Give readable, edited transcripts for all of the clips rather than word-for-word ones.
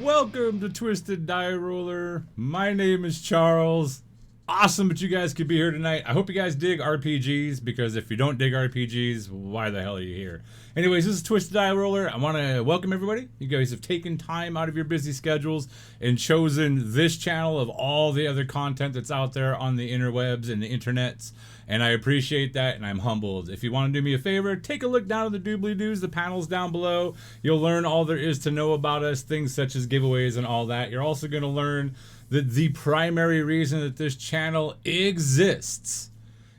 Welcome to Twisted Die Roller. My name is Charles. Awesome that you guys could be here tonight. I hope you guys dig RPGs, because if you don't dig RPGs, why the hell are you here? Anyways, this is Twisted Die Roller. I want to welcome everybody. You guys have taken time out of your busy schedules and chosen this channel of all the other content that's out there on the interwebs and the internets. And I appreciate that, and I'm humbled. If you want to do me a favor, take a look down at the doobly-doos, the panels down below. You'll learn all there is to know about us, things such as giveaways and all that. You're also going to learn that the primary reason that this channel exists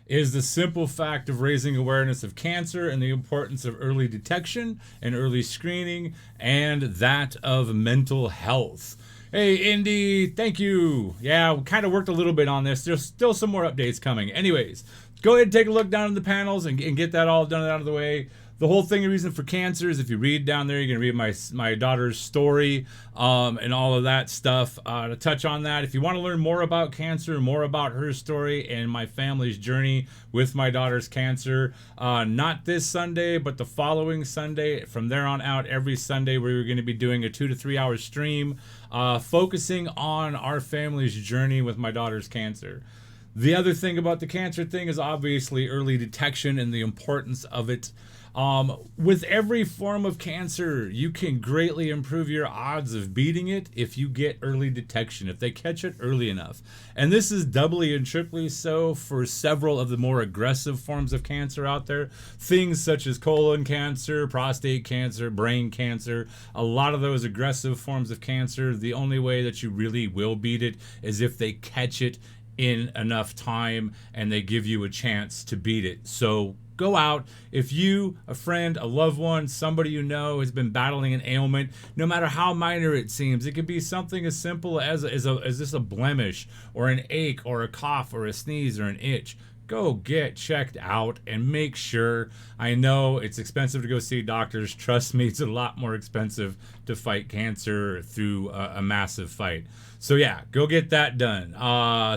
is the simple fact of raising awareness of cancer and the importance of early detection and early screening, and that of mental health. Hey, Indy, thank you. Yeah, we kind of worked a little bit on this. There's still some more updates coming. Anyways, go ahead and take a look down in the panels and get that all done out of the way. The whole thing, the reason for cancer, is if you read down there, you're going to read my daughter's story and all of that stuff. To touch on that, if you want to learn more about cancer, more about her story and my family's journey with my daughter's cancer, not this Sunday, but the following Sunday, from there on out, every Sunday, we're going to be doing a 2 to 3 hour stream focusing on our family's journey with my daughter's cancer. The other thing about the cancer thing is obviously early detection and the importance of it. With every form of cancer, you can greatly improve your odds of beating it if you get early detection, if they catch it early enough. And this is doubly and triply so for several of the more aggressive forms of cancer out there. Things such as colon cancer, prostate cancer, brain cancer, a lot of those aggressive forms of cancer, the only way that you really will beat it is if they catch it in enough time and they give you a chance to beat it. So go out. If you, a friend, a loved one, somebody you know has been battling an ailment, no matter how minor it seems, it could be something as simple as this a blemish or an ache or a cough or a sneeze or an itch. Go get checked out and make sure. I know it's expensive to go see doctors. Trust me, it's a lot more expensive to fight cancer through a massive fight. So yeah, go get that done.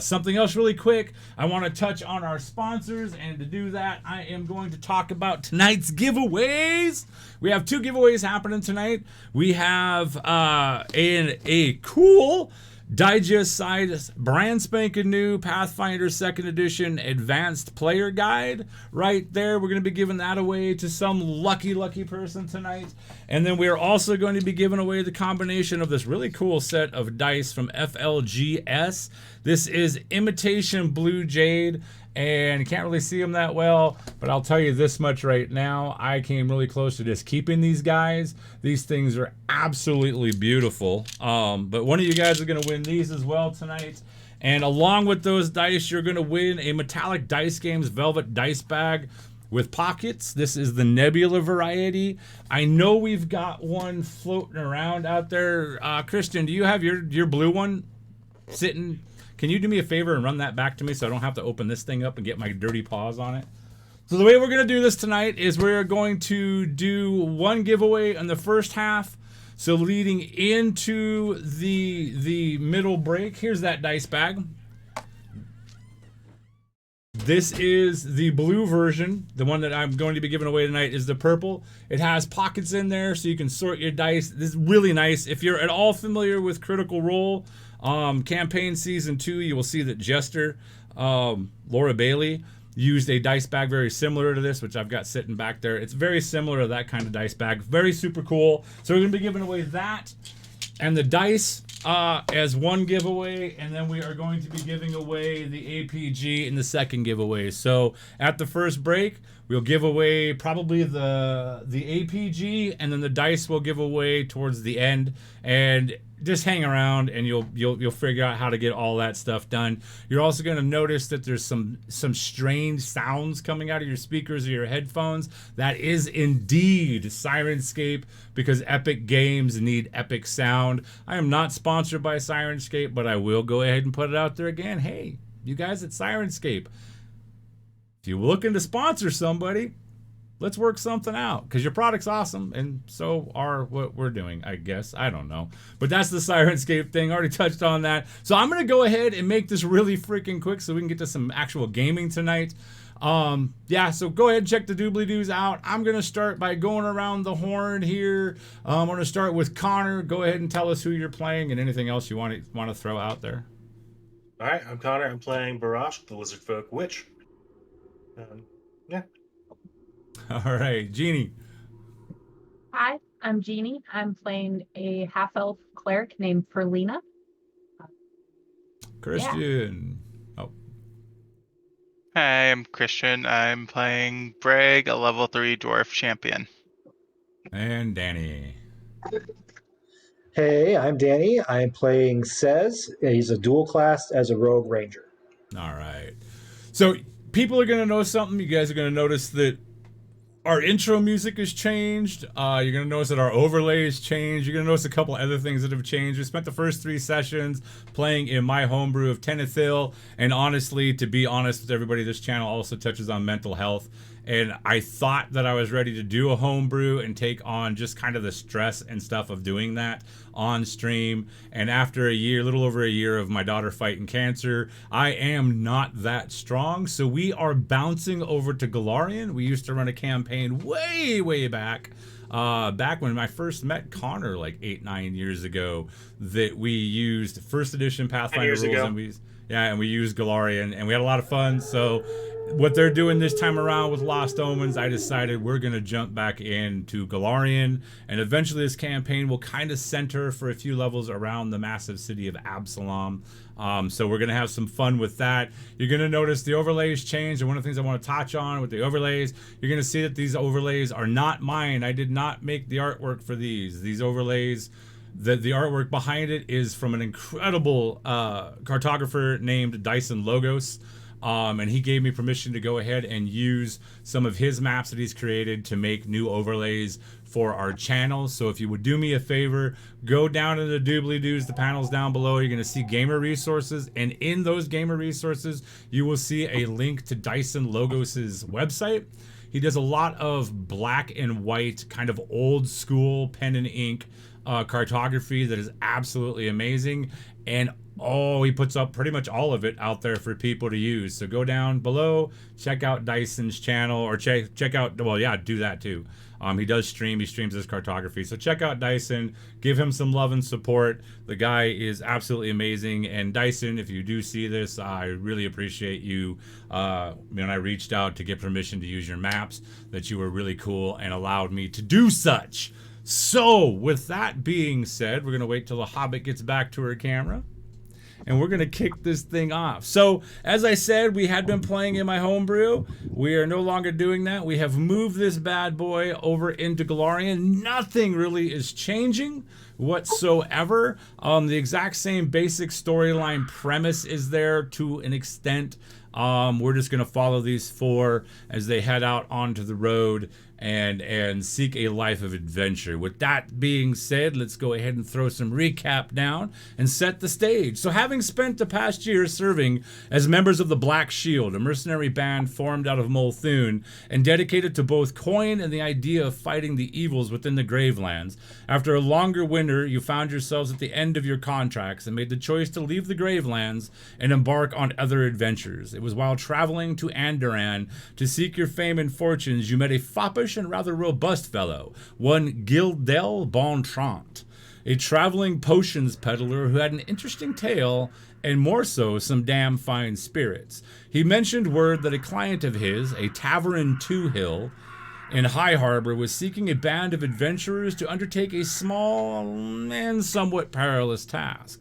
Something else really quick, I want to touch on our sponsors, and to do that, I am going to talk about tonight's giveaways. We have 2 giveaways happening tonight. We have a cool digest size, brand spanking new Pathfinder 2nd edition advanced player guide right there. We're going to be giving that away to some lucky person tonight. And then we're also going to be giving away the combination of this really cool set of dice from FLGS. This is Imitation Blue Jade, and you can't really see them that well, but I'll tell you this much right now. I came really close to just keeping these guys. These things are absolutely beautiful. But one of you guys are going to win these as well tonight. And along with those dice, you're going to win a Metallic Dice Games Velvet Dice Bag with pockets. This is the Nebula variety. I know we've got one floating around out there. Christian, do you have your blue one sitting? Can you do me a favor and run that back to me so I don't have to open this thing up and get my dirty paws on it? So the way we're going to do this tonight is we're going to do one giveaway in the first half. So leading into the middle break, here's that dice bag. This is the blue version. The one that I'm going to be giving away tonight is the purple. It has pockets in there so you can sort your dice. This is really nice. If you're at all familiar with Critical Role, Campaign Season 2, you will see that Jester, Laura Bailey, used a dice bag very similar to this, which I've got sitting back there. It's very similar to that kind of dice bag. Very super cool. So we're going to be giving away that and the dice as one giveaway, and then we are going to be giving away the APG in the second giveaway. So at the first break, we'll give away probably the APG, and then the dice will give away towards the end. And just hang around and you'll figure out how to get all that stuff done. You're also going to notice that there's some strange sounds coming out of your speakers or your headphones. That is indeed Sirenscape, because epic games need epic sound. I am not sponsored by Sirenscape, but I will go ahead and put it out there again. Hey, you guys at Sirenscape, if you're looking to sponsor somebody, let's work something out, because your product's awesome, and so are what we're doing, I guess. I don't know. But that's the Sirenscape thing. Already touched on that. So I'm going to go ahead and make this really freaking quick so we can get to some actual gaming tonight. Yeah, so go ahead and check the doobly-doos out. I'm going to start by going around the horn here. I'm going to start with Connor. Go ahead and tell us who you're playing and anything else you want to throw out there. All right, I'm Connor. I'm playing Barash, the Lizard Folk Witch. Yeah. All right, Jeannie. Hi, I'm Jeannie. I'm playing a half-elf cleric named Ferlina. Christian. Oh. Hi, I'm Christian. I'm playing Bragg, a level 3 dwarf champion. And Danny. Hey, I'm Danny. I'm playing Sez. He's a dual class as a rogue ranger. All right. So people are going to know something. You guys are going to notice that our intro music has changed. You're going to notice that our overlay has changed. You're going to notice a couple other things that have changed. We spent the first 3 sessions playing in my homebrew of Tenethil. And honestly, to be honest with everybody, this channel also touches on mental health. And I thought that I was ready to do a homebrew and take on just kind of the stress and stuff of doing that on stream. And after a year, a little over a year of my daughter fighting cancer, I am not that strong. So we are bouncing over to Golarion. We used to run a campaign way back. Back when I first met Connor like 8-9 years ago, that we used first edition Pathfinder rules and we used Golarion and we had a lot of fun. So what they're doing this time around with Lost Omens, I decided we're going to jump back into Golarion, and eventually this campaign will kind of center for a few levels around the massive city of Absalom. So we're going to have some fun with that. You're going to notice the overlays changed, and one of the things I want to touch on with the overlays, you're going to see that these overlays are not mine. I did not make the artwork for these. These overlays, the artwork behind it is from an incredible cartographer named Dyson Logos. And he gave me permission to go ahead and use some of his maps that he's created to make new overlays for our channel. So if you would do me a favor, go down to the doobly-doos, the panels down below. You're going to see gamer resources, and in those gamer resources, you will see a link to Dyson Logos's website. He does a lot of black and white, kind of old school pen and ink cartography that is absolutely amazing. And he puts up pretty much all of it out there for people to use. So go down below, check out Dyson's channel, or check out, well, yeah, do that too. He does stream, he streams his cartography. So check out Dyson, give him some love and support. The guy is absolutely amazing. And Dyson, if you do see this, I really appreciate you. When I reached out to get permission to use your maps, that you were really cool and allowed me to do such. So with that being said, we're going to wait till the Hobbit gets back to her camera, and we're going to kick this thing off. So, as I said, we had been playing in my homebrew. We are no longer doing that. We have moved this bad boy over into Golarion. Nothing really is changing whatsoever. The exact same basic storyline premise is there to an extent. We're just going to follow these 4 as they head out onto the road and seek a life of adventure. With that being said, let's go ahead and throw some recap down and set the stage. So having spent the past year serving as members of the Black Shield, a mercenary band formed out of Multhune and dedicated to both coin and the idea of fighting the evils within the Gravelands, after a longer winter, you found yourselves at the end of your contracts and made the choice to leave the Gravelands and embark on other adventures. It was while traveling to Andoran to seek your fame and fortunes you met a foppish and rather robust fellow, one Gildel Bontrant, a traveling potions peddler who had an interesting tale and more so some damn fine spirits. He mentioned word that a client of his, a Tavern Two Hill in High Harbor, was seeking a band of adventurers to undertake a small and somewhat perilous task.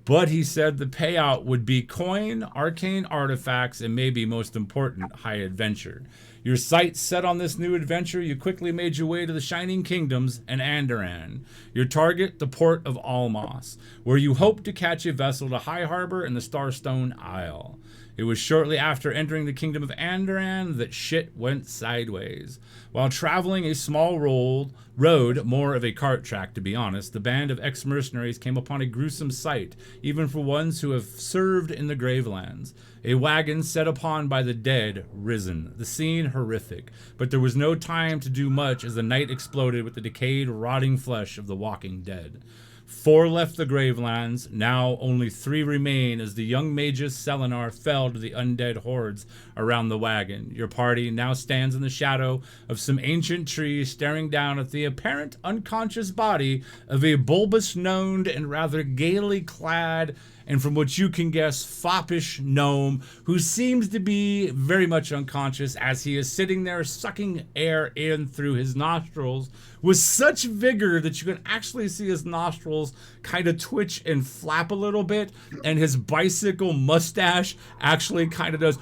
But he said the payout would be coin, arcane artifacts, and maybe most important, high adventure. Your sights set on this new adventure, you quickly made your way to the Shining Kingdoms and Andoran. Your target, the port of Almos, where you hoped to catch a vessel to High Harbor and the Starstone Isle. It was shortly after entering the kingdom of Andoran that shit went sideways. While traveling a small road, more of a cart track to be honest, the band of ex-mercenaries came upon a gruesome sight, even for ones who have served in the Gravelands. A wagon set upon by the dead risen. The scene horrific, but there was no time to do much as the night exploded with the decayed, rotting flesh of the walking dead. 4 left the Gravelands, now only 3 remain as the young magus Selenar fell to the undead hordes around the wagon. Your party now stands in the shadow of some ancient trees, staring down at the apparent unconscious body of a bulbous-nosed and rather gaily clad, and from what you can guess, foppish gnome who seems to be very much unconscious as he is sitting there sucking air in through his nostrils with such vigor that you can actually see his nostrils kind of twitch and flap a little bit, and his bicycle mustache actually kind of does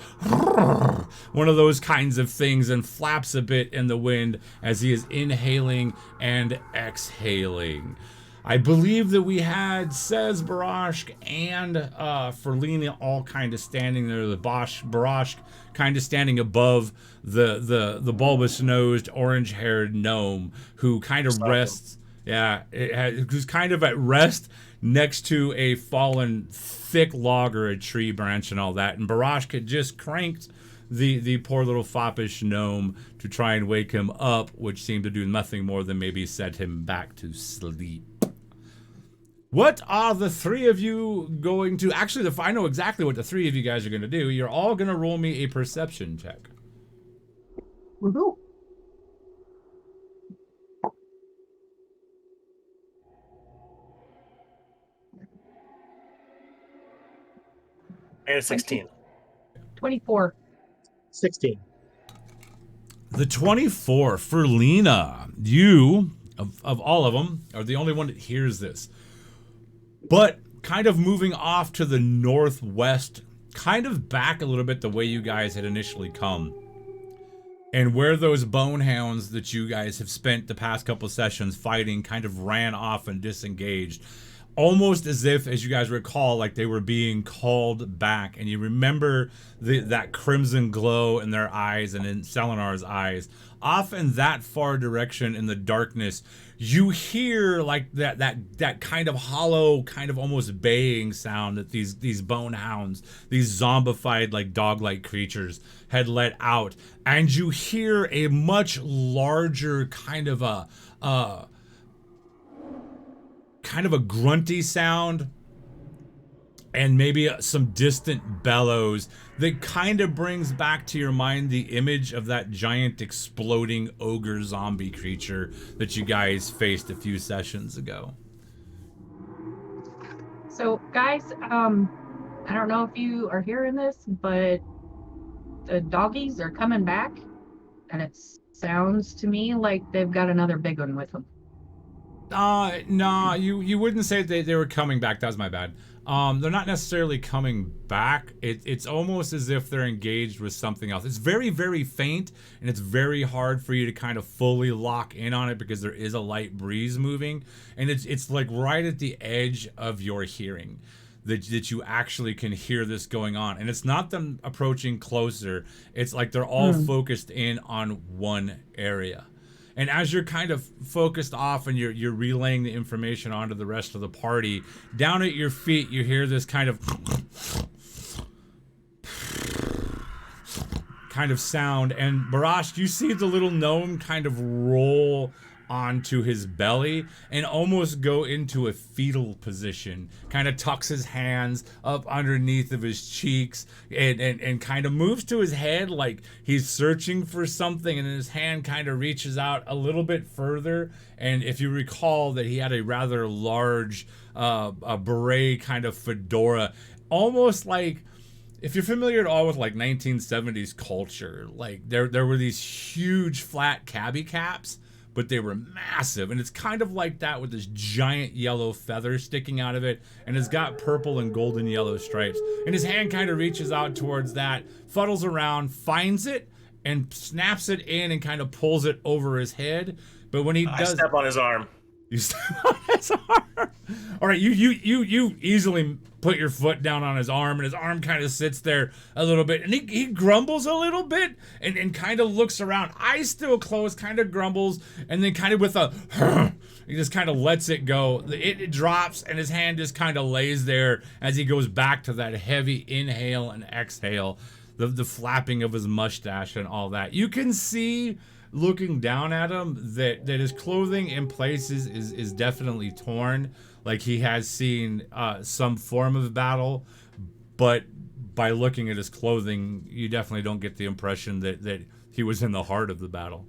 one of those kinds of things and flaps a bit in the wind as he is inhaling and exhaling. I believe that we had Sez, Barashk, and Ferlina all kind of standing there. The Barashk kind of standing above the bulbous-nosed, orange-haired gnome who kind of rests. Yeah, who's kind of at rest next to a fallen thick log or a tree branch and all that. And Barashk had just cranked the poor little foppish gnome to try and wake him up, which seemed to do nothing more than maybe set him back to sleep. What are the 3 of you going to... Actually, I know exactly what the 3 of you guys are going to do. You're all going to roll me a perception check. Woohoo. And a 16. 24. 16. The 24 for Lena. You, of all of them, are the only one that hears this. But kind of moving off to the northwest, kind of back a little bit the way you guys had initially come. And where those bonehounds that you guys have spent the past couple sessions fighting kind of ran off and disengaged. Almost as if, as you guys recall, like they were being called back. And you remember that crimson glow in their eyes and in Selenar's eyes. Off in that far direction in the darkness, you hear like that kind of hollow, kind of almost baying sound that these bonehounds, these zombified like dog-like creatures had let out. And you hear a much larger kind of a grunty sound and maybe some distant bellows that kind of brings back to your mind the image of that giant exploding ogre zombie creature that you guys faced a few sessions ago. So, guys, I don't know if you are hearing this, but the doggies are coming back, and it sounds to me like they've got another big one with them. No, you wouldn't say they were coming back. That was my bad. They're not necessarily coming back. It's almost as if they're engaged with something else. It's very, very faint, and it's very hard for you to kind of fully lock in on it because there is a light breeze moving, and it's like right at the edge of your hearing that you actually can hear this going on. And it's not them approaching closer. It's like they're all focused in on one area. And as you're kind of focused off and you're relaying the information onto the rest of the party, down at your feet you hear this kind of sound. And Barash, you see the little gnome kind of roll onto his belly and almost go into a fetal position, kind of tucks his hands up underneath of his cheeks and kind of moves to his head like he's searching for something, and his hand kind of reaches out a little bit further. And if you recall that he had a rather large a beret kind of fedora, almost like, if you're familiar at all with like 1970s culture, like there were these huge flat cabbie caps, but they were massive, and it's kind of like that with this giant yellow feather sticking out of it, and it's got purple and golden yellow stripes. And his hand kind of reaches out towards that, fuddles around, finds it, and snaps it in and kind of pulls it over his head. But when he does, I step on his arm. You step on his arm. All right, you easily put your foot down on his arm, and his arm kind of sits there a little bit, and he grumbles a little bit, and kind of looks around, eyes still closed, kind of grumbles, and then kind of with a he just kind of lets it go. It drops, and his hand just kind of lays there as he goes back to that heavy inhale and exhale, the flapping of his mustache and all that. You can see, looking down at him, that his clothing in places is definitely torn, like he has seen some form of battle, but by looking at his clothing, you definitely don't get the impression that he was in the heart of the battle.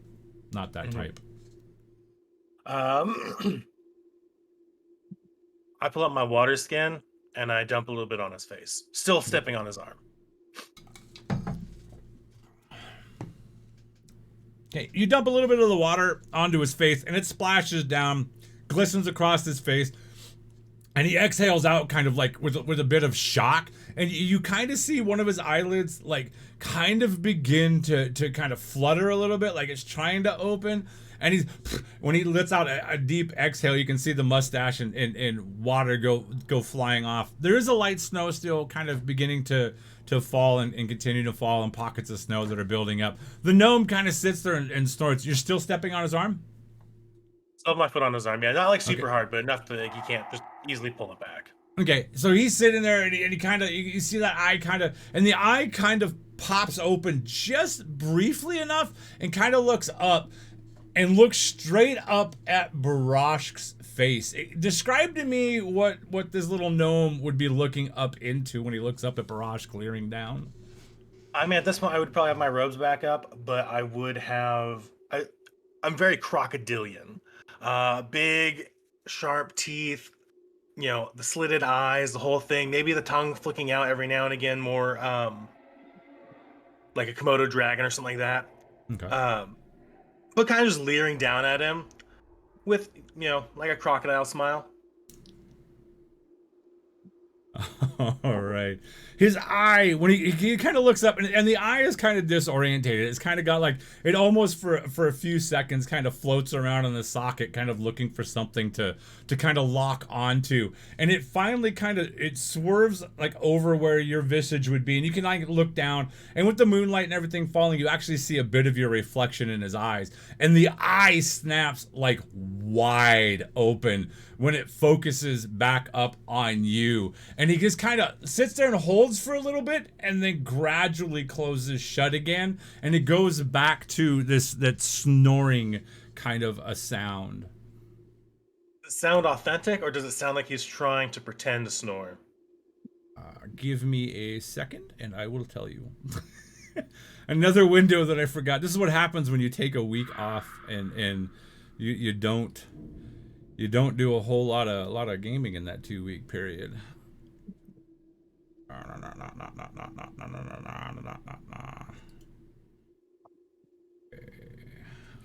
Not that type. I pull up my water skin and I dump a little bit on his face, still stepping on his arm. Okay, you dump a little bit of the water onto his face, and it splashes down, glistens across his face, and he exhales out kind of like with a bit of shock, and you kind of see one of his eyelids like kind of begin to kind of flutter a little bit, like it's trying to open. And when he lets out a deep exhale, you can see the mustache and water go flying off. There is a light snow still kind of beginning to fall and continue to fall, in pockets of snow that are building up. The gnome kind of sits there and snorts. You're still stepping on his arm? Still have my foot on his arm. Yeah, not like super hard, but enough that you can't just easily pull it back. Okay, so he's sitting there and he kind of, you see that eye kind of, and the eye kind of pops open just briefly enough and kind of looks up and looks straight up at Barashk's face. Describe to me what this little gnome would be looking up into when he looks up at Barashk leering down. I mean, at this point, I would probably have my robes back up, but I would have... I'm very crocodilian. Big, sharp teeth, you know, the slitted eyes, the whole thing. Maybe the tongue flicking out every now and again, more like a Komodo dragon or something like that. Okay. But kind of just leering down at him with, you know, like a crocodile smile. All right. His eye, when he kind of looks up, and the eye is kind of disorientated. It's kind of got like, it almost for a few seconds kind of floats around in the socket, kind of looking for something to kind of lock onto. And it finally kind of, it swerves like over where your visage would be. And you can like look down, and with the moonlight and everything falling, you actually see a bit of your reflection in his eyes. And the eye snaps like wide open when it focuses back up on you. And he just kind of sits there and holds for a little bit and then gradually closes shut again. And it goes back to that snoring kind of a sound. Does it sound authentic, or does it sound like he's trying to pretend to snore? Give me a second and I will tell you. Another window that I forgot. This is what happens when you take a week off and you don't do a whole lot of gaming in that 2-week period. Okay.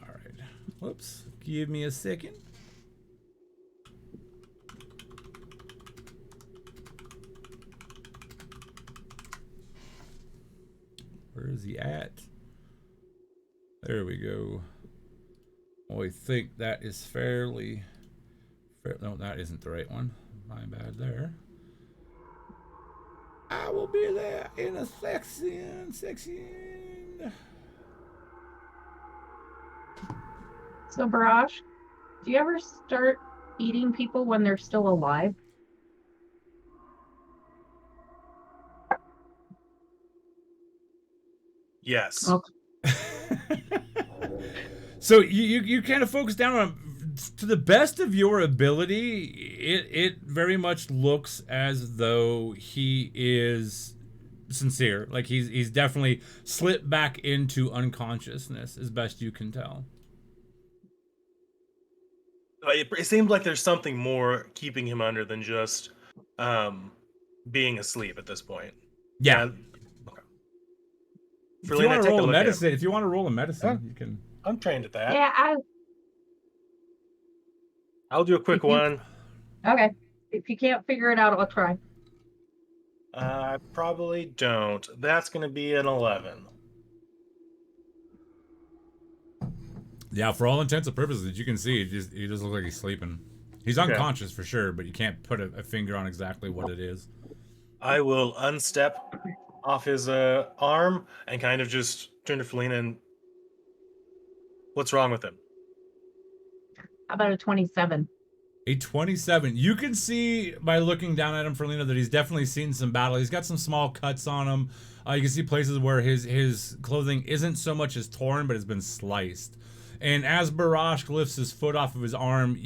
All right. Whoops. Give me a second. Where is he at? There we go. Oh, I think that is fairly... No, that isn't the right one. My bad there. I will be there in a section. So, Barash, do you ever start eating people when they're still alive? Yes. Okay. So you kind of focus down on, to the best of your ability, it very much looks as though he is sincere. Like he's definitely slipped back into unconsciousness, as best you can tell. It seems like there's something more keeping him under than just being asleep at this point. Yeah. Okay. If you want to roll a medicine, you can. I'm trained at that. Yeah, I'll do a quick one. Okay. If you can't figure it out, I'll try. I probably don't. That's going to be an 11. Yeah, for all intents and purposes, you can see he just looks like he's sleeping. He's Okay. unconscious for sure, but you can't put a finger on exactly what it is. I will unstep off his arm and kind of just turn to Felina and what's wrong with him? How about a 27? A 27. You can see by looking down at him, Ferlina, that he's definitely seen some battle. He's got some small cuts on him. You can see places where his clothing isn't so much as torn, but has been sliced. And as Barash lifts his foot off of his arm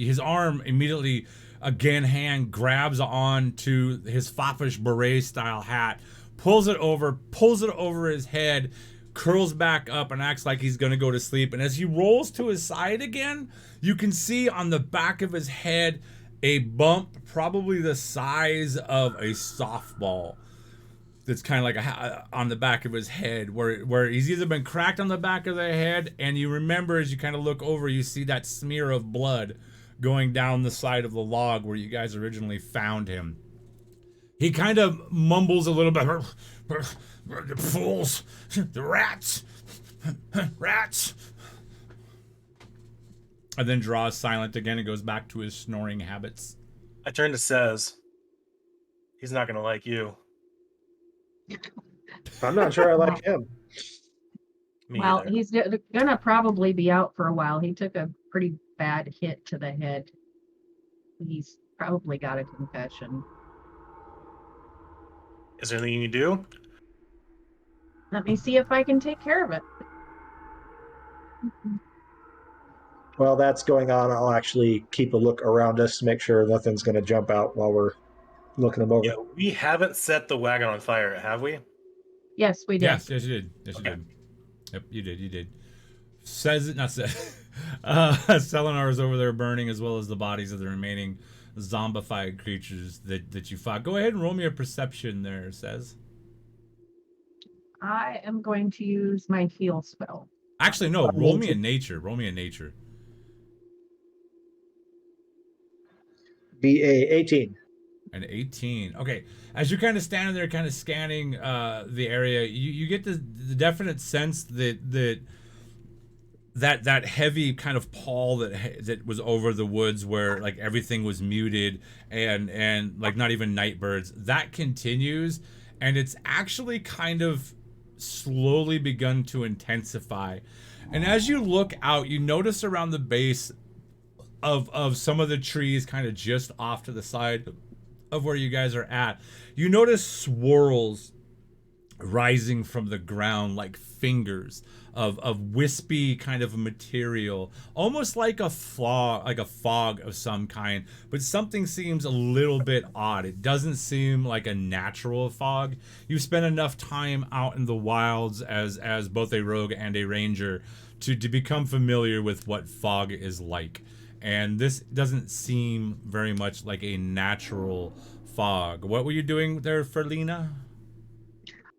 immediately, again, hand grabs on to his foppish beret-style hat, pulls it over his head, curls back up and acts like he's going to go to sleep. And as he rolls to his side again, you can see on the back of his head a bump probably the size of a softball that's kind of like on the back of his head where he's either been cracked on the back of the head, and you remember as you kind of look over, you see that smear of blood going down the side of the log where you guys originally found him. He kind of mumbles a little bit, the fools, the rats, rats, and then draws silent again and goes back to his snoring habits. I turn to Says. He's not going to like you. I'm not sure I like him. Me Well, either. he's gonna probably be out for a while. He took a pretty bad hit to the head. He's probably got a concussion. Is there anything you can do? Let me see if I can take care of it. While that's going on, I'll actually keep a look around us to make sure nothing's going to jump out while we're looking them over. Yeah, we haven't set the wagon on fire, have we? Yes, we did. Yes, you did. Yes, Okay. you did. Yep, you did. Says it, not said. Selenar is over there burning, as well as the bodies of the remaining zombified creatures that you fought. Go ahead and roll me a perception there, Says. I am going to use my heal spell. Actually, no, roll me a nature. Roll me a nature. BA 18. An 18. Okay. As you're kind of standing there, kind of scanning the area, you get the definite sense that heavy kind of pall that was over the woods, where like everything was muted and like not even night birds, that continues, and it's actually kind of slowly begun to intensify. And as you look out, you notice around the base of some of the trees, kind of just off to the side of where you guys are at, you notice swirls rising from the ground like fingers of wispy kind of material, almost like a fog of some kind, but something seems a little bit odd. It doesn't seem like a natural fog. You spent enough time out in the wilds as both a rogue and a ranger to become familiar with what fog is like. And this doesn't seem very much like a natural fog. What were you doing there, Ferlina?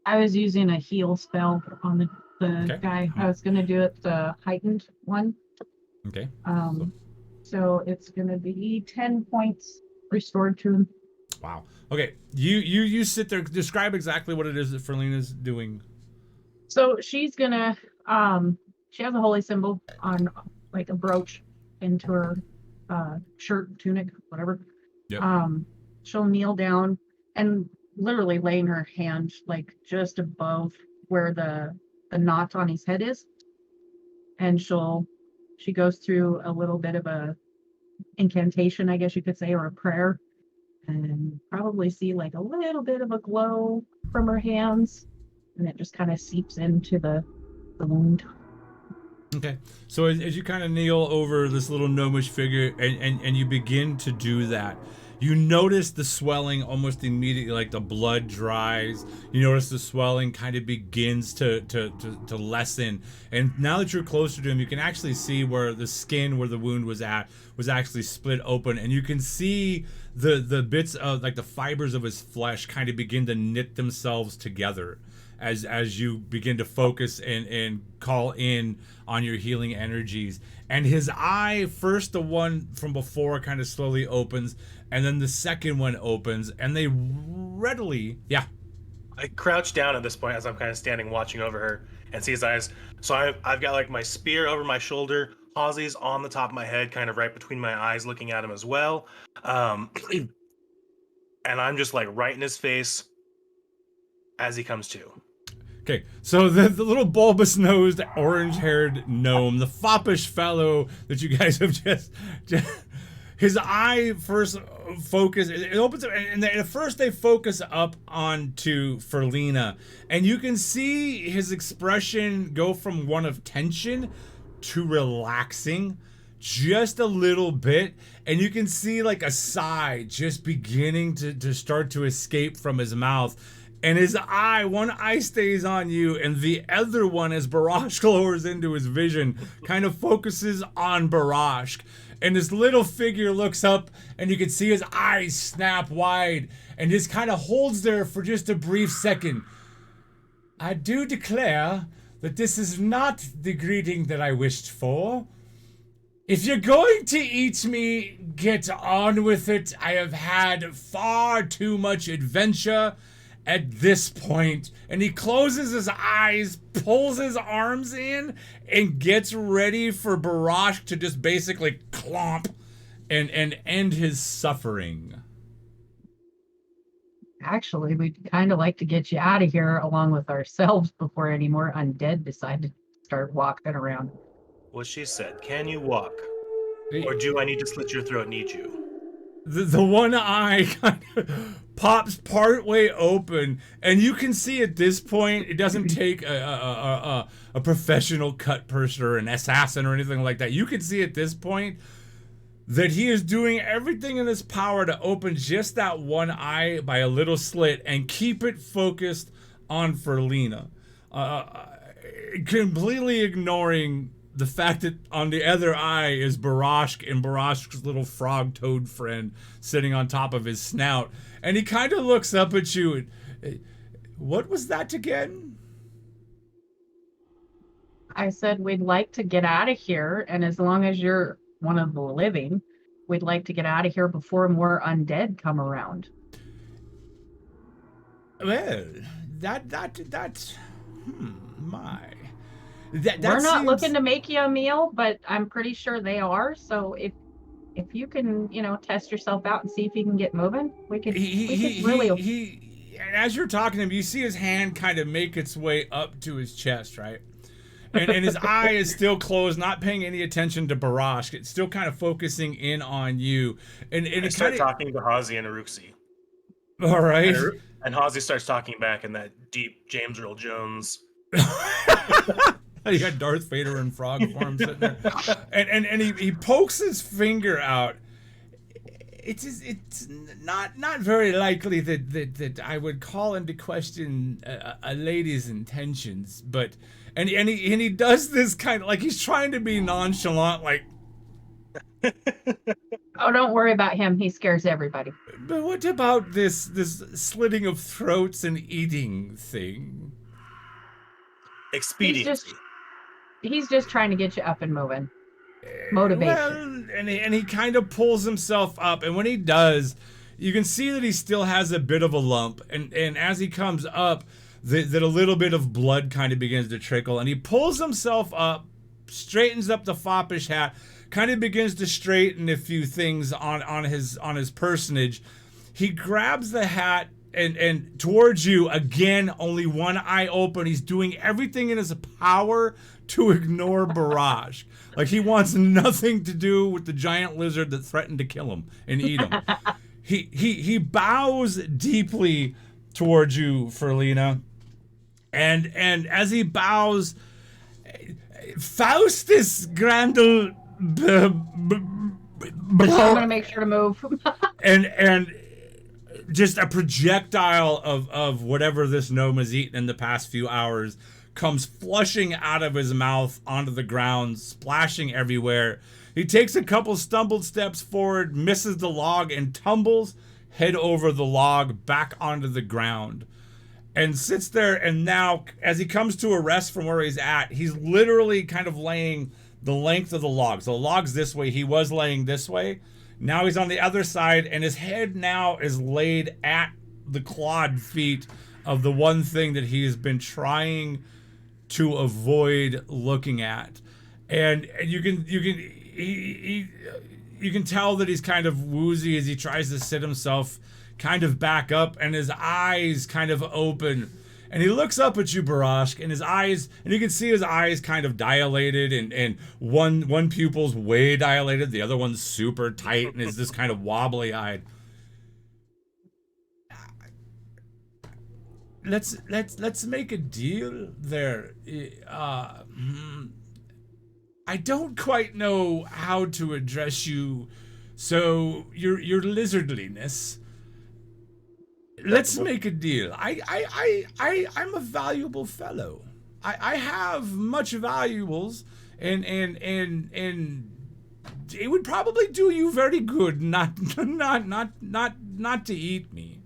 I was using a heal spell on the Okay. guy. I was going to do it the heightened one. Okay. So it's going to be 10 points restored to him. Wow. Okay. You sit there. Describe exactly what it is that Ferlina's doing. So she's going to, she has a holy symbol on like a brooch into her shirt, tunic, whatever. Yep. She'll kneel down and literally laying her hand like just above where the knot on his head is, and she goes through a little bit of a incantation, I guess you could say, or a prayer, and probably see like a little bit of a glow from her hands, and it just kind of seeps into the wound. Okay. So as you kind of kneel over this little gnomish figure and you begin to do that, you notice the swelling almost immediately, like the blood dries. You notice the swelling kind of begins to lessen. And now that you're closer to him, you can actually see where the skin where the wound was at was actually split open. And you can see the bits of like the fibers of his flesh kind of begin to knit themselves together as you begin to focus and call in on your healing energies. And his eye, first the one from before kind of slowly opens, and then the second one opens, and they readily, yeah. I crouch down at this point as I'm kind of standing watching over her and see his eyes. So I've got like my spear over my shoulder, Ozzy's on the top of my head, kind of right between my eyes, looking at him as well. And I'm just like right in his face as he comes to. Okay, so the little bulbous-nosed, orange-haired gnome, the foppish fellow that you guys have just his eye first focus, it opens up, and at first they focus up onto Ferlina, and you can see his expression go from one of tension to relaxing just a little bit, and you can see like a sigh just beginning to start to escape from his mouth. And his eye, one eye stays on you, and the other one, as Barashk lowers into his vision, kind of focuses on Barashk. And this little figure looks up, and you can see his eyes snap wide, and just kind of holds there for just a brief second. I do declare that this is not the greeting that I wished for. If you're going to eat me, get on with it. I have had far too much adventure at this point. And he closes his eyes, pulls his arms in, and gets ready for Barashk to just basically clomp and end his suffering. Actually, we'd kind of like to get you out of here along with ourselves before any more undead decide to start walking around. What she said. Can you walk? Or do I need to slit your throat, need you? The one eye kind of pops partway open, and you can see at this point it doesn't take a professional cut person or an assassin or anything like that. You can see at this point that he is doing everything in his power to open just that one eye by a little slit and keep it focused on Ferlina, completely ignoring the fact that on the other eye is Barashk and Barashk's little frog toad friend sitting on top of his snout. And he kind of looks up at you and, what was that again? I said we'd like to get out of here, and as long as you're one of the living, we'd like to get out of here before more undead come around. Well, that my. That We're not seems... looking to make you a meal, but I'm pretty sure they are. So if you can, test yourself out and see if you can get moving, we could really. And as you're talking to him, you see his hand kind of make its way up to his chest, right? And his eye is still closed, not paying any attention to Barashk. It's still kind of focusing in on you. And I start talking to Hazi and Aruxi. All right. And Hazi starts talking back in that deep James Earl Jones. You got Darth Vader in frog form sitting there, and he pokes his finger out. It's not very likely that I would call into question a lady's intentions, but and he does this kind of like he's trying to be nonchalant, like. Oh, don't worry about him. He scares everybody. But what about this slitting of throats and eating thing? Expediency. He's just trying to get you up and moving. Motivation. Well, and he kind of pulls himself up, and when he does, you can see that he still has a bit of a lump, and as he comes up, that a little bit of blood kind of begins to trickle, and he pulls himself up, straightens up the foppish hat, kind of begins to straighten a few things on his personage. He grabs the hat and towards you again, only one eye open. He's doing everything in his power to ignore Barashk. Like he wants nothing to do with the giant lizard that threatened to kill him and eat him. He bows deeply towards you, Ferlina, and as he bows, Faustus Grandel. I'm gonna make sure to move. and just a projectile of whatever this gnome has eaten in the past few hours comes flushing out of his mouth onto the ground, splashing everywhere. He takes a couple stumbled steps forward, misses the log, and tumbles head over the log back onto the ground. And sits there, and now, as he comes to a rest from where he's at, he's literally kind of laying the length of the log. So the log's this way, he was laying this way. Now he's on the other side, and his head now is laid at the clawed feet of the one thing that he has been trying to avoid looking at. and you can tell that he's kind of woozy as he tries to sit himself kind of back up, and his eyes kind of open, and he looks up at you, Barashk, and his eyes, and you can see his eyes kind of dilated, and one pupil's way dilated, the other one's super tight and is this kind of wobbly eyed. Let's make a deal there. I don't quite know how to address you, so your lizardliness. Let's make a deal. I'm a valuable fellow. I have much valuables, and it would probably do you very good not to eat me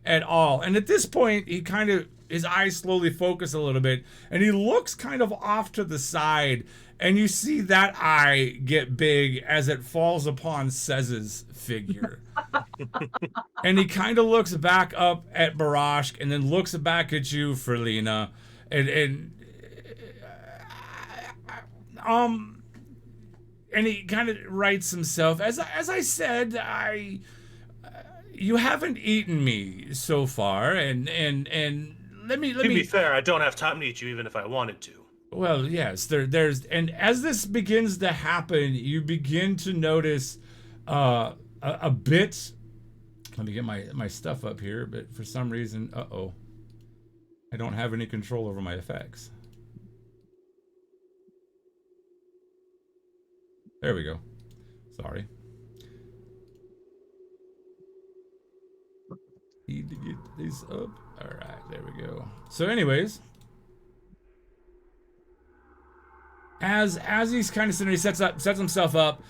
at all. And at this point, his eyes slowly focus a little bit, and he looks kind of off to the side, and you see that eye get big as it falls upon Cez's figure. And he kind of looks back up at Barashk, and then looks back at you, Ferlina, and he kind of writes himself, as I said, you haven't eaten me so far, and let me. To be fair, I don't have time to eat you, even if I wanted to. Well, yes, there's, and as this begins to happen, you begin to notice a bit. Let me get my stuff up here, but for some reason, I don't have any control over my effects. There we go. Sorry. Need to get these up. All right, there we go. So, anyways, as he's kind of sitting, he sets himself up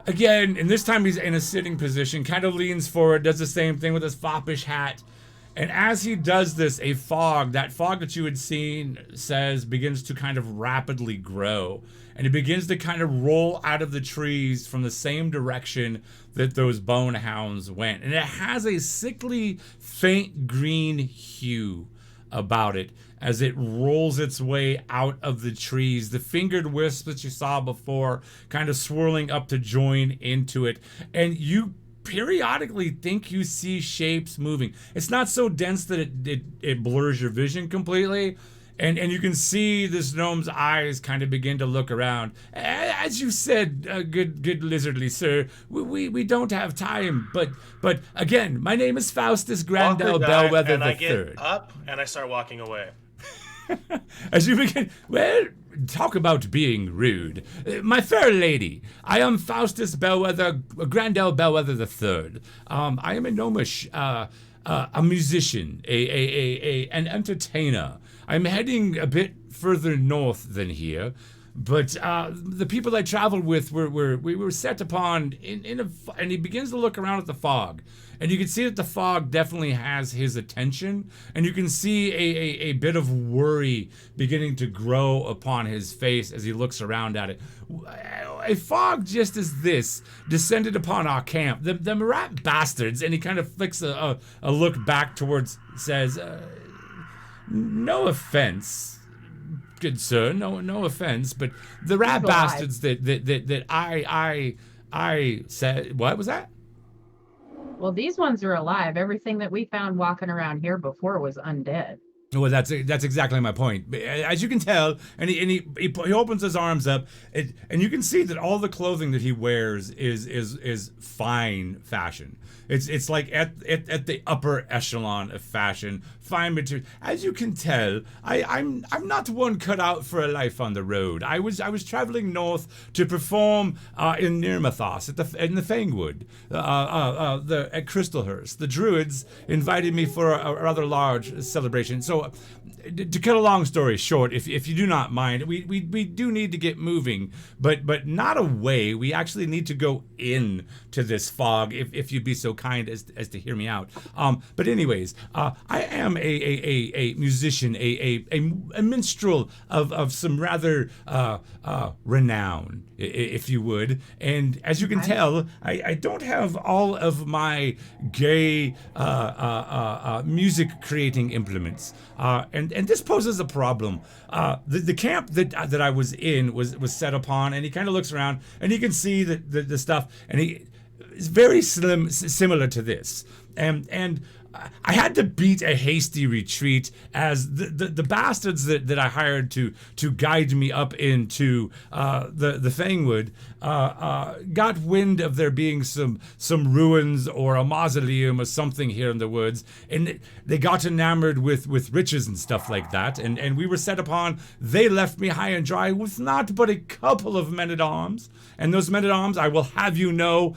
again, and this time he's in a sitting position, kind of leans forward, does the same thing with his foppish hat. And as he does this, that fog that you had seen, begins to kind of rapidly grow. And it begins to kind of roll out of the trees from the same direction that those bone hounds went. And it has a sickly, faint green hue about it as it rolls its way out of the trees. The fingered wisps that you saw before kind of swirling up to join into it. And you periodically think you see shapes moving. It's not so dense that it blurs your vision completely. And you can see this gnome's eyes kind of begin to look around. As you said, good lizardly sir, we don't have time. But again, my name is Faustus Grandel Bellwether and I III. get up and I start walking away. As you begin, well, talk about being rude. My fair lady, I am Faustus Grandel Bellwether III. I am a gnomish, a musician, an entertainer. I'm heading a bit further north than here, but the people I traveled with we were set upon and he begins to look around at the fog, and you can see that the fog definitely has his attention, and you can see a bit of worry beginning to grow upon his face as he looks around at it. A fog just as this descended upon our camp. The rat bastards, and he kind of flicks a look back towards, says, no offense, good sir, no offense, but the rat bastards that I said, what was that? Well, these ones are alive. Everything that we found walking around here before was undead. Well, that's exactly my point. As you can tell, and he opens his arms up, and you can see that all the clothing that he wears is fine fashion. It's like at the upper echelon of fashion, fine material. As you can tell, I'm not one cut out for a life on the road. I was traveling north to perform in Nirmathos in the Fangwood, at Crystalhurst. The Druids invited me for a rather large celebration. So, to cut a long story short, if you do not mind, we do need to get moving, but not away. We actually need to go in to this fog, if you'd be so kind as to hear me out. But anyways, I am a musician, a minstrel of some rather renown, if you would. And as you can tell, I don't have all of my gay music creating implements. And this poses a problem. The camp that I was in was set upon, and he kind of looks around and he can see the stuff, and he is very similar to this. And I had to beat a hasty retreat as the bastards that I hired to guide me up into the Fangwood got wind of there being some ruins or a mausoleum or something here in the woods, and they got enamored with riches and stuff like that, and we were set upon. They left me high and dry with not but a couple of men-at-arms, and those men-at-arms, I will have you know,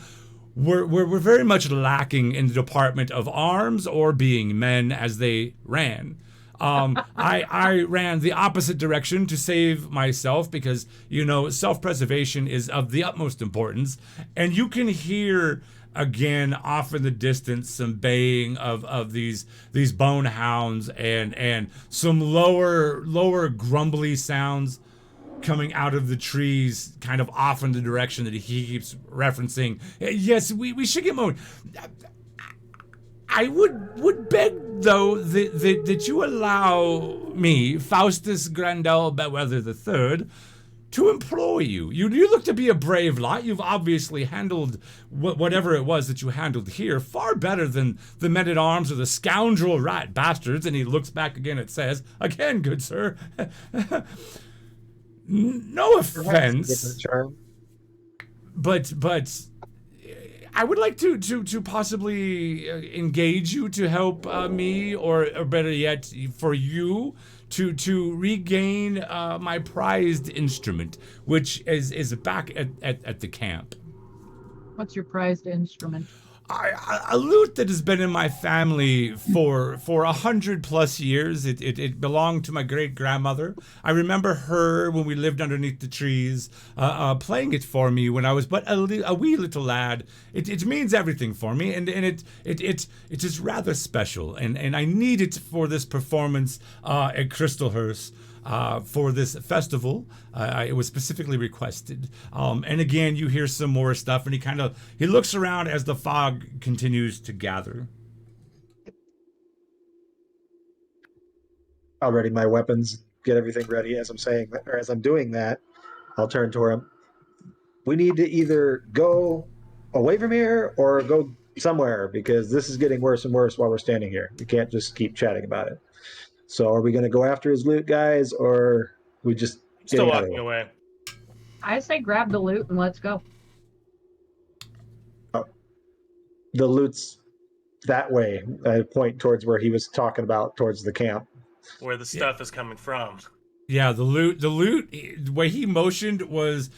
were very much lacking in the department of arms or being men as they ran. I ran the opposite direction to save myself because, you know, self-preservation is of the utmost importance. And you can hear again off in the distance some baying of these bone hounds and some lower grumbly sounds coming out of the trees, kind of off in the direction that he keeps referencing. Yes, we should get moving. I would beg, though, that you allow me, Faustus Grandel Bellwether III, to employ you. You look to be a brave lot. You've obviously handled whatever it was that you handled here far better than the men-at-arms or the scoundrel rat bastards. And he looks back again and says, again, good sir, no offense, but I would like to possibly engage you to help me, or better yet, for you to regain my prized instrument, which is back at the camp. What's your prized instrument? A lute that has been in my family for 100+ years. It belonged to my great grandmother. I remember her when we lived underneath the trees, playing it for me when I was but a wee little lad. It means everything for me, and it is rather special, and I need it for this performance at Crystalhurst. For this festival, it was specifically requested. And again, you hear some more stuff, and he looks around as the fog continues to gather. I'll ready my weapons, get everything ready. As I'm saying that, or as I'm doing that, I'll turn to him. We need to either go away from here or go somewhere, because this is getting worse and worse while we're standing here. We can't just keep chatting about it. So are we going to go after his loot, guys, or we just Still walking away? I say grab the loot and let's go. Oh. The loot's that way. I point towards where he was talking about, towards the camp. Where the stuff is coming from. Yeah, the loot, the way he motioned was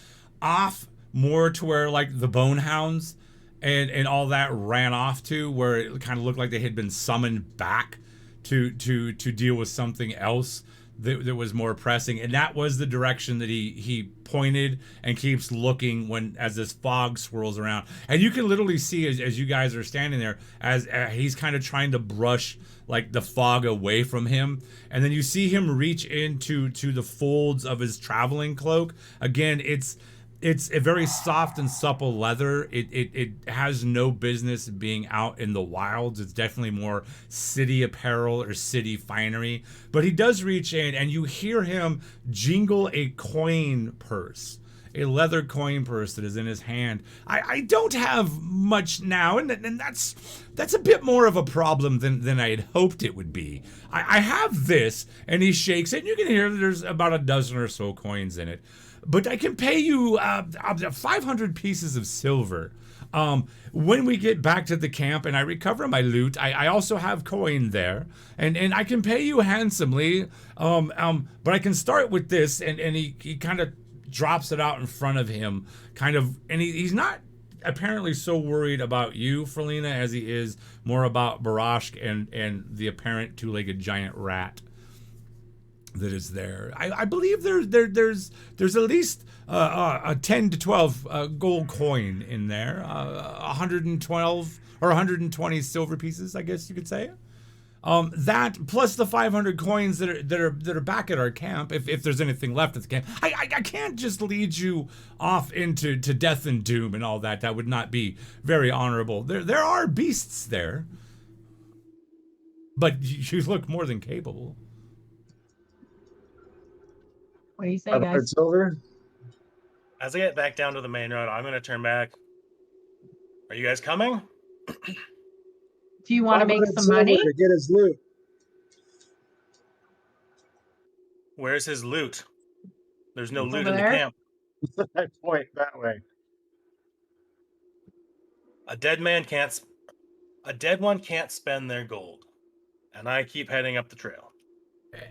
off more to where, like, the bone hounds and all that ran off to, where it kind of looked like they had been summoned back to deal with something else that was more pressing, and that was the direction that he pointed and keeps looking as this fog swirls around, and you can literally see as you guys are standing there as he's kind of trying to brush like the fog away from him, and then you see him reach into the folds of his traveling cloak. Again, it's a very soft and supple leather. It has no business being out in the wilds. It's definitely more city apparel or city finery. But he does reach in, and you hear him jingle a coin purse, a leather coin purse that is in his hand. I don't have much now, and that's a bit more of a problem than I had hoped it would be. I have this, and he shakes it, and you can hear there's about a dozen or so coins in it. But I can pay you 500 pieces of silver. When we get back to the camp and I recover my loot, I also have coin there, and I can pay you handsomely. But I can start with this, and he kind of drops it out in front of him, and he's not apparently so worried about you, Frelina, as he is more about Barashk and the apparent two-legged giant rat that is there. I believe there's at least a 10 to 12 gold coin in there, 112 or 120 silver pieces, I guess you could say. That plus the 500 coins that are back at our camp, if there's anything left at the camp. I can't just lead you off into death and doom and all that. That would not be very honorable. There are beasts there, but you look more than capable. What do you say, 500 guys? silver. As I get back down to the main road, I'm going to turn back. Are you guys coming? Do you want to make 500 some silver money? to get his loot. Where's his loot? There's no It's loot over in the there. camp. I point that way. A dead one can't spend their gold. And I keep heading up the trail.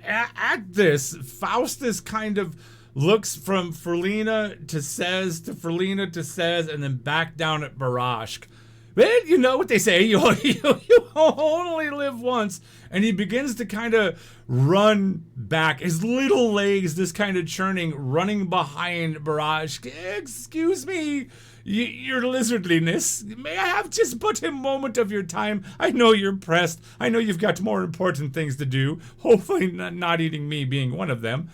At this, Faustus kind of looks from Ferlina to says, and then back down at Barashk. Well, you know what they say, you only live once. And he begins to kind of run back, his little legs just kind of churning, running behind Barashk. Excuse me, your lizardliness. May I have just but a moment of your time? I know you're pressed. I know you've got more important things to do. Hopefully not eating me being one of them.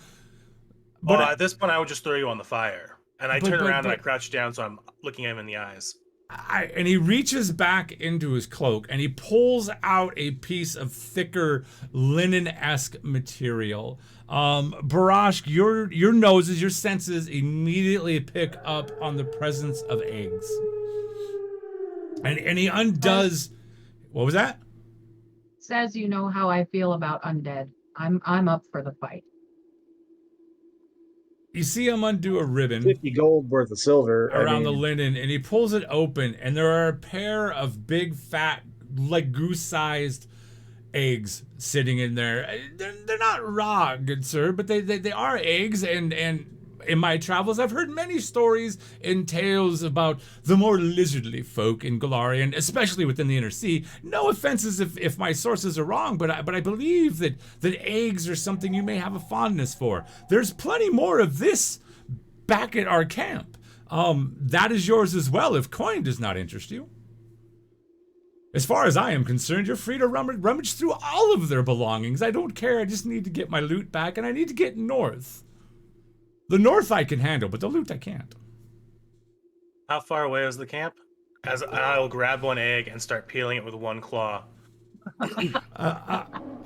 But At this point, I would just throw you on the fire. And I turn around and I crouch down so I'm looking him in the eyes. and he reaches back into his cloak and he pulls out a piece of thicker linen-esque material. Barashk, your noses, your senses immediately pick up on the presence of eggs. And he undoes. What was that? Says you know how I feel about undead. I'm up for the fight. You see him undo a ribbon 50 gold worth of silver. around the linen, and he pulls it open, and there are a pair of big, fat, like goose-sized eggs sitting in there. They're not raw, good sir, but they are eggs, and in my travels, I've heard many stories and tales about the more lizardly folk in Golarion, especially within the Inner Sea. No offenses if my sources are wrong, but I believe that eggs are something you may have a fondness for. There's plenty more of this back at our camp. That is yours as well if coin does not interest you. As far as I am concerned, you're free to rummage through all of their belongings. I don't care. I just need to get my loot back, and I need to get north. The north I can handle, but the loot I can't. How far away is the camp? As I will grab one egg and start peeling it with one claw. And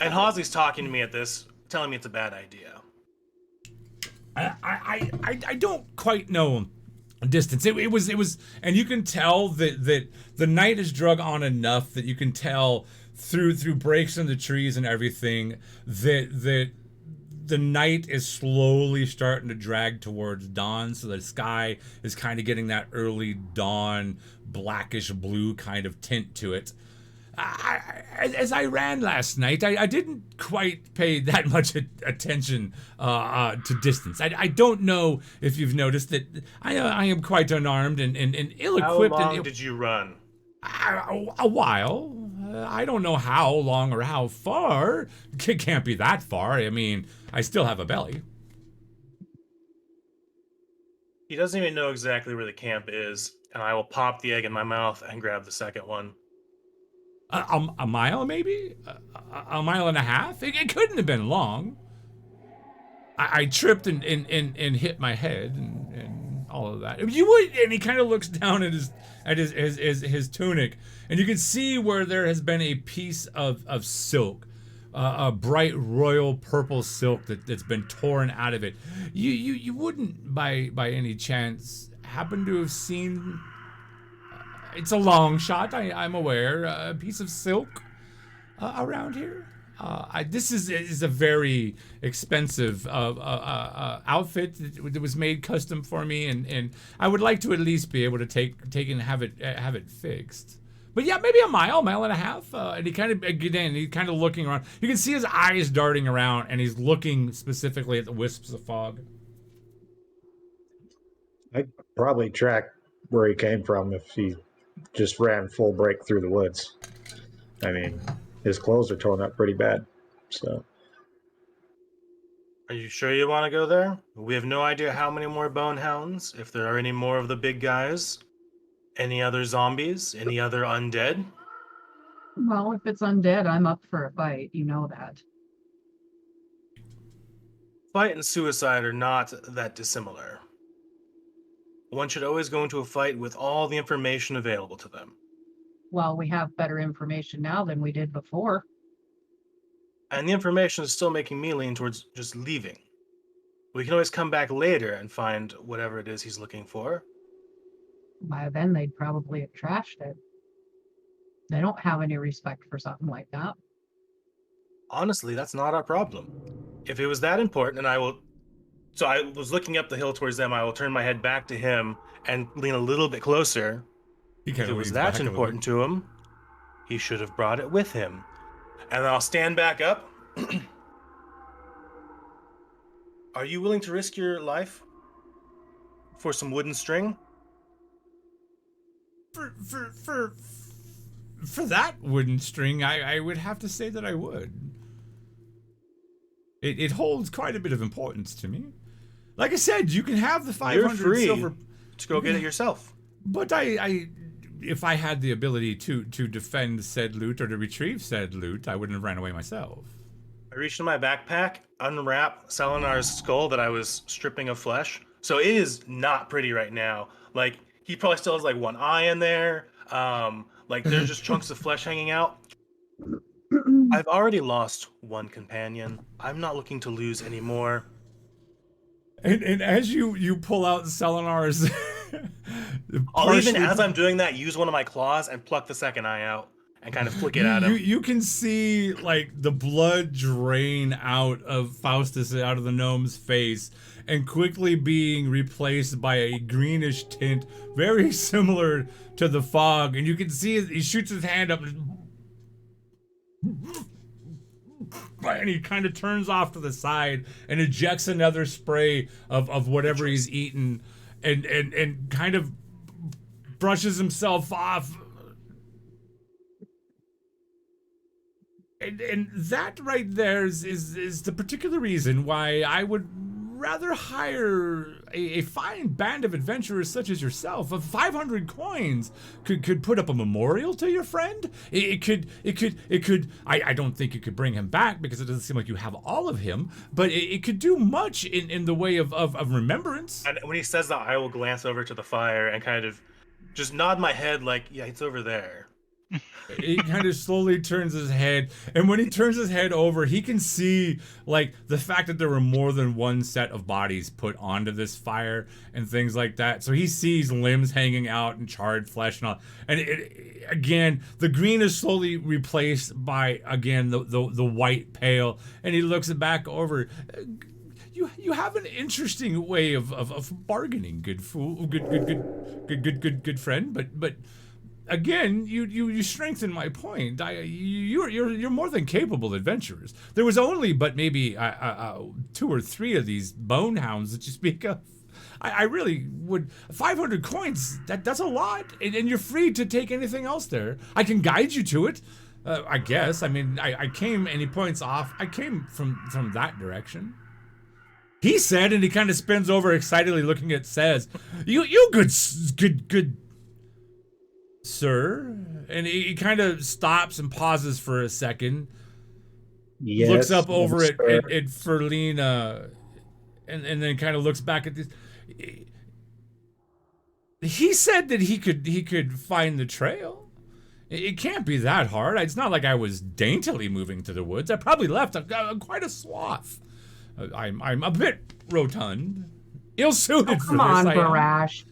Halsey's talking to me at this, telling me it's a bad idea. I don't quite know distance. It was, and you can tell that the night is drug on enough that you can tell through breaks in the trees and everything that the night is slowly starting to drag towards dawn, so the sky is kind of getting that early dawn, blackish blue kind of tint to it. As I ran last night, I didn't quite pay that much attention to distance. I don't know if you've noticed that I am quite unarmed and ill-equipped. How long did you run? A while. I don't know how long or how far. It can't be that far. I mean, I still have a belly. He doesn't even know exactly where the camp is, and I will pop the egg in my mouth and grab the second one. A mile, maybe? A mile and a half? It couldn't have been long. I tripped and hit my head and all of that. You would, and he kind of looks down at his tunic, and you can see where there has been a piece of silk, a bright royal purple silk that's been torn out of it. You wouldn't by any chance happen to have seen? It's a long shot, I'm aware. A piece of silk around here. This is a very expensive outfit that was made custom for me, and I would like to at least be able to take and have it fixed. But yeah, maybe a mile and a half. And he's kind of looking around. You can see his eyes darting around, and he's looking specifically at the wisps of fog. I'd probably track where he came from if he just ran full break through the woods. I mean, his clothes are torn up pretty bad. So, Are you sure you want to go there? We have no idea how many more bone hounds, if there are any more of the big guys, any other zombies, any other undead. Well, if it's undead, I'm up for a fight. You know that. Fight and suicide are not that dissimilar. One should always go into a fight with all the information available to them. Well, we have better information now than we did before. And the information is still making me lean towards just leaving. We can always come back later and find whatever it is he's looking for. By then, they'd probably have trashed it. They don't have any respect for something like that. Honestly, that's not our problem. If it was that important, and I will. So I was looking up the hill towards them. I will turn my head back to him and lean a little bit closer. He If kind it of was leans that back a little important bit. to him, he should have brought it with him. And I'll stand back up. Are you willing to risk your life for some wooden string? For that wooden string, I would have to say that I would. It holds quite a bit of importance to me. Like I said, you can have the 500 You're free silver, to go get it yourself. but if I had the ability to defend said loot or to retrieve said loot, I wouldn't have ran away myself. I reached in my backpack, unwrap Salinar's skull that I was stripping of flesh. So it is not pretty right now. Like, he probably still has like one eye in there. Like there's just chunks of flesh hanging out. I've already lost one companion. I'm not looking to lose any more. And as you pull out Selenar's, I'll even, as I'm doing that, use one of my claws and pluck the second eye out and kind of flick it at him. You can see like the blood drain out of Faustus, out of the gnome's face, and quickly being replaced by a greenish tint, very similar to the fog. And you can see he shoots his hand up, and he kind of turns off to the side and ejects another spray of whatever he's eaten, and kind of brushes himself off. And that right there is the particular reason why I would rather hire a fine band of adventurers such as yourself. Of 500 coins could put up a memorial to your friend. It could. I don't think you could bring him back because it doesn't seem like you have all of him. But it could do much in the way of remembrance. And when he says that, I will glance over to the fire and kind of just nod my head like, yeah, it's over there. He kind of slowly turns his head, and when he turns his head over, he can see like the fact that there were more than one set of bodies put onto this fire and things like that. So he sees limbs hanging out and charred flesh and all. And again, the green is slowly replaced by again the white pale, and he looks back over. You have an interesting way of bargaining, good fool, good friend, but. Again, you strengthen my point. You're more than capable adventurers. There was only but maybe 2 or 3 of these bone hounds that you speak of. I really would. 500 coins. That's a lot, and you're free to take anything else there. I can guide you to it. I guess. I mean, I came, and he points off. I came from that direction. He said, and he kind of spins over excitedly, looking at Says, "You good." Sir, and he kind of stops and pauses for a second, Yes, looks up over at sir. Ferlina, and then kind of looks back at this. He said that he could find the trail. It can't be that hard. It's not like I was daintily moving to the woods. I probably left quite a swath. I'm a bit rotund, ill-suited for Come this. on, I am. Barash.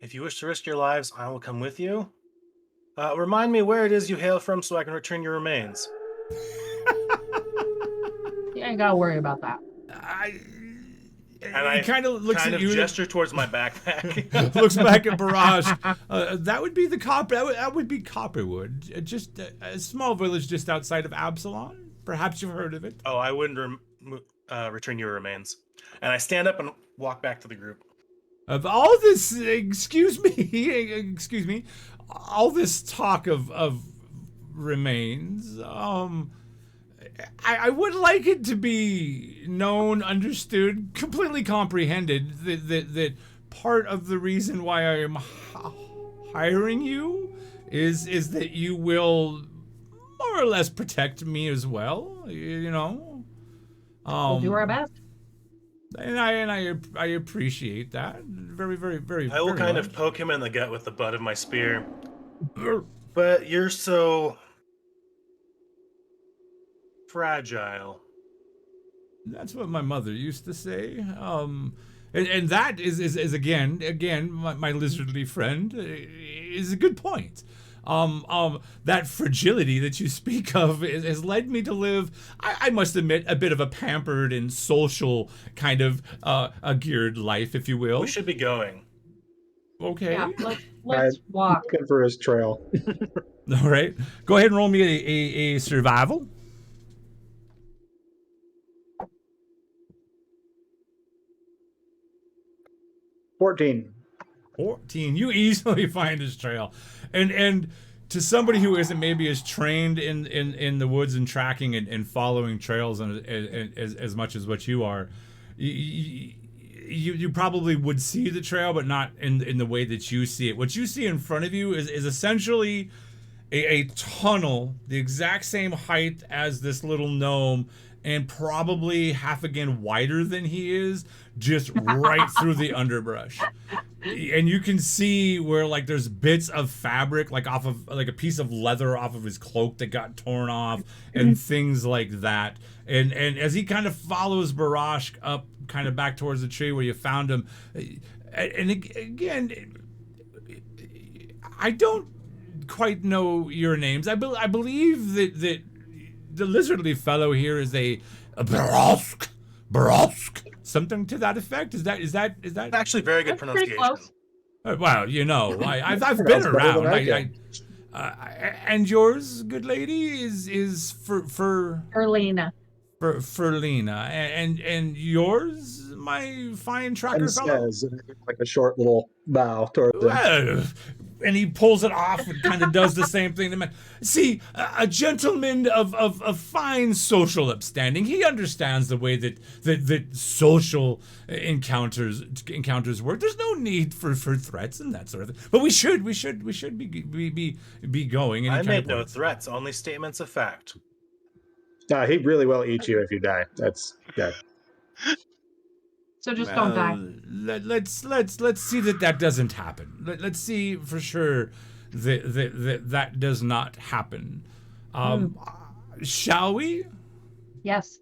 If you wish to risk your lives, I will come with you. Remind me where it is you hail from so I can return your remains. You ain't gotta worry about that. And I kind of looks kind at of you. gesture towards my backpack. Looks back at Barrage. That would be the that would be Copperwood, just a small village just outside of Absalon. Perhaps you've heard of it. Oh, I wouldn't return your remains. And I stand up and walk back to the group. Of all this, excuse me, all this talk of remains, I would like it to be known, understood, completely comprehended that part of the reason why I am hiring you is that you will more or less protect me as well, you know. We'll do our best. And I appreciate that very, very, very. I will very kind much. of poke him in the gut with the butt of my spear. But you're so fragile. That's what my mother used to say. And that is again my lizardly friend is a good point. That fragility that you speak of has led me to live, I must admit, a bit of a pampered and social kind of a geared life, if you will. We should be going. Okay. Yeah, let's walk. Looking for his trail. All right. Go ahead and roll me a survival. 14. 14. You easily find his trail. And to somebody who isn't maybe as trained in the woods and tracking and following trails and as much as what you are, you probably would see the trail, but not in the way that you see it. What you see in front of you is essentially a tunnel, the exact same height as this little gnome, and probably half again wider than he is, just right through the underbrush. And you can see where like there's bits of fabric, like off of like a piece of leather off of his cloak that got torn off, and things like that. And as he kind of follows Barash up, kind of back towards the tree where you found him, and again, I don't quite know your names. I believe that the lizardly fellow here is a Barask, something to that effect. Is that Actually, very good That's pretty pronunciation. close. well, you know, I've been That's better around. than I can. And yours, good lady, is for Erlina. Lena, and yours, my fine tracker And fellow. says, like a short little bow towards him. Well, and he pulls it off and kind of does the same thing to me. See, a gentleman of fine social upstanding. He understands the way that social encounters work. There's no need for threats and that sort of thing. But we should be going. And he I kind made of no points. threats, only statements of fact. He really will eat you if you die. That's yeah. So just don't die. Let's see that doesn't happen. Let's see for sure that does not happen. Shall we? Yes.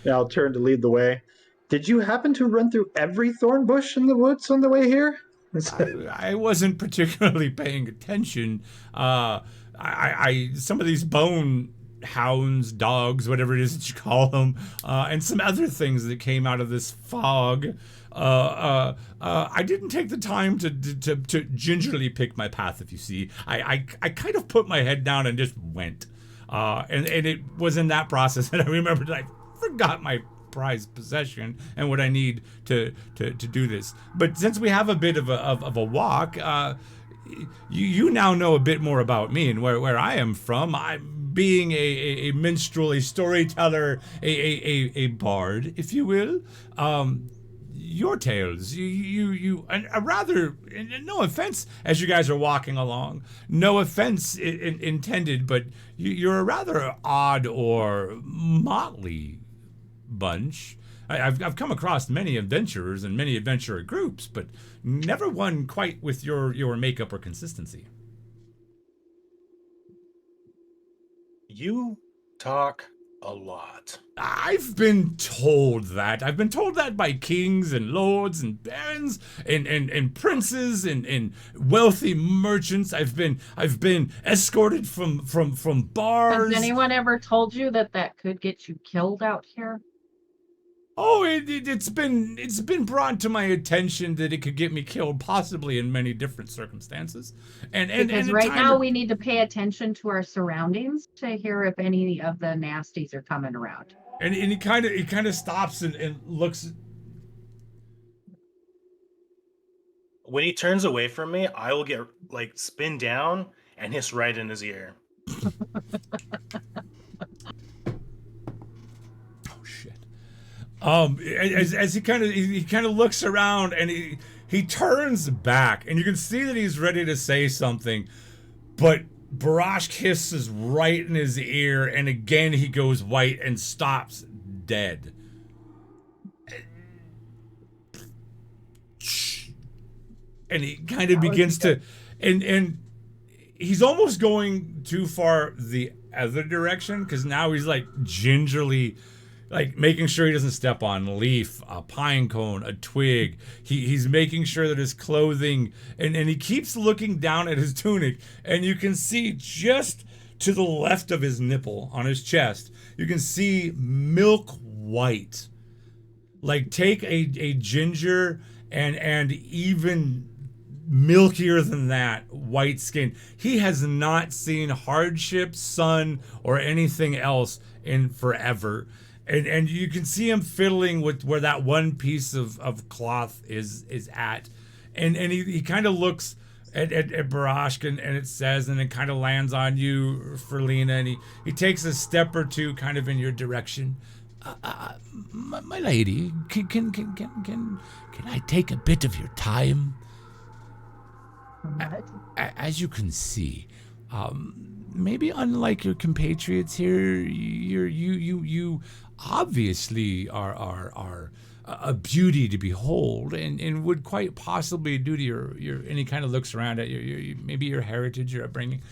Yeah, I'll turn to lead the way. Did you happen to run through every thorn bush in the woods on the way here? I wasn't particularly paying attention. I some of these bone hounds, dogs, whatever it is that you call them, and some other things that came out of this fog. I didn't take the time to gingerly pick my path. If you see, I kind of put my head down and just went. And it was in that process that I remembered that I forgot my prized possession and what I need to do this. But since we have a bit of a walk, you now know a bit more about me and where I am from. I'm being a minstrel, a storyteller, a bard, if you will. Your tales, you and a rather, and no offense, as you guys are walking along, no offense intended, but you're a rather odd or motley bunch. I've come across many adventurers and many adventurer groups, but never one quite with your makeup or consistency. You talk a lot. I've been told that. I've been told that by kings and lords and barons and princes and wealthy merchants. I've been escorted from bars. Has anyone ever told you that could get you killed out here? Oh, it's been brought to my attention that it could get me killed, possibly in many different circumstances. Because right now we need to pay attention to our surroundings to hear if any of the nasties are coming around. And he kind of stops and looks. When he turns away from me, I will get like spin down and hiss right in his ear. As he kind of looks around and he turns back and you can see that he's ready to say something, but Barash hisses right in his ear and again he goes white and stops dead. And he kind of begins to and he's almost going too far the other direction, because now he's like gingerly, like making sure he doesn't step on a leaf, a pine cone, a twig. He's making sure that his clothing, and he keeps looking down at his tunic, and you can see just to the left of his nipple on his chest, you can see milk white. Like take a ginger and even milkier than that white skin. He has not seen hardship, sun, or anything else in forever. And you can see him fiddling with where that one piece of cloth is at. And he kind of looks at Barashk and it says, and it kind of lands on you, Ferlina, and he takes a step or two kind of in your direction. My lady, can I take a bit of your time? What? As you can see, maybe unlike your compatriots here, you obviously are a beauty to behold, and would quite possibly, due to your and he kind of looks around at your maybe your heritage, your upbringing.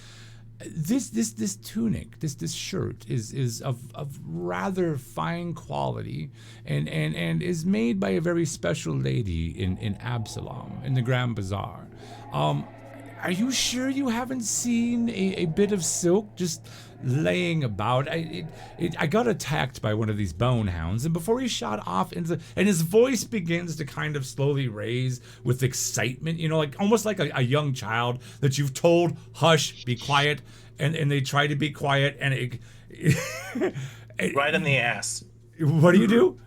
This tunic, this shirt is of rather fine quality, and is made by a very special lady in Absalom in the Grand Bazaar. Are you sure you haven't seen a bit of silk just laying about? I got attacked by one of these bone hounds, and before he shot off into, and his voice begins to kind of slowly raise with excitement, like almost like a young child that you've told, hush, be quiet, and they try to be quiet, and Right in the ass. What do you do?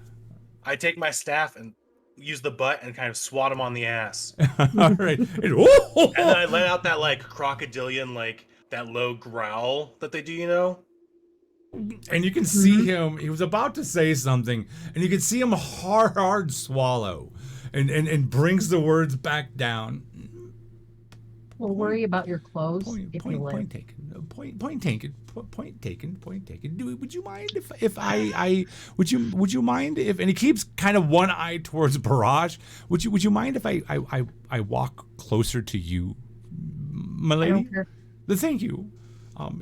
I take my staff and use the butt and kind of swat him on the ass. All right. And then I let out that like crocodilian, like that low growl that they do, And you can see him, he was about to say something, and you can see him hard swallow and brings the words back down. We'll worry about your clothes. Point taken. Point taken. Would you mind if I would you mind if, and he keeps kind of one eye towards Barrage. Would you mind if I walk closer to you, my lady? I don't care. Thank you.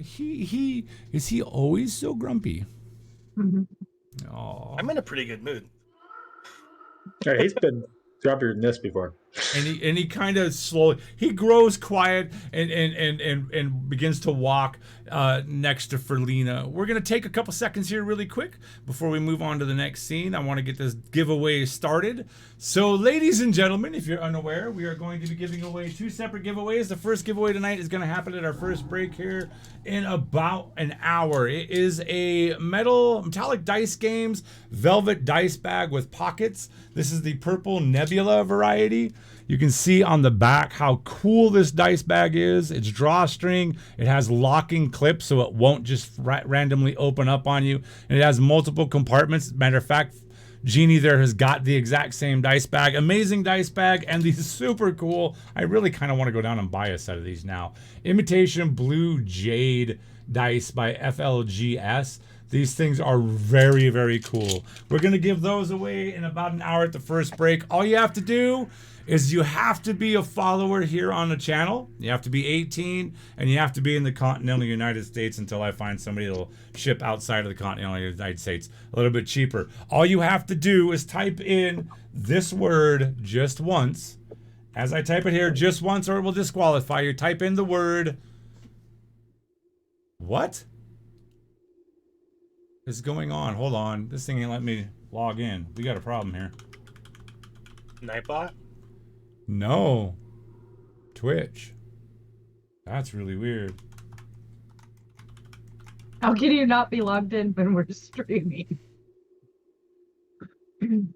He is he always so grumpy? Oh. I'm in a pretty good mood. All right, he's been grumpier than this before. And he kind of slowly, he grows quiet and begins to walk next to Ferlina. We're gonna take a couple seconds here really quick before we move on to the next scene. I want to get this giveaway started. So ladies and gentlemen, if you're unaware, we are going to be giving away 2 separate giveaways. The first giveaway tonight is going to happen at our first break here in about an hour. It is a metallic dice games velvet dice bag with pockets. This is the purple Nebula variety. You can see on the back how cool this dice bag is. It's drawstring. It has locking clips so it won't just randomly open up on you. And it has multiple compartments. Matter of fact, Jeannie there has got the exact same dice bag. Amazing dice bag, and these super cool. I really kind of want to go down and buy a set of these now. Imitation Blue Jade dice by FLGS. These things are very, very cool. We're going to give those away in about an hour at the first break. All you have to do is you have to be a follower here on the channel. You have to be 18, and you have to be in the continental United States until I find somebody that'll ship outside of the continental United States a little bit cheaper. All you have to do is type in this word just once. As I type it here, just once, or it will disqualify you. Type in the word. What is going on? Hold on. This thing ain't letting me log in. We got a problem here. Nightbot? No. Twitch. That's really weird. How can you not be logged in when we're streaming?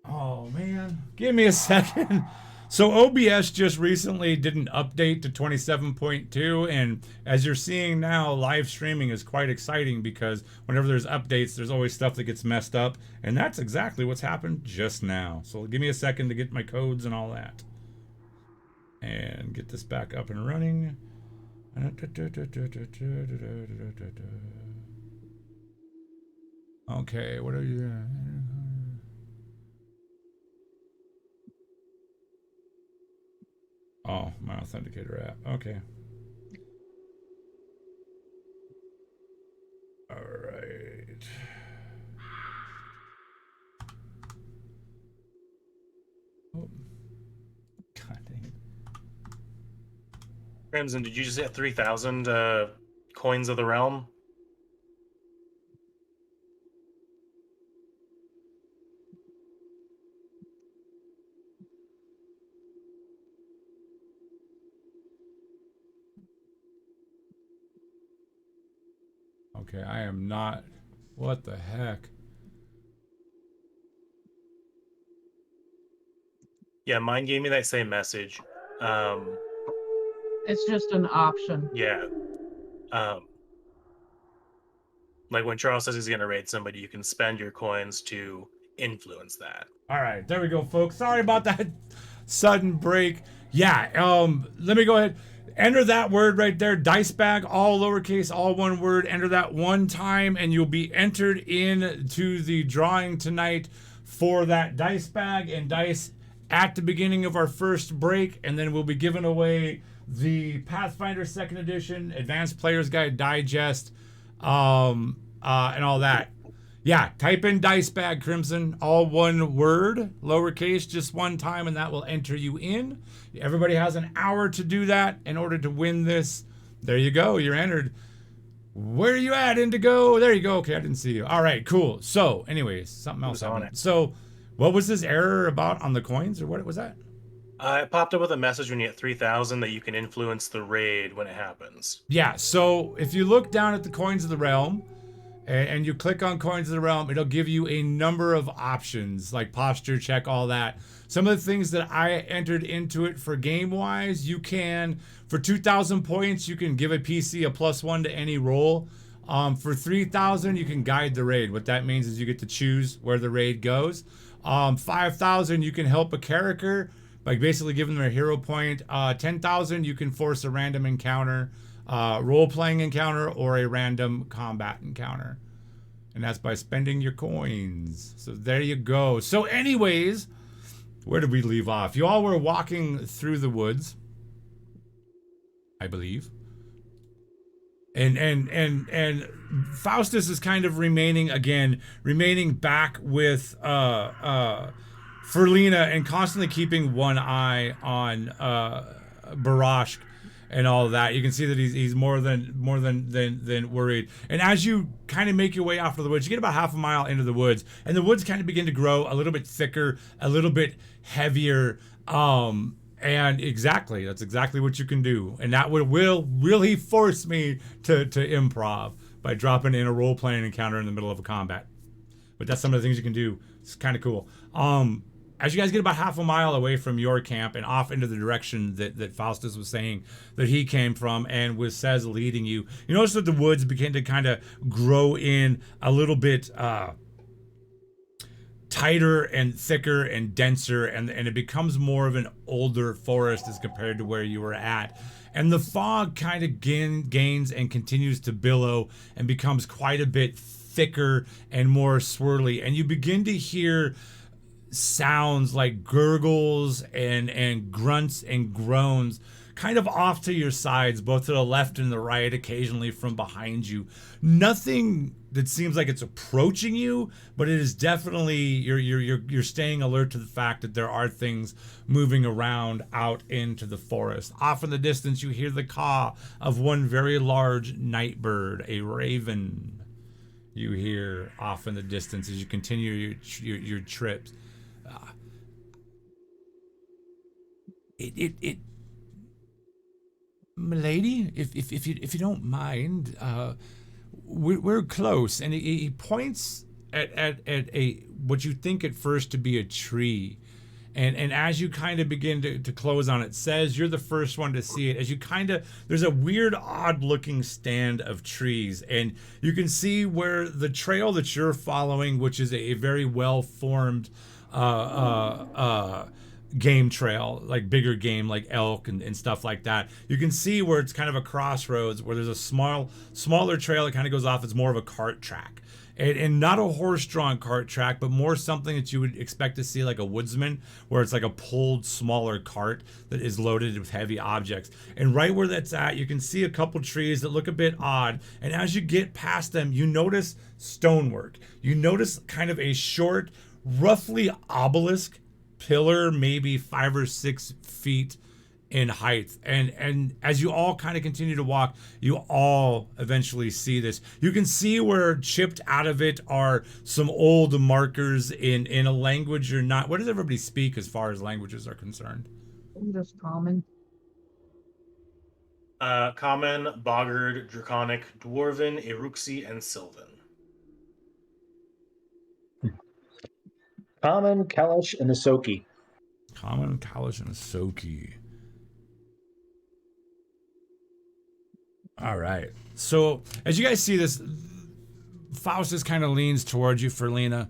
Oh, man. Give me a second. So OBS just recently did an update to 27.2, and as you're seeing now, live streaming is quite exciting because whenever there's updates, there's always stuff that gets messed up, and that's exactly what's happened just now. So give me a second to get my codes and all that. And get this back up and running. Okay, what are you? Oh, my authenticator app. Okay. Crimson, did you just hit 3,000 coins of the realm? Okay, I am not. What the heck? Yeah, mine gave me that same message. It's just an option. Yeah. Like when Charles says he's going to raid somebody, you can spend your coins to influence that. All right, there we go, folks. Sorry about that sudden break. Yeah, let me go ahead. Enter that word right there, dice bag, all lowercase, all one word. Enter that one time, and you'll be entered into the drawing tonight for that dice bag and dice at the beginning of our first break, and then we'll be giving away the Pathfinder Second Edition, Advanced Player's Guide Digest, and all that. Yeah, type in dice bag Crimson, all one word, lowercase, just one time, and that will enter you in. Everybody has an hour to do that in order to win this. There you go, you're entered. Where are you at, Indigo? There you go. Okay, I didn't see you. All right, cool. So, anyways, something else on happened. it? So, what was this error about on the coins, or what was that? It popped up with a message when you hit 3,000 that you can influence the raid when it happens. Yeah, so if you look down at the coins of the realm, and you click on coins of the realm, it'll give you a number of options like posture check, all that. Some of the things that I entered into it for game wise, you can, for 2,000 points, you can give a PC a +1 to any roll. For 3,000, you can guide the raid. What that means is you get to choose where the raid goes. 5,000, you can help a character by basically giving them a hero point. 10,000, you can force a random encounter. Role-playing encounter or a random combat encounter, and that's by spending your coins. So there you go. So anyways, where did we leave off? You all were walking through the woods, I believe, and Faustus is kind of remaining back with Ferlina and constantly keeping one eye on Barashk and all of that. You can see that he's more than worried. And as you kind of make your way off of the woods, you get about half a mile into the woods, and the woods kind of begin to grow a little bit thicker, a little bit heavier. And that's exactly what you can do. And that will really force me to improv by dropping in a role-playing encounter in the middle of a combat. But that's some of the things you can do. It's kind of cool. As you guys get about half a mile away from your camp and off into the direction that Faustus was saying that he came from and says leading you, you notice that the woods begin to kind of grow in a little bit tighter and thicker and denser, and it becomes more of an older forest as compared to where you were at. And the fog kind of gains and continues to billow and becomes quite a bit thicker and more swirly. And you begin to hear sounds like gurgles and grunts and groans kind of off to your sides, both to the left and the right, occasionally from behind you. Nothing that seems like it's approaching you, but it is definitely you're staying alert to the fact that there are things moving around out into the forest. Off in the distance, you hear the caw of one very large night bird, a raven. You hear off in the distance as you continue your trips. Milady, if you don't mind, we're close, and he points at a what you think at first to be a tree, and as you kind of begin to close on it, says you're the first one to see it. As you there's a weird, odd-looking stand of trees, and you can see where the trail that you're following, which is a very well-formed game trail, like bigger game like elk and stuff like that. You can see where it's kind of a crossroads where there's a smaller trail that kind of goes off. It's more of a cart track, and not a horse-drawn cart track, but more something that you would expect to see like a woodsman, where it's like a pulled smaller cart that is loaded with heavy objects. And right where that's at, you can see a couple trees that look a bit odd, and as you get past them, you notice stonework. You notice kind of a short, roughly obelisk pillar, maybe 5 or 6 feet in height. And as you all kind of continue to walk, you all eventually see this. You can see where chipped out of it are some old markers in a language you're not. What does everybody speak as far as languages are concerned? Just common. Common, Boggard, Draconic, Dwarven, Eruxi, and Sylvan. Common, Kalash, and Asoki. Common, Kalash, and Asoki. All right. So as you guys see this, Faustus kind of leans towards you, Ferlina.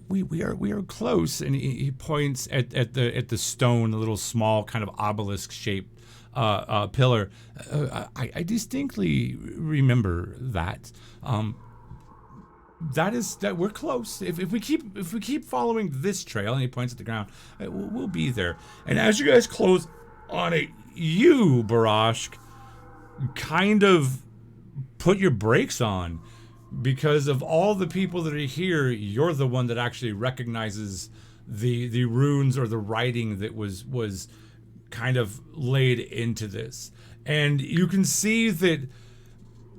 We are close, and he points at the stone, the little small kind of obelisk shaped pillar. I distinctly remember that. That we're close. If we keep following this trail, and he points at the ground, we'll be there. And as you guys close on it, you, Barashk, kind of put your brakes on, because of all the people that are here, you're the one that actually recognizes the runes or the writing that was kind of laid into this. And you can see that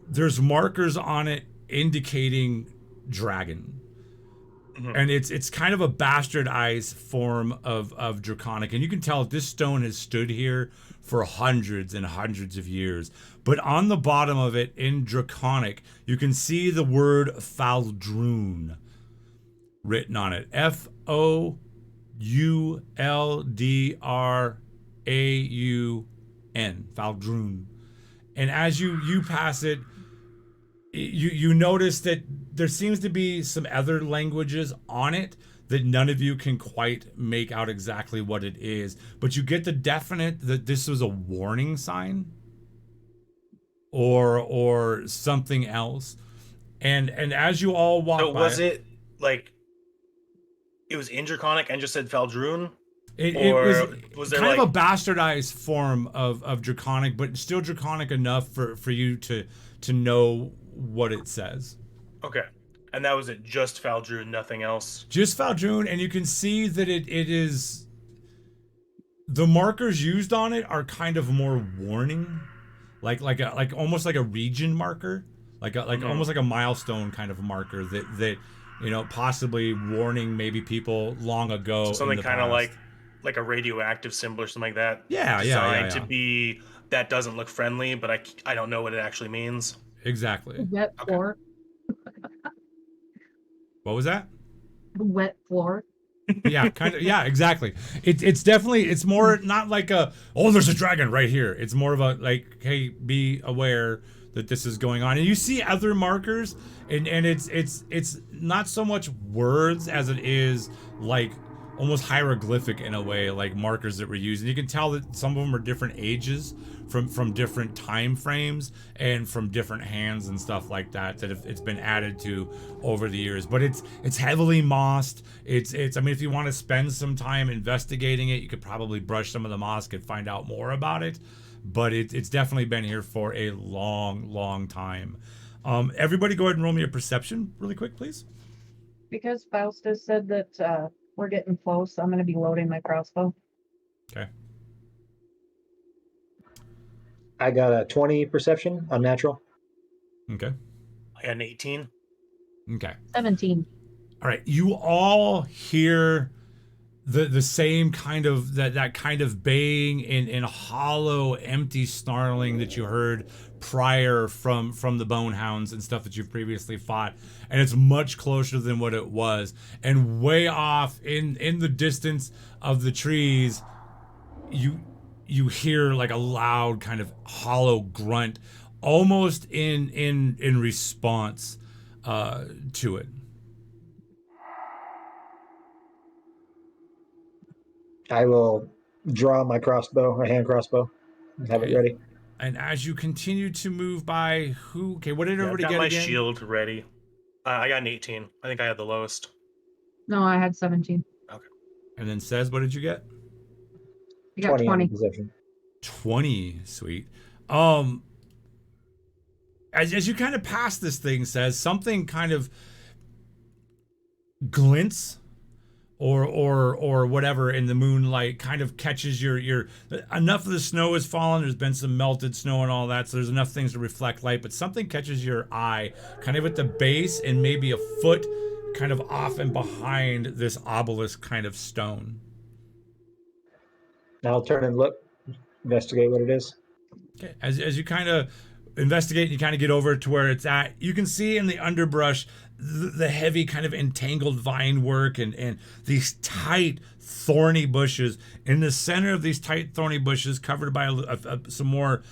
there's markers on it indicating dragon. Mhm. And it's kind of a bastardized form of Draconic. And you can tell this stone has stood here for hundreds and hundreds of years. But on the bottom of it, in Draconic, you can see the word Faldrun written on it. F-O-U-L-D-R-A-U-N. Faldrun. And as you pass it, you notice that there seems to be some other languages on it that none of you can quite make out exactly what it is, but you get the definite that this was a warning sign or something else. And as you all walk So by, was it like it was in Draconic and just said Faldrun? it Or was there kind like of a bastardized form of Draconic, but still Draconic enough for you to know what it says. okay. And that was it, just Faldrun, nothing else. Just Faldrun, and you can see that it is the markers used on it are kind of more warning, like almost like a region marker, like almost like a milestone kind of marker that possibly warning maybe people long ago. So something in the kind of past. like a radioactive symbol or something like that. Yeah. Designed to be that doesn't look friendly, but I don't know what it actually means. Exactly. Wet floor. What was that? Wet floor. Yeah, kind of. Yeah, exactly. It's definitely, it's more not like there's a dragon right here. It's more of a like, hey, be aware that this is going on. And you see other markers, and it's not so much words as it is like almost hieroglyphic in a way, like markers that were used. And you can tell that some of them are different ages from different time frames and from different hands and stuff like that it's been added to over the years. But it's heavily mossed. It's I mean, if you want to spend some time investigating it, you could probably brush some of the moss and find out more about it. But it's definitely been here for a long time. Everybody go ahead and roll me a perception really quick, please. Because Faustus said that we're getting close, I'm going to be loading my crossbow. Okay. I got a 20 perception, unnatural. Okay. I got an 18. Okay. 17. All right. You all hear the same kind of that kind of baying and hollow, empty snarling that you heard prior from the bone hounds and stuff that you've previously fought, and it's much closer than what it was. And way off in the distance of the trees, you hear like a loud kind of hollow grunt, almost in response to it. I will draw my crossbow, my hand crossbow, and have it ready. And as you continue to move by, what did Yeah, everybody I've got get my again? shield ready. I got an 18. I think I had the lowest. No, I had 17. And then says, what did you get? You got 20 20. on perception. 20. Sweet. As you kind of pass this thing, says something kind of glints or whatever in the moonlight kind of catches your enough of the snow has fallen. There's been some melted snow and all that, so there's enough things to reflect light, but something catches your eye kind of at the base and maybe a foot kind of off and behind this obelisk kind of stone. Now I'll turn and look, investigate what it is. Okay. As you kind of investigate, you kind of get over to where it's at. You can see in the underbrush the heavy kind of entangled vine work and these tight thorny bushes. In the center of these tight thorny bushes, covered by some more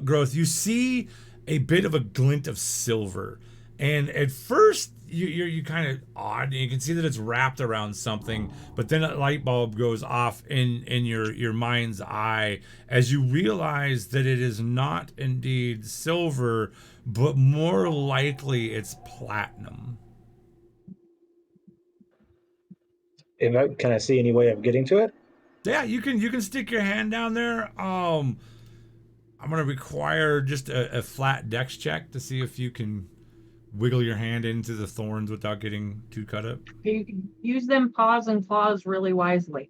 growth, you see a bit of a glint of silver. And at first, you kind of odd, and you can see that it's wrapped around something, but then a light bulb goes off in your mind's eye as you realize that it is not indeed silver, but more likely it's platinum. Can I see any way of getting to it? Yeah, you can stick your hand down there. I'm gonna require just a flat dex check to see if you can wiggle your hand into the thorns without getting too cut up. You can use them paws and claws really wisely.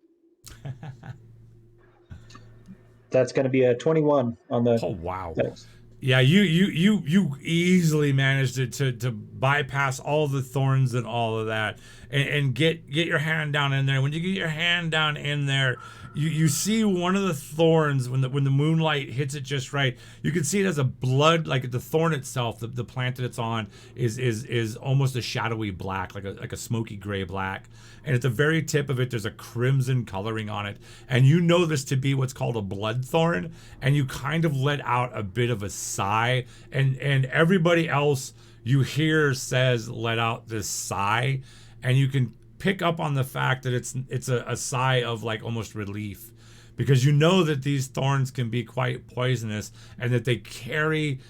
That's going to be a 21 on the. Oh wow. Dex. Yeah, you easily managed to bypass all the thorns and all of that, and get your hand down in there. When you get your hand down in there, you see one of the thorns when the moonlight hits it just right. You can see it as a blood, like the thorn itself, the plant that it's on is almost a shadowy black, like a smoky gray black. And at the very tip of it, there's a crimson coloring on it. And you know this to be what's called a blood thorn. And you kind of let out a bit of a sigh. And everybody else you hear says let out this sigh. And you can pick up on the fact that it's a sigh of like almost relief. Because you know that these thorns can be quite poisonous. And that they carry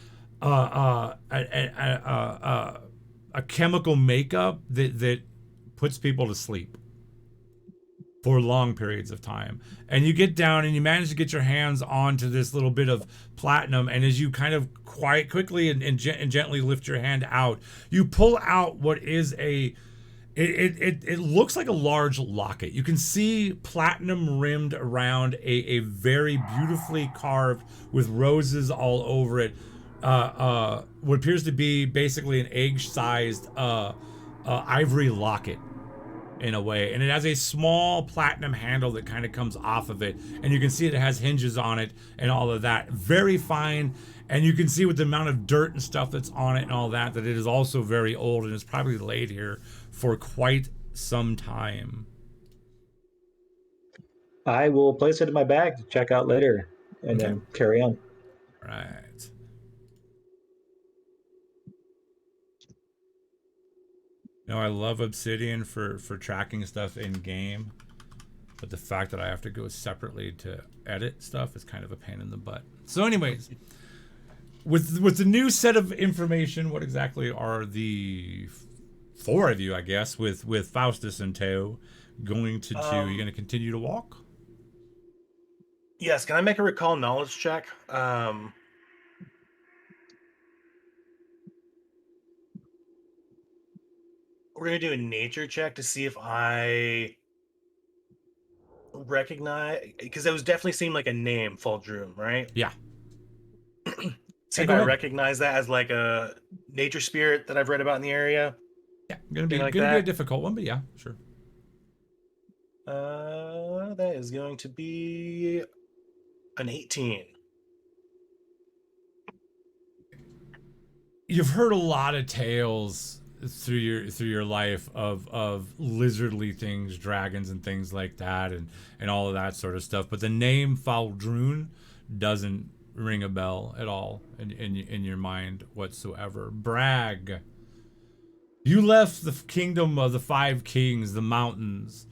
a chemical makeup that puts people to sleep for long periods of time. And you get down and you manage to get your hands onto this little bit of platinum, and as you kind of quickly and gently lift your hand out, you pull out what is it looks like a large locket. You can see platinum rimmed around a very beautifully carved with roses all over it, what appears to be basically an egg-sized ivory locket in a way, and it has a small platinum handle that kind of comes off of it, and you can see it has hinges on it and all of that. Very fine, and you can see with the amount of dirt and stuff that's on it and all that it is also very old and it's probably laid here for quite some time. I will place it in my bag to check out later and Okay. then carry on. Right. You know, I love Obsidian for tracking stuff in game, but the fact that I have to go separately to edit stuff is kind of a pain in the butt. So anyways, with the new set of information, what exactly are the four of you, I guess, with Faustus in tow, going to do? You're going to continue to walk? Yes, can I make a recall knowledge check? We're going to do a nature check to see if I recognize, because it was definitely seemed like a name, Faldroom, right? Yeah. See Hey, if go I ahead. recognize that as like a nature spirit that I've read about in the area. Yeah, going to be Like a that? difficult one, but yeah, sure. That is going to be an 18. You've heard a lot of tales through your life of lizardly things, dragons and things like that, and all of that sort of stuff. But the name Faldrun doesn't ring a bell at all in your mind whatsoever. Brag. You left the kingdom of the Five Kings, the mountains,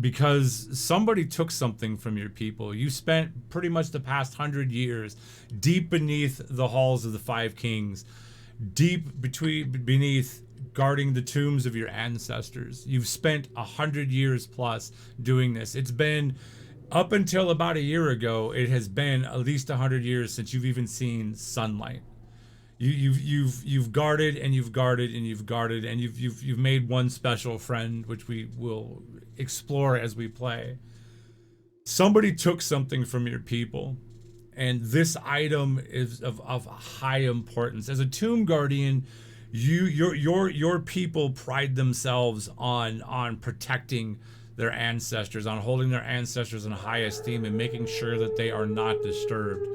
because somebody took something from your people. You spent pretty much the past 100 years deep beneath the halls of the Five Kings, deep beneath guarding the tombs of your ancestors. You've spent 100 years plus doing this. It's been, up until about a year ago, it has been at least 100 years since you've even seen sunlight. You've guarded and you've guarded and you've guarded and you've made one special friend, which we will explore as we play. Somebody took something from your people, and this item is of high importance. As a tomb guardian, your people pride themselves on protecting their ancestors, on holding their ancestors in high esteem and making sure that they are not disturbed.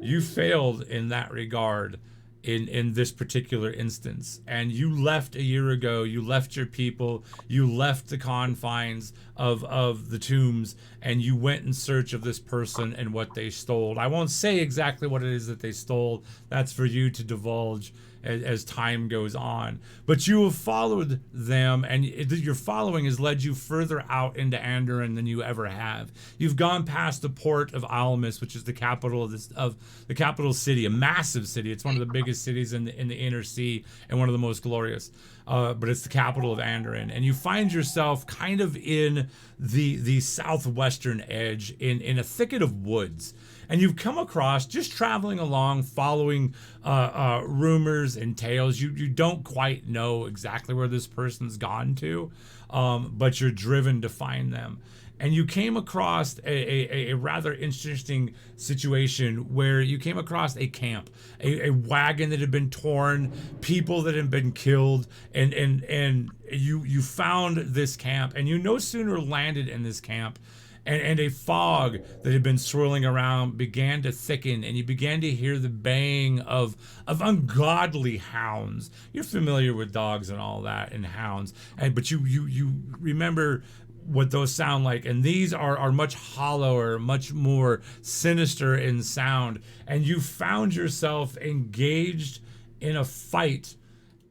You failed in that regard in this particular instance, and you left a year ago. You left your people, you left the confines of the tombs, and you went in search of this person and what they stole. I won't say exactly what it is that they stole. That's for you to divulge as time goes on. But you have followed them, and your following has led you further out into Andoran than you ever have. You've gone past the port of Almus, which is the capital of the capital city, a massive city. It's one of the biggest cities in the inner sea and one of the most glorious. But it's the capital of Andoran, and you find yourself kind of in the southwestern edge in a thicket of woods. And you've come across, just traveling along, following rumors and tales. You don't quite know exactly where this person's gone to, but you're driven to find them. And you came across a rather interesting situation where you came across a camp, a wagon that had been torn, people that had been killed, and you found this camp, and you no sooner landed in this camp, and a fog that had been swirling around began to thicken, and you began to hear the baying of ungodly hounds. You're familiar with dogs and all that, and hounds, but you remember what those sound like, and these are much hollower, much more sinister in sound, and you found yourself engaged in a fight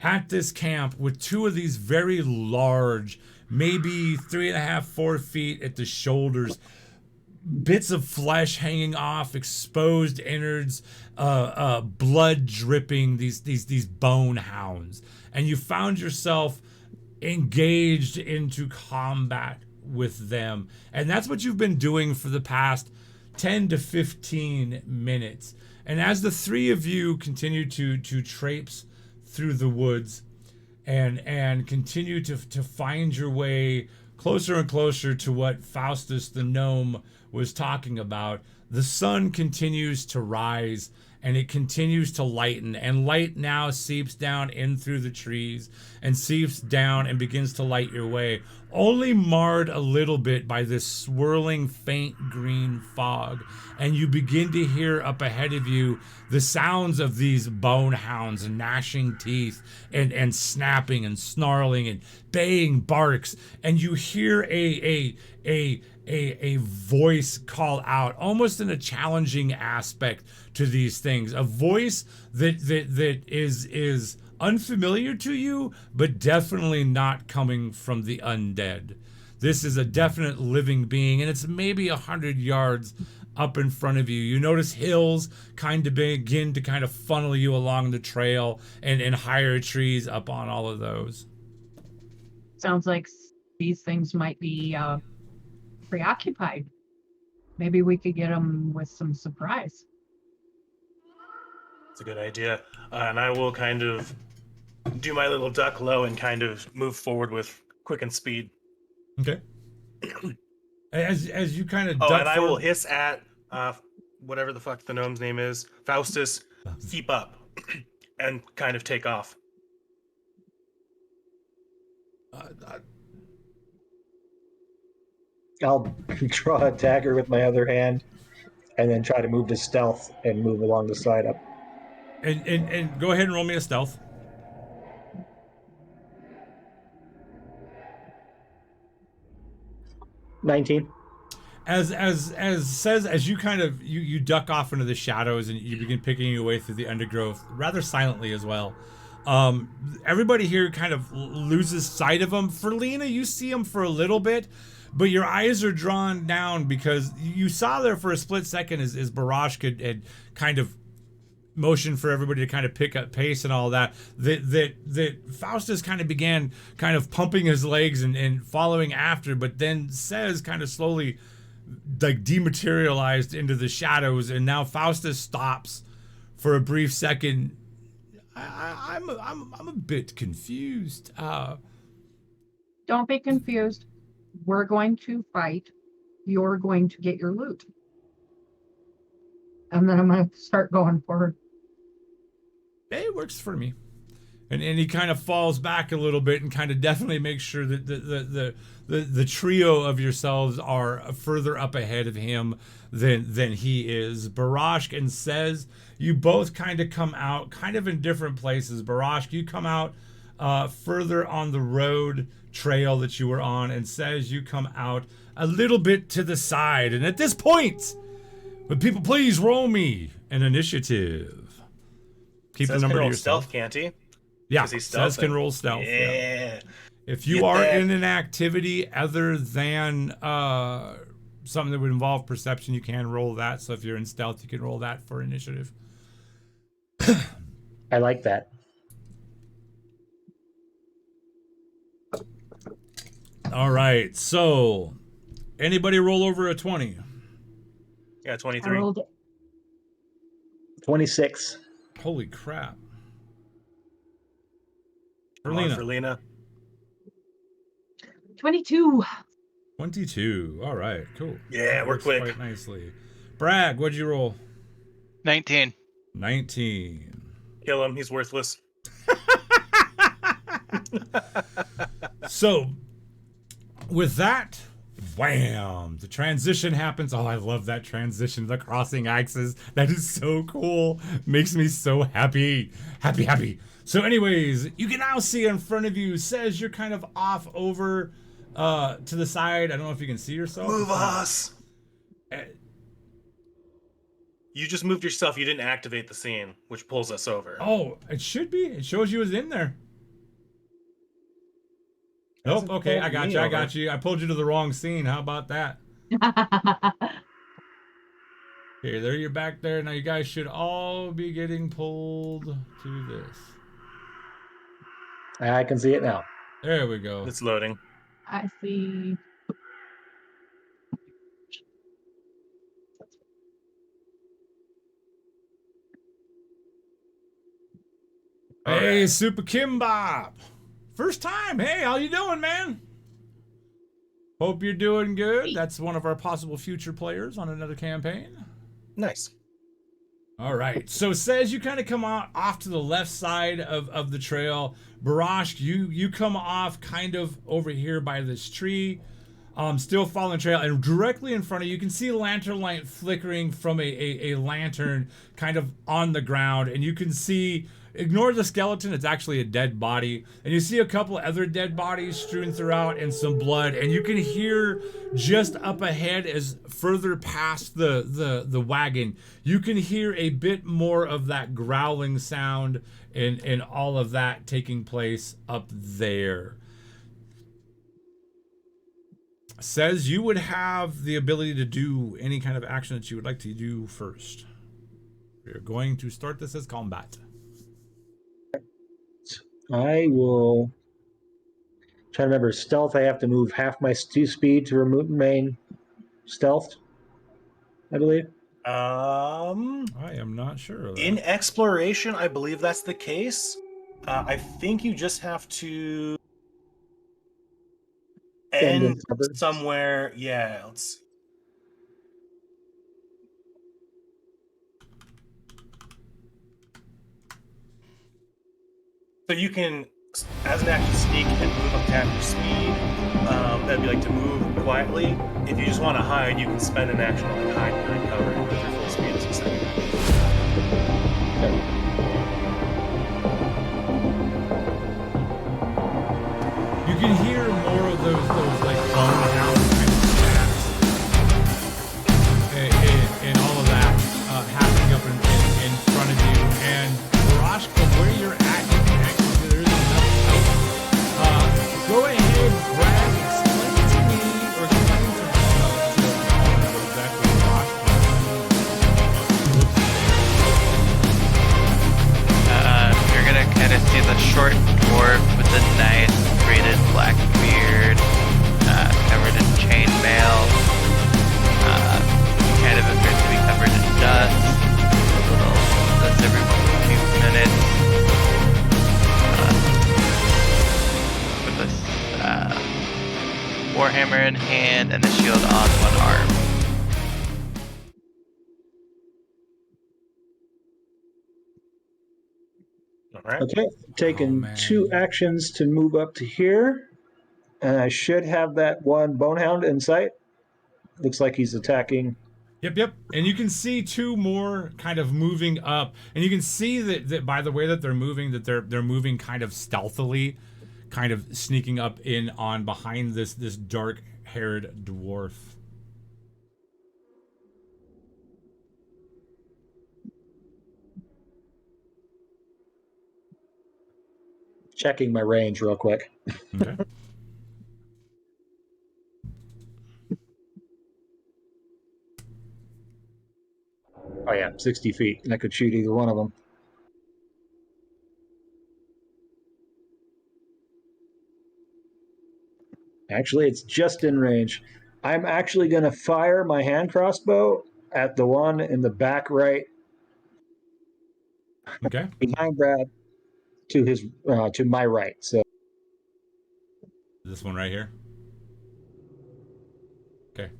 at this camp with two of these very large, maybe 3.5, 4 feet at the shoulders, bits of flesh hanging off, exposed innards, blood dripping, these bone hounds. And you found yourself engaged into combat with them. And that's what you've been doing for the past 10 to 15 minutes. And as the three of you continue to traipse through the woods and continue to find your way closer and closer to what Faustus the gnome was talking about, the sun continues to rise and it continues to lighten, and light now seeps down in through the trees and seeps down and begins to light your way, only marred a little bit by this swirling faint green fog. And you begin to hear up ahead of you the sounds of these bone hounds and gnashing teeth and snapping and snarling and baying barks, and you hear a voice call out, almost in a challenging aspect to these things, a voice that is unfamiliar to you, but definitely not coming from the undead. This is a definite living being, and it's maybe 100 yards up in front of you. You notice hills kind of begin to kind of funnel you along the trail, and higher trees up on all of those. Sounds like these things might be preoccupied. Maybe we could get them with some surprise. It's a good idea. And I will kind of do my little duck low and kind of move forward with quicken speed. Okay. As you kind of Oh, duck and I forward, will hiss at whatever the fuck the gnome's name is, Faustus, keep up, and kind of take off. I'll draw a dagger with my other hand and then try to move to stealth and move along the side up. And go ahead and roll me a stealth. $19. As you kind of you duck off into the shadows and you begin picking your way through the undergrowth rather silently as well. Everybody here kind of loses sight of him. For Lena, you see him for a little bit, but your eyes are drawn down because you saw there for a split second as Barash had kind of motion for everybody to kind of pick up pace and all that Faustus kind of began kind of pumping his legs and following after, but then says kind of slowly like dematerialized into the shadows, and now Faustus stops for a brief second I'm a bit confused. Don't be confused. We're going to fight. You're going to get your loot. And then I'm going to start going forward. It works for me. And he kind of falls back a little bit and kind of definitely makes sure that the trio of yourselves are further up ahead of him than he is. Barashk and Says, you both kind of come out kind of in different places. Barashk, you come out further on the road trail that you were on, and Says, you come out a little bit to the side. And at this point, would people please roll me an initiative? Keep the number to yourself. Stealth, can't he? Yeah, He's Says can roll stealth. Yeah. If you are in an activity other than something that would involve perception, you can roll that. So if you're in stealth, you can roll that for initiative. I like that. All right. So anybody roll over a 20? Yeah, I 23. rolled 26. Holy crap. Come on, Ferlina. Ferlina. 22. 22. All right, cool. Yeah, we're Works quick. Quite nicely. Bragg, what'd you roll? 19. 19. Kill him. He's worthless. So, with that, wham! The transition happens. Oh, I love that transition. The crossing axes. That is so cool. Makes me so happy. Happy. So anyways, you can now see in front of you, Says you're kind of off over to the side. I don't know if you can see yourself. Move us. Uh, You just moved yourself. You didn't activate the scene, which pulls us over. Oh, it should be. It shows you as in there. Nope. Hasn't Okay, I pulled got me you. I pulled you to the wrong scene. How about that? Okay, there you're back there. Now you guys should all be getting pulled to this. I can see it now. There we go. It's loading. I see. Hey, Alright. Super Kimbop. First time. Hey, how you doing, man? Hope you're doing good. That's one of our possible future players on another campaign. Nice. All right. So Says you kind of come out off to the left side of the trail. Barashk, you come off kind of over here by this tree. Still following trail, and directly in front of you, you can see lantern light flickering from a lantern kind of on the ground, and you can see, ignore the skeleton, it's actually a dead body, and you see a couple other dead bodies strewn throughout and some blood, and you can hear just up ahead, as further past the wagon, you can hear a bit more of that growling sound and all of that taking place up there. Says you would have the ability to do any kind of action that you would like to do first. We're going to start this as combat. I will try to remember stealth. I have to move half my speed to remain stealthed, I believe. I am not sure of that. In exploration, I believe that's the case. I think you just have to end somewhere. Yeah, let's see. So you can, as an action, sneak and move up to half your speed. That'd be like to move quietly. If you just want to hide, you can spend an action on hide behind cover with your full speed as a second action. You can hear more of those like bone hound kind of snaps and all of that happening up in front of you. And Barashk, from where you're at, you can actually see there is enough help. Go ahead, Brad, explain to me, or explain to what exactly Barashk You're gonna kind of see the short dwarf with the nice braided black beard. warhammer in hand, and a shield on one arm. All right. Okay, taking man. 2 actions to move up to here. And I should have that one bonehound in sight. Looks like he's attacking. Yep. And you can see 2 more kind of moving up, and you can see that by the way that they're moving, that they're moving kind of stealthily, kind of sneaking up in on behind this dark-haired dwarf. Checking my range real quick. Okay. Oh yeah, 60 feet, and I could shoot either one of them. Actually, it's just in range. I'm actually going to fire my hand crossbow at the one in the back right Okay. behind Brad to my right. So This one right here. Okay.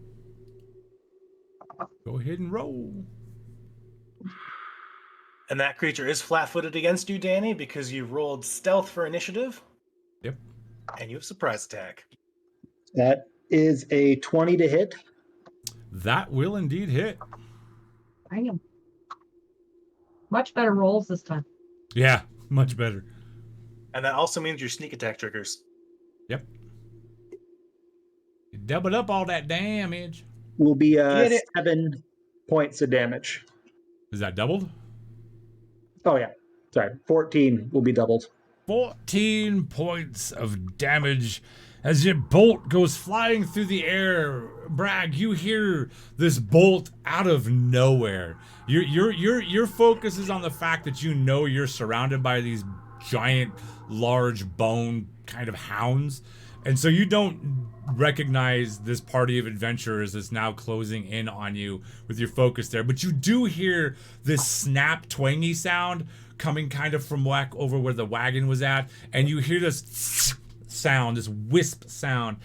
Go ahead and roll. And that creature is flat-footed against you, Danny, because you rolled stealth for initiative. Yep. And you have surprise attack. that is a 20 to hit. That will indeed hit. I am much better rolls this time. Yeah, much better. And that also means your sneak attack triggers. Yep. You doubled up all that damage. Will be Get it. 7 points of damage. Is that doubled? Oh yeah, sorry, 14 will be doubled. 14 points of damage as your bolt goes flying through the air. Bragg, you hear this bolt out of nowhere. Your focus is on the fact that you know you're surrounded by these giant, large bone kind of hounds. And so you don't recognize this party of adventurers that's now closing in on you with your focus there. But you do hear this snap, twangy sound coming kind of from over where the wagon was at. And you hear this sound, this wisp sound,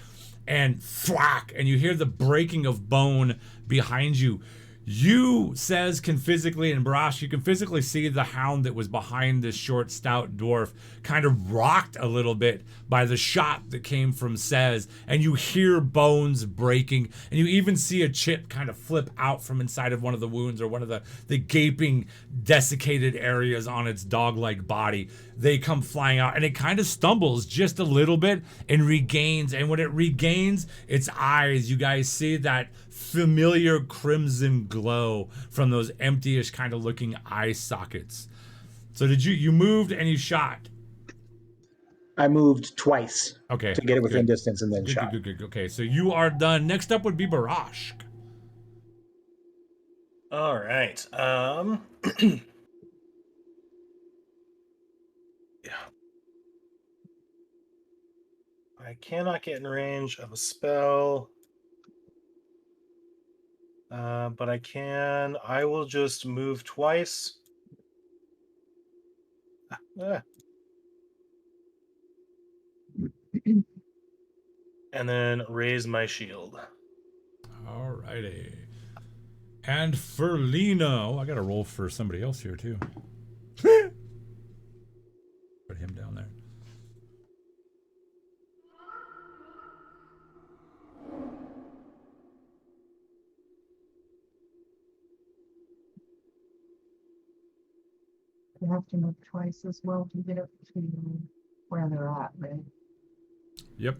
and thwack. And you hear the breaking of bone behind you. You, Says, can physically, and Barash, you can physically see the hound that was behind this short, stout dwarf kind of rocked a little bit by the shot that came from Says, and you hear bones breaking, and you even see a chip kind of flip out from inside of one of the wounds or one of the gaping, desiccated areas on its dog-like body. They come flying out, and it kind of stumbles just a little bit and regains, and when it regains its eyes, you guys see that familiar crimson glow from those empty-ish kind of looking eye sockets. So you moved and you shot? I moved twice Okay. to get it within good. distance and then shot. Good. Okay, so you are done. Next up would be Barash. All right. Yeah. I cannot get in range of a spell. But I will just move twice. And then raise my shield. Alrighty. And for Lino, I gotta roll for somebody else here too. Put him down there. You have to move twice as well to get up to where they're at, right? Yep.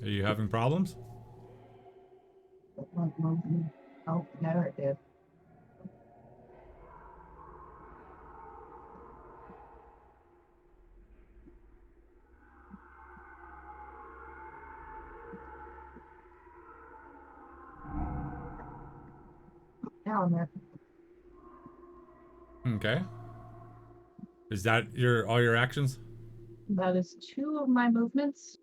Are you having problems? Oh, no, it did. Now I'm there. Okay. Is that all your actions? That is 2 of my movements.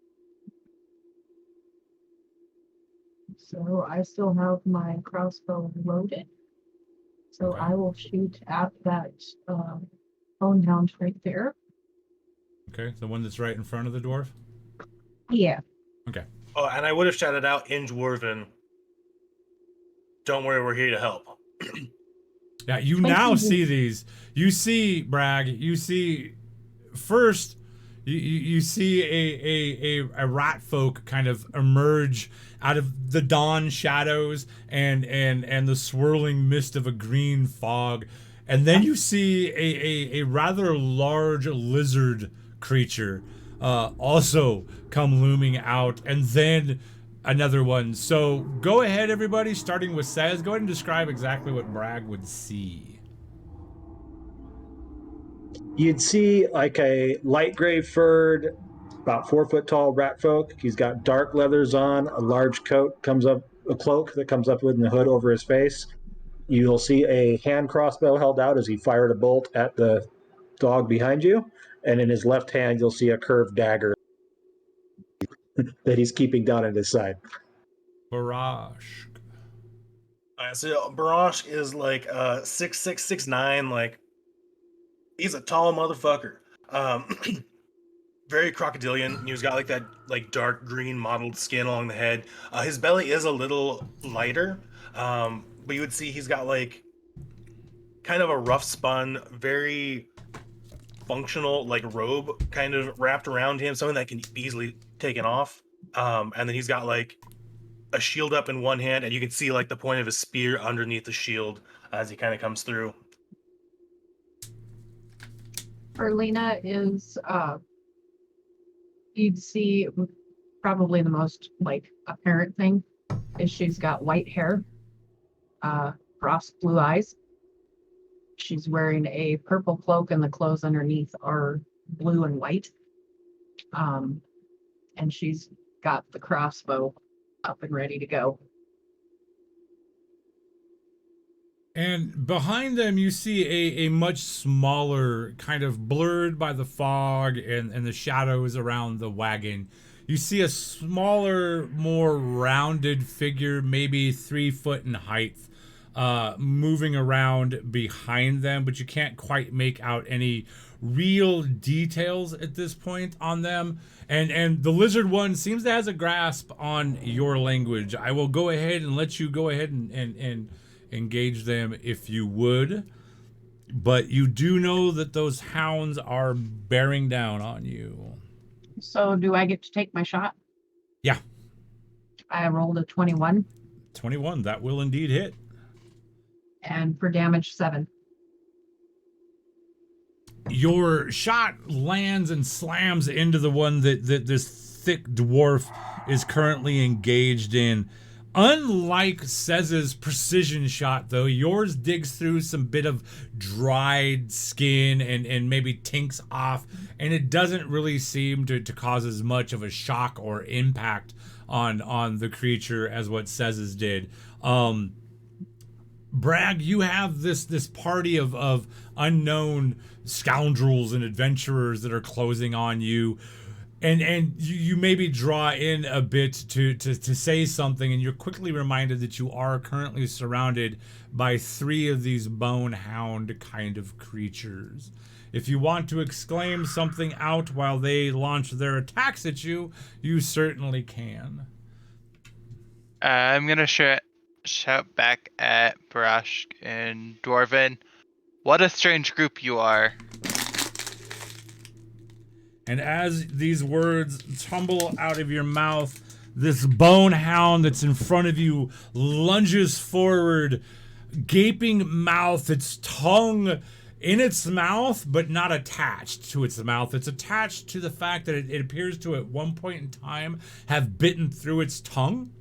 So I still have my crossbow loaded. So Okay. I will shoot at that bone hound right there. Okay, the one that's right in front of the dwarf? Yeah. Okay. Oh, and I would have shouted out in Dwarven, don't worry, we're here to help. Yeah, you 20 now is- see these. You see, Bragg, you see first you see a rat folk kind of emerge out of the dawn shadows and the swirling mist of a green fog. And then you see a rather large lizard creature also come looming out, and then another one. So go ahead, everybody, starting with Saz. Go ahead and describe exactly what Bragg would see. You'd see like a light gray furred, about 4 foot tall rat folk. He's got dark leathers on, a large coat comes up, a cloak that comes up with the hood over his face. You'll see a hand crossbow held out as he fired a bolt at the dog behind you, and in his left hand you'll see a curved dagger that he's keeping down at his side. Barrage. So Barash is like 6'6", 6'9", like he's a tall motherfucker. Very crocodilian. He's got like that like dark green mottled skin along the head. His belly is a little lighter, but you would see he's got like kind of a rough spun, very functional like robe kind of wrapped around him, something that can be easily taken off. And then he's got like a shield up in one hand, and you can see like the point of his spear underneath the shield as he kind of comes through. Erlina is you'd see probably the most like apparent thing is she's got white hair, frost blue eyes. She's wearing a purple cloak, and the clothes underneath are blue and white. And she's got the crossbow up and ready to go. And behind them, you see a much smaller, kind of blurred by the fog and the shadows around the wagon. You see a smaller, more rounded figure, maybe 3 foot in height, moving around behind them, but you can't quite make out any real details at this point on them. And the lizard one seems to has a grasp on your language. I will go ahead and let you go ahead and engage them if you would, but you do know that those hounds are bearing down on you. So do I get to take my shot? Yeah. I rolled a 21. 21, that will indeed hit. And for damage 7. Your shot lands and slams into the one that this thick dwarf is currently engaged in. Unlike Sez's precision shot, though, yours digs through some bit of dried skin and maybe tinks off, and it doesn't really seem to cause as much of a shock or impact on the creature as what Sez's did. Bragg, you have this party of unknown scoundrels and adventurers that are closing on you. And you maybe draw in a bit to say something, and you're quickly reminded that you are currently surrounded by 3 of these bone hound kind of creatures. If you want to exclaim something out while they launch their attacks at you, you certainly can. I'm gonna shout back at Barash and Dwarven. What a strange group you are. And as these words tumble out of your mouth, this bone hound that's in front of you lunges forward, gaping mouth, its tongue in its mouth, but not attached to its mouth. It's attached to the fact that it appears to, at one point in time, have bitten through its tongue.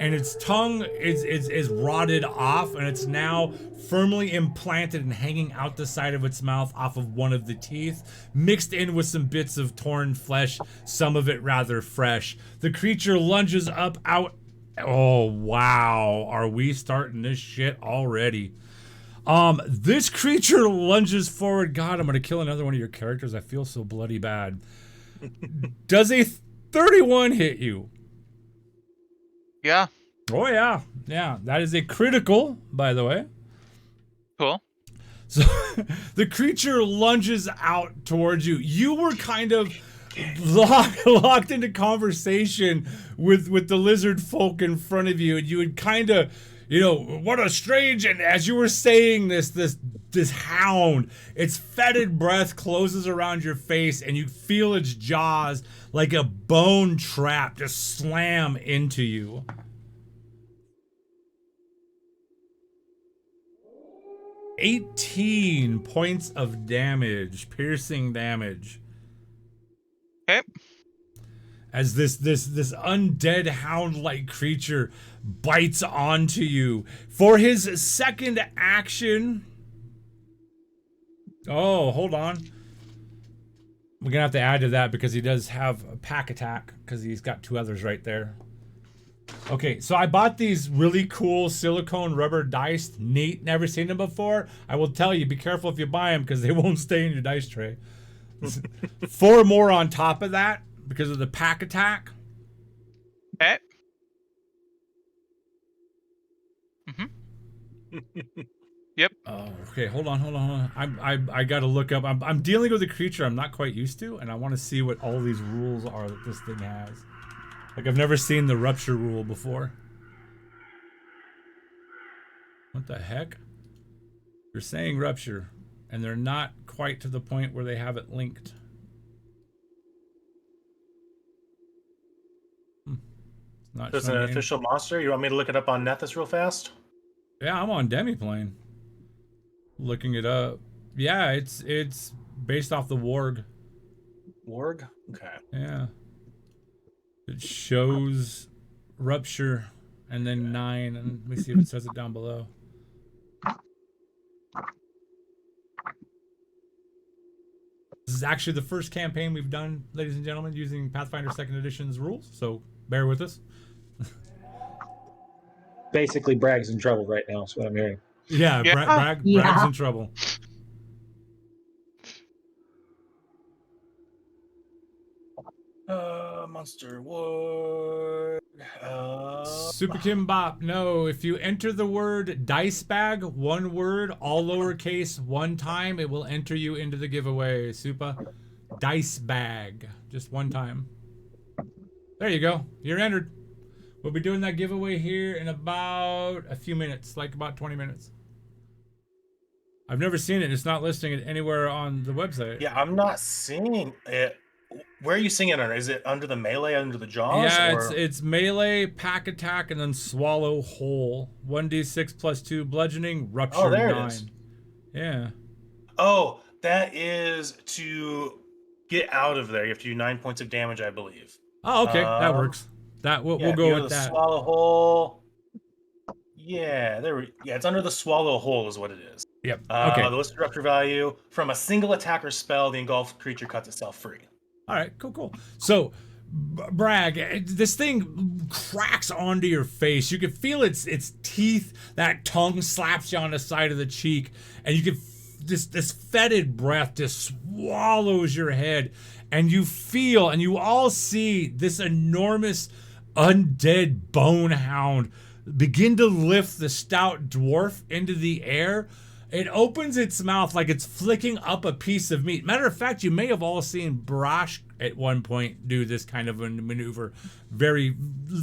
And its tongue is rotted off, and it's now firmly implanted and hanging out the side of its mouth off of one of the teeth, mixed in with some bits of torn flesh, some of it rather fresh. The creature lunges up out. Oh, wow. Are we starting this shit already? This creature lunges forward. God, I'm gonna kill another one of your characters. I feel so bloody bad. Does a 31 hit you? Yeah. Oh yeah, yeah. That is a critical, by the way. Cool. So the creature lunges out towards you. You were kind of locked into conversation with the lizard folk in front of you, and you would kind of, what a strange. And as you were saying this hound, its fetid breath closes around your face, and you feel its jaws like a bone trap just slam into you. $18 points of damage, piercing damage. Okay. As this undead hound-like creature bites onto you. For his second action. Oh, hold on. We're gonna have to add to that because he does have a pack attack because he's got 2 others right there. Okay, so I bought these really cool silicone rubber dice. Neat, never seen them before. I will tell you, be careful if you buy them because they won't stay in your dice tray. 4 more on top of that because of the pack attack. Okay. Yep. Oh, okay, hold on. I gotta look up. I'm dealing with a creature I'm not quite used to, and I want to see what all these rules are that this thing has. Like, I've never seen the rupture rule before. What the heck? You're saying rupture, and they're not quite to the point where they have it linked. It's not Is it an official monster? You want me to look it up on Nethys real fast? Yeah, I'm on Demiplane. Looking it up. Yeah, it's based off the warg. Warg? Okay. Yeah. It shows rupture and then 9, and let me see if it says it down below. This is actually the first campaign we've done, ladies and gentlemen, using Pathfinder 2nd Edition's rules, so bear with us. Basically, Brag's in trouble right now, is what I'm hearing. Yeah, Yeah. Brag's in trouble. Monster Warg. Super Kim Bop, no. If you enter the word dice bag, one word, all lowercase, one time, it will enter you into the giveaway. Super dice bag, just one time. There you go. You're entered. We'll be doing that giveaway here in about a few minutes, like about 20 minutes. I've never seen it. It's not listing it anywhere on the website. Yeah, I'm not seeing it. Where are you seeing it under? Is it under the melee, under the jaws? Yeah, or? it's melee, pack attack, and then swallow whole. 1d6 plus 2 bludgeoning, rupture Oh, there 9. it is. Yeah. Oh, that is to get out of there. You have to do 9 points of damage, I believe. Oh, okay, that works. That we'll Yeah, go you with know, the that. swallow hole. Yeah, it's under the swallow hole is what it is. Yep. Okay. The listed rupture value from a single attacker spell, the engulfed creature cuts itself free. All right. Cool. So, Brag, this thing cracks onto your face. You can feel its teeth. That tongue slaps you on the side of the cheek, and you can this fetid breath just swallows your head, and you feel and you all see this enormous undead bone hound begin to lift the stout dwarf into the air. It opens its mouth like it's flicking up a piece of meat. Matter of fact, you may have all seen Brash at one point do this kind of a maneuver, very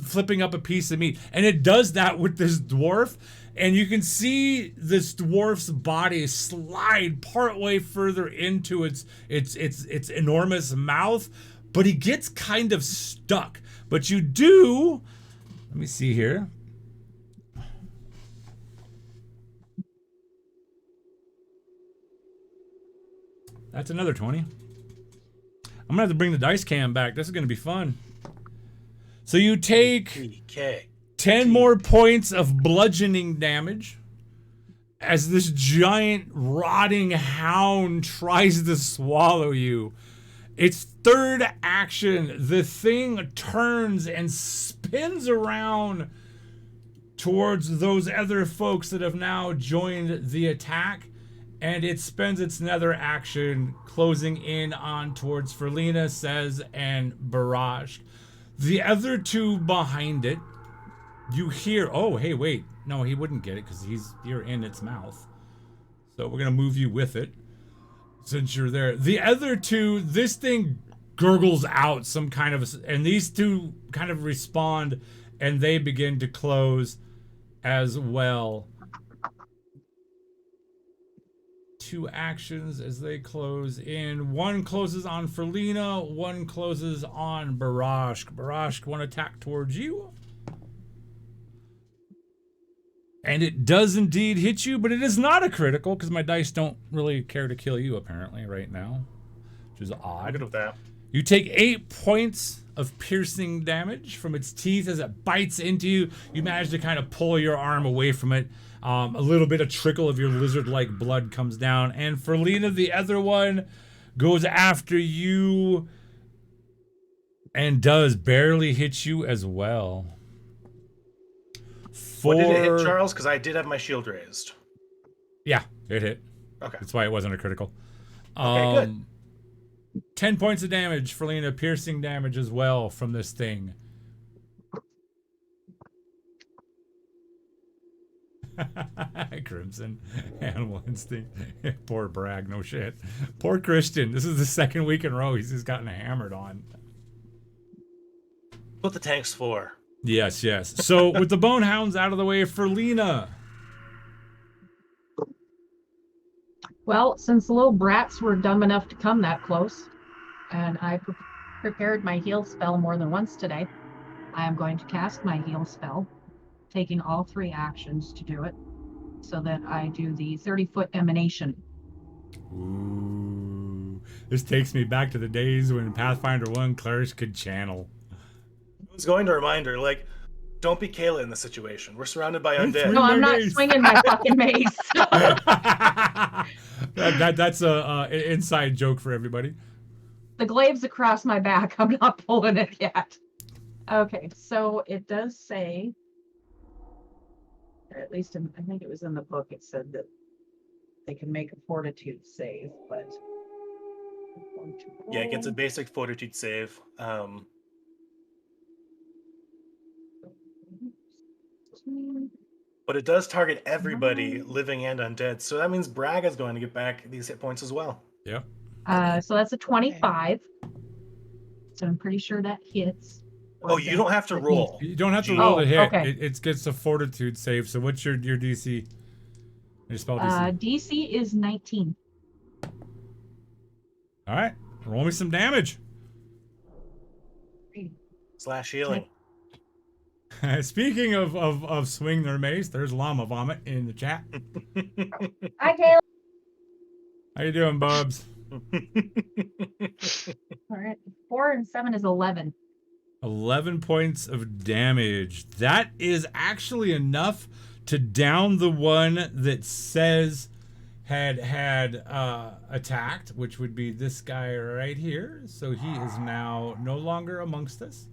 flipping up a piece of meat. And it does that with this dwarf. And you can see this dwarf's body slide partway further into its enormous mouth. But he gets kind of stuck. But you do, let me see here. That's another 20. I'm gonna have to bring the dice cam back. This is gonna be fun. So you take 3K. 10 more points of bludgeoning damage as this giant rotting hound tries to swallow you. Its third action, the thing turns and spins around towards those other folks that have now joined the attack, and it spends its nether action closing in on towards Ferlina, Says, and Barrage. The other two behind it, you hear, oh, hey, wait. No, he wouldn't get it because you're in its mouth. So we're going to move you with it since you're there. The other two, this thing gurgles out some kind of, and these two kind of respond, and they begin to close as well. 2 actions as they close in. One closes on Ferlina, one closes on Barashk. Barashk, one attack towards you. And it does indeed hit you, but it is not a critical because my dice don't really care to kill you apparently right now, which is I'm odd. good with that. You take 8 points of piercing damage from its teeth as it bites into you. You manage to kind of pull your arm away from it. A little bit of trickle of your lizard-like blood comes down. And Ferlina, the other one, goes after you and does barely hit you as well. What did it hit, Charles? Because I did have my shield raised. Yeah, it hit. Okay. That's why it wasn't a critical. Okay, good. 10 points of damage, Ferlina, piercing damage as well from this thing. Crimson, animal instinct. Poor Bragg, no shit. Poor Christian. This is the second week in a row he's just gotten hammered on. What the tank's for. Yes, yes. So with the bone hounds out of the way, Ferlina. Well, since the little brats were dumb enough to come that close, and I prepared my heal spell more than once today, I am going to cast my heal spell, taking all 3 actions to do it, so that I do the 30-foot emanation. Ooh. This takes me back to the days when Pathfinder 1 clerics could channel. I was going to remind her, like, don't be Kayla in this situation. We're surrounded by undead. No, I'm not mace. swinging my fucking mace. That's a inside joke for everybody. The glaive's across my back. I'm not pulling it yet. Okay, so it does say, or at least I think it was in the book, it said that they can make a fortitude save, but Yeah, it gets a basic fortitude save. But it does target everybody, living and undead. So that means Bragg is going to get back these hit points as well. Yep. So that's a 25. So I'm pretty sure that hits. Oh, you don't have to roll. You don't have to Gee. roll to hit. Okay. It gets a fortitude save. So what's your DC? Your spell DC? DC is 19. All right. Roll me some damage. / healing. Speaking of swing their mace, there's llama vomit in the chat. Hi, Kayla. How you doing, Bubs? All right. 4 and 7 is 11. 11 points of damage. That is actually enough to down the one that Says had attacked, which would be this guy right here. So he is now no longer amongst us.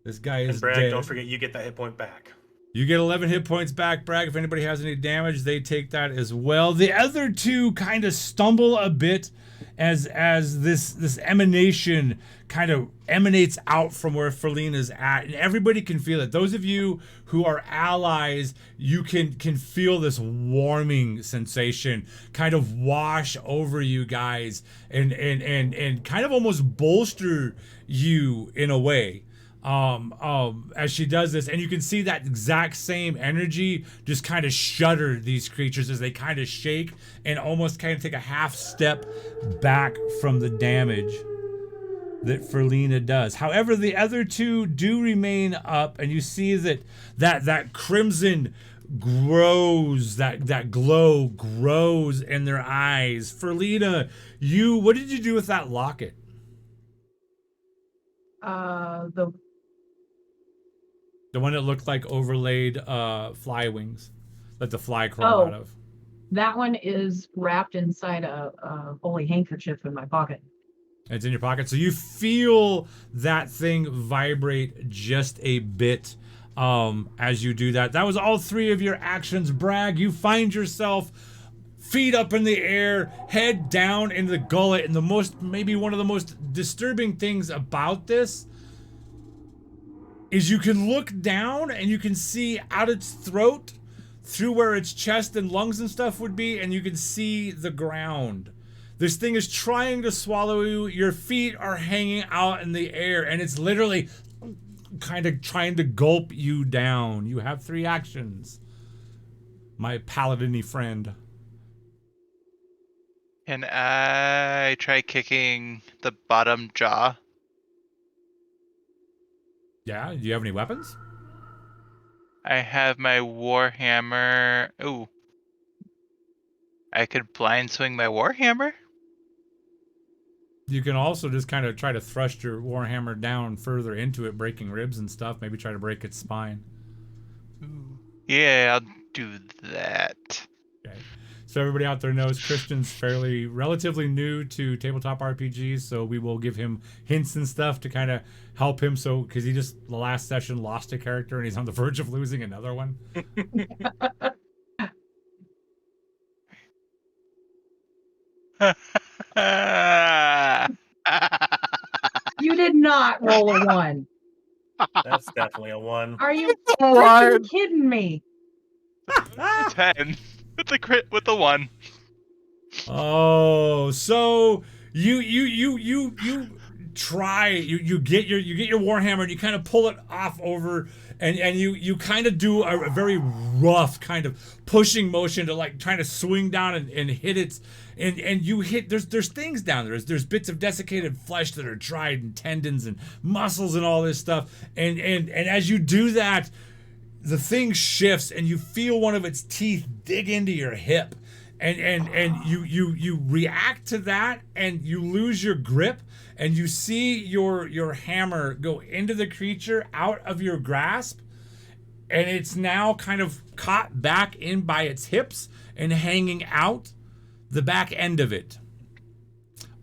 This guy is And Bragg, dead. don't forget, you get that hit point back. You get 11 hit points back, Bragg. If anybody has any damage, they take that as well. The other two kind of stumble a bit as this emanation kind of emanates out from where Ferlina's at, and everybody can feel it. Those of you who are allies, you can feel this warming sensation kind of wash over you guys and kind of almost bolster you in a way. As she does this, and you can see that exact same energy just kind of shudder these creatures as they kind of shake and almost kind of take a half step back from the damage that Ferlina does. However, the other two do remain up, and you see that crimson grows, that glow grows in their eyes. Ferlina, what did you do with that locket? The one that looked like overlaid fly wings that the fly crawl out of. That one is wrapped inside a holy handkerchief in my pocket. It's in your pocket. So you feel that thing vibrate just a bit as you do that. That was all 3 of your actions. Bragg, you find yourself feet up in the air, head down in the gullet, and maybe one of the most disturbing things about this is you can look down and you can see out its throat through where its chest and lungs and stuff would be, and you can see the ground. This thing is trying to swallow you. Your feet are hanging out in the air, and it's literally kind of trying to gulp you down. You have 3 actions, my paladin-y friend. Can I try kicking the bottom jaw? Yeah, do you have any weapons? I have my warhammer. Ooh. I could blind swing my warhammer? You can also just kind of try to thrust your warhammer down further into it, breaking ribs and stuff. Maybe try to break its spine. Ooh. Yeah, I'll do that. Okay. So everybody out there knows Christian's relatively new to tabletop RPGs, so we will give him hints and stuff to kind of help him. So, because he just the last session lost a character and he's on the verge of losing another one. You did not roll a 1. That's definitely a 1. Are you One. freaking kidding me? 10 with the crit with the 1. Oh, so you try you get your warhammer and you kind of pull it off over and you kind of do a very rough kind of pushing motion to like trying to swing down and hit its and you hit there's things down there. There's bits of desiccated flesh that are dried and tendons and muscles and all this stuff and as you do that, the thing shifts and you feel one of its teeth dig into your hip. And you react to that and you lose your grip and you see your hammer go into the creature out of your grasp and it's now kind of caught back in by its hips and hanging out the back end of it.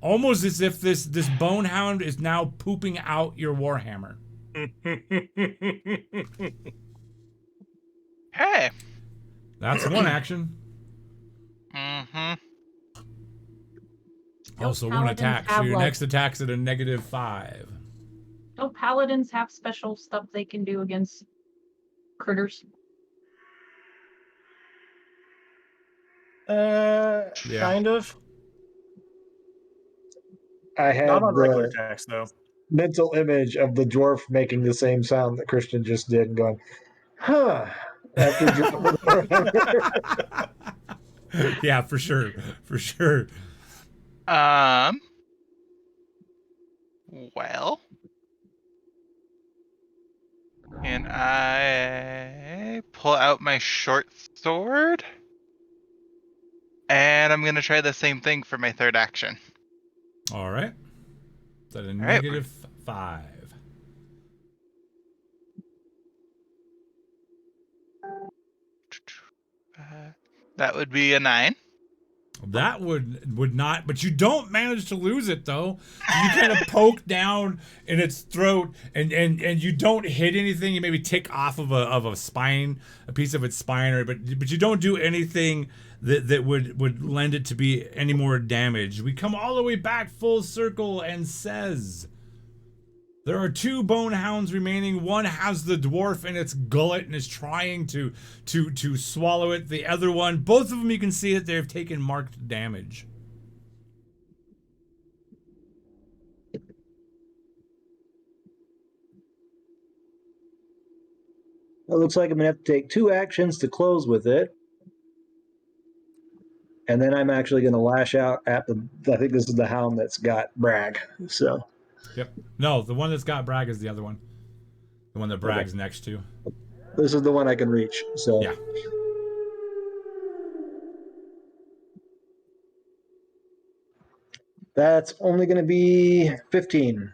Almost as if this bone hound is now pooping out your warhammer. Hey. That's one action. Mm-hmm. Also one paladins attack. So have, your like- next attack's at a -5. Don't paladins have special stuff they can do against critters? Kind of. I had Not on regular the attacks, though. mental image of the dwarf making the same sound that Christian just did and going, huh, after dropping the Yeah, for sure. For sure. Well. And I pull out my short sword. And I'm going to try the same thing for my 3rd action. All right. Is that a right. -5? That would be a 9. That would not, but you don't manage to lose it though. You kind of poke down in its throat, and you don't hit anything. You maybe tick off of a spine, a piece of its spine, but you don't do anything that would lend it to be any more damage. We come all the way back full circle and says, there are 2 bone hounds remaining. One has the dwarf in its gullet and is trying to swallow it. The other one, both of them, you can see that they've taken marked damage. It looks like I'm going to have to take 2 actions to close with it. And then I'm actually going to lash out at I think this is the hound that's got Bragg. So. Yep. No, the one that's got Bragg is the other one. The one that Bragg's next to. This is the one I can reach. So. Yeah. That's only going to be 15.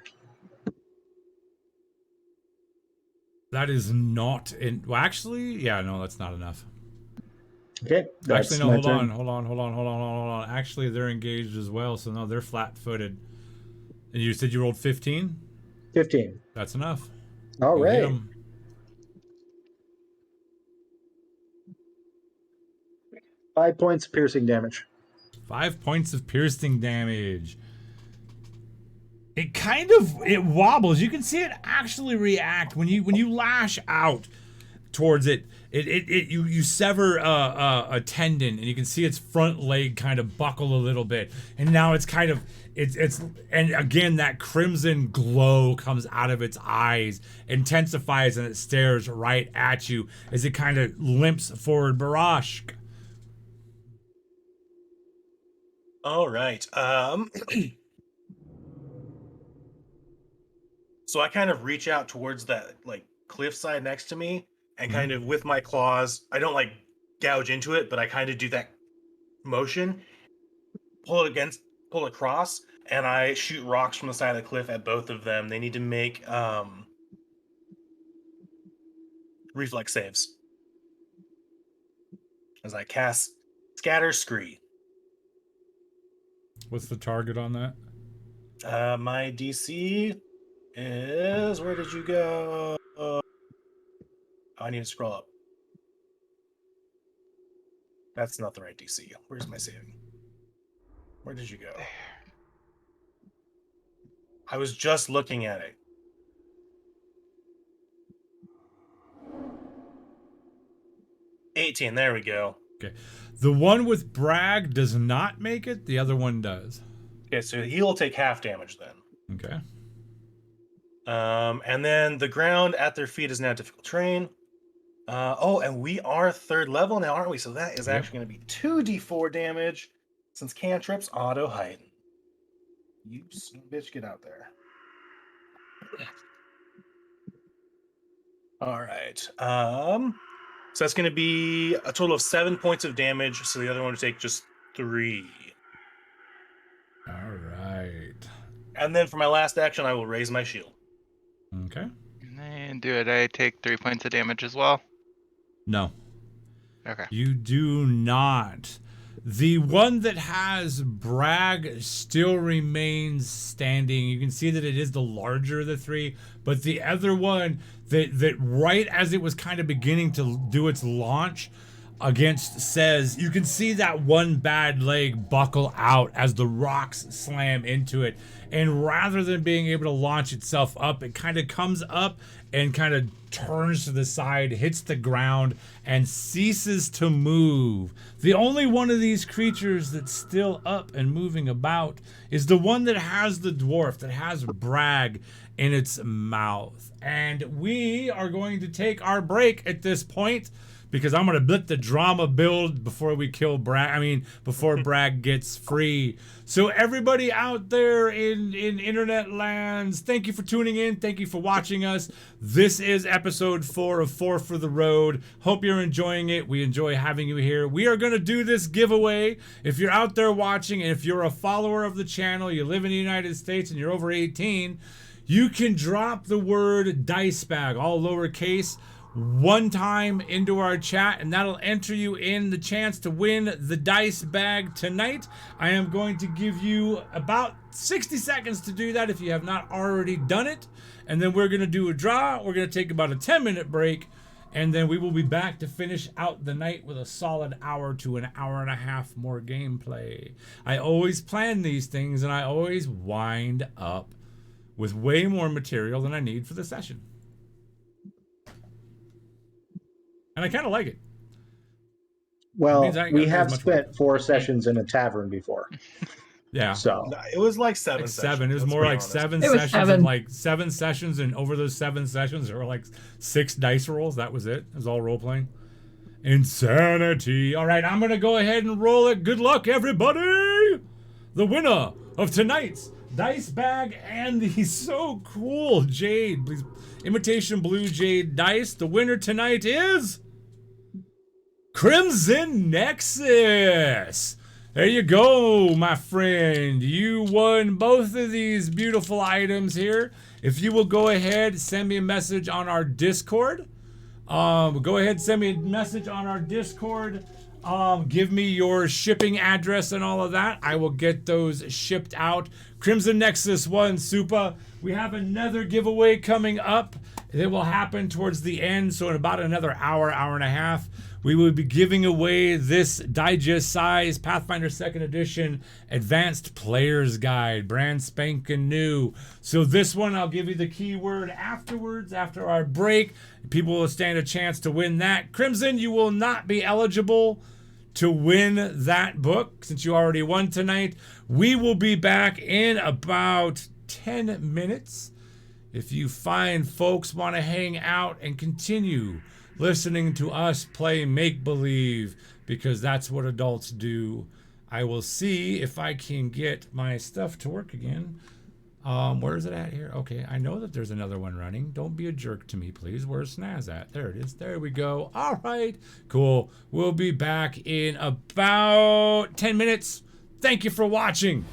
That is not in. Well, actually, yeah, no, that's not enough. Okay. That's Actually, no, my turn. hold on. Actually, they're engaged as well, so no, they're flat-footed. And you said you rolled 15? 15. That's enough. All You hit right. 'em. 5 points of piercing damage. 5 points of piercing damage. It wobbles. You can see it actually react when you lash out towards it. You sever a tendon, and you can see its front leg kind of buckle a little bit, and now it's kind of and again that crimson glow comes out of its eyes, intensifies, and it stares right at you as it kind of limps forward. Barashk. All right. So I kind of reach out towards that like cliffside next to me, and kind of with my claws, I don't like gouge into it, but I kind of do that motion, pull it across, and I shoot rocks from the side of the cliff at both of them. They need to make reflex saves as I cast Scatter Scree. What's the target on that? My DC is, where did you go? I need to scroll up. That's not the right DC. Where's my saving? Where did you go? I was just looking at it. $18. There we go. Okay. The one with Bragg does not make it. The other one does. Okay, so he'll take half damage then. Okay. And then the ground at their feet is now difficult terrain. And we are 3rd level now, aren't we? So that is actually going to be 2d4 damage since cantrips auto heighten. You son of a bitch, get out there. All right. So that's going to be a total of 7 points of damage. So the other one would take just 3. All right. And then for my last action, I will raise my shield. Okay. And do it. I take 3 points of damage as well. No. Okay. You do not. The one that has Bragg still remains standing. You can see that it is the larger of the 3, but the other one that right as it was kind of beginning to do its launch against says, you can see that one bad leg buckle out as the rocks slam into it. And rather than being able to launch itself up, it kind of comes up and kind of turns to the side, hits the ground, and ceases to move. The only one of these creatures that's still up and moving about is the one that has the dwarf, that has Bragg in its mouth. And we are going to take our break at this point, because I'm going to let the drama build before we kill Bragg. Before Bragg gets free. So everybody out there in internet lands, thank you for tuning in. Thank you for watching us. This is episode 4 of 4 for the Road. Hope you're enjoying it. We enjoy having you here. We are going to do this giveaway. If you're out there watching, and if you're a follower of the channel, you live in the United States, and you're over 18, you can drop the word dice bag, all lowercase, one time into our chat, and that'll enter you in the chance to win the dice bag tonight. I am going to give you about 60 seconds to do that if you have not already done it, and then we're going to do a draw. We're going to take about a 10-minute break, and then we will be back to finish out the night with a solid hour to an hour and a half more gameplay. I always plan these things, and I always wind up with way more material than I need for the session. And I kind of like it. Well, we do have as much spent work. 4 sessions in a tavern before. Yeah. So No, it was like 7 Like sessions. 7. It was let's more be like honest. 7 It was sessions, 7. and like 7 sessions, and over those 7 sessions there were like 6 dice rolls. That was it. It was all role playing. Insanity. All right, I'm gonna go ahead and roll it. Good luck, everybody. The winner of tonight's dice bag and the so cool jade, please, imitation blue jade dice. The winner tonight is Crimson Nexus. There you go, my friend. You won both of these beautiful items here. If you will go ahead, send me a message on our Discord. Go ahead, send me a message on our Discord. Give me your shipping address and all of that. I will get those shipped out. Crimson Nexus won, Supa. We have another giveaway coming up. It will happen towards the end, so in about another hour, hour and a half, we will be giving away this digest size Pathfinder 2nd Edition Advanced Player's Guide, brand spanking new. So this one, I'll give you the keyword afterwards, after our break. People will stand a chance to win that. Crimson, you will not be eligible to win that book since you already won tonight. We will be back in about 10 minutes. If you find folks want to hang out and continue listening to us play make-believe, because that's what adults do, I will see if I can get my stuff to work again. Where is it at here? Okay, I know that there's another one running. Don't be a jerk to me, please. Where's Snaz at? There it is. There we go. All right, cool. We'll be back in about 10 minutes. Thank you for watching.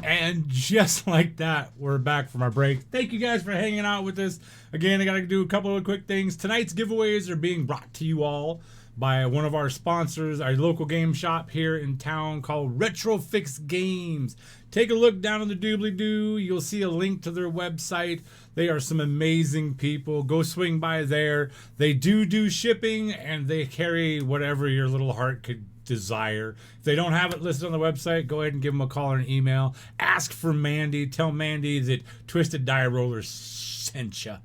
And just like that, we're back from our break. Thank you guys for hanging out with us. Again, I got to do a couple of quick things. Tonight's giveaways are being brought to you all by one of our sponsors, our local game shop here in town called Retrofix Games. Take a look down on the doobly-doo. You'll see a link to their website. They are some amazing people. Go swing by there. They do shipping, and they carry whatever your little heart could desire. If they don't have it listed on the website, go ahead and give them a call or an email. Ask for Mandy. Tell Mandy that Twisted Die Roller sent you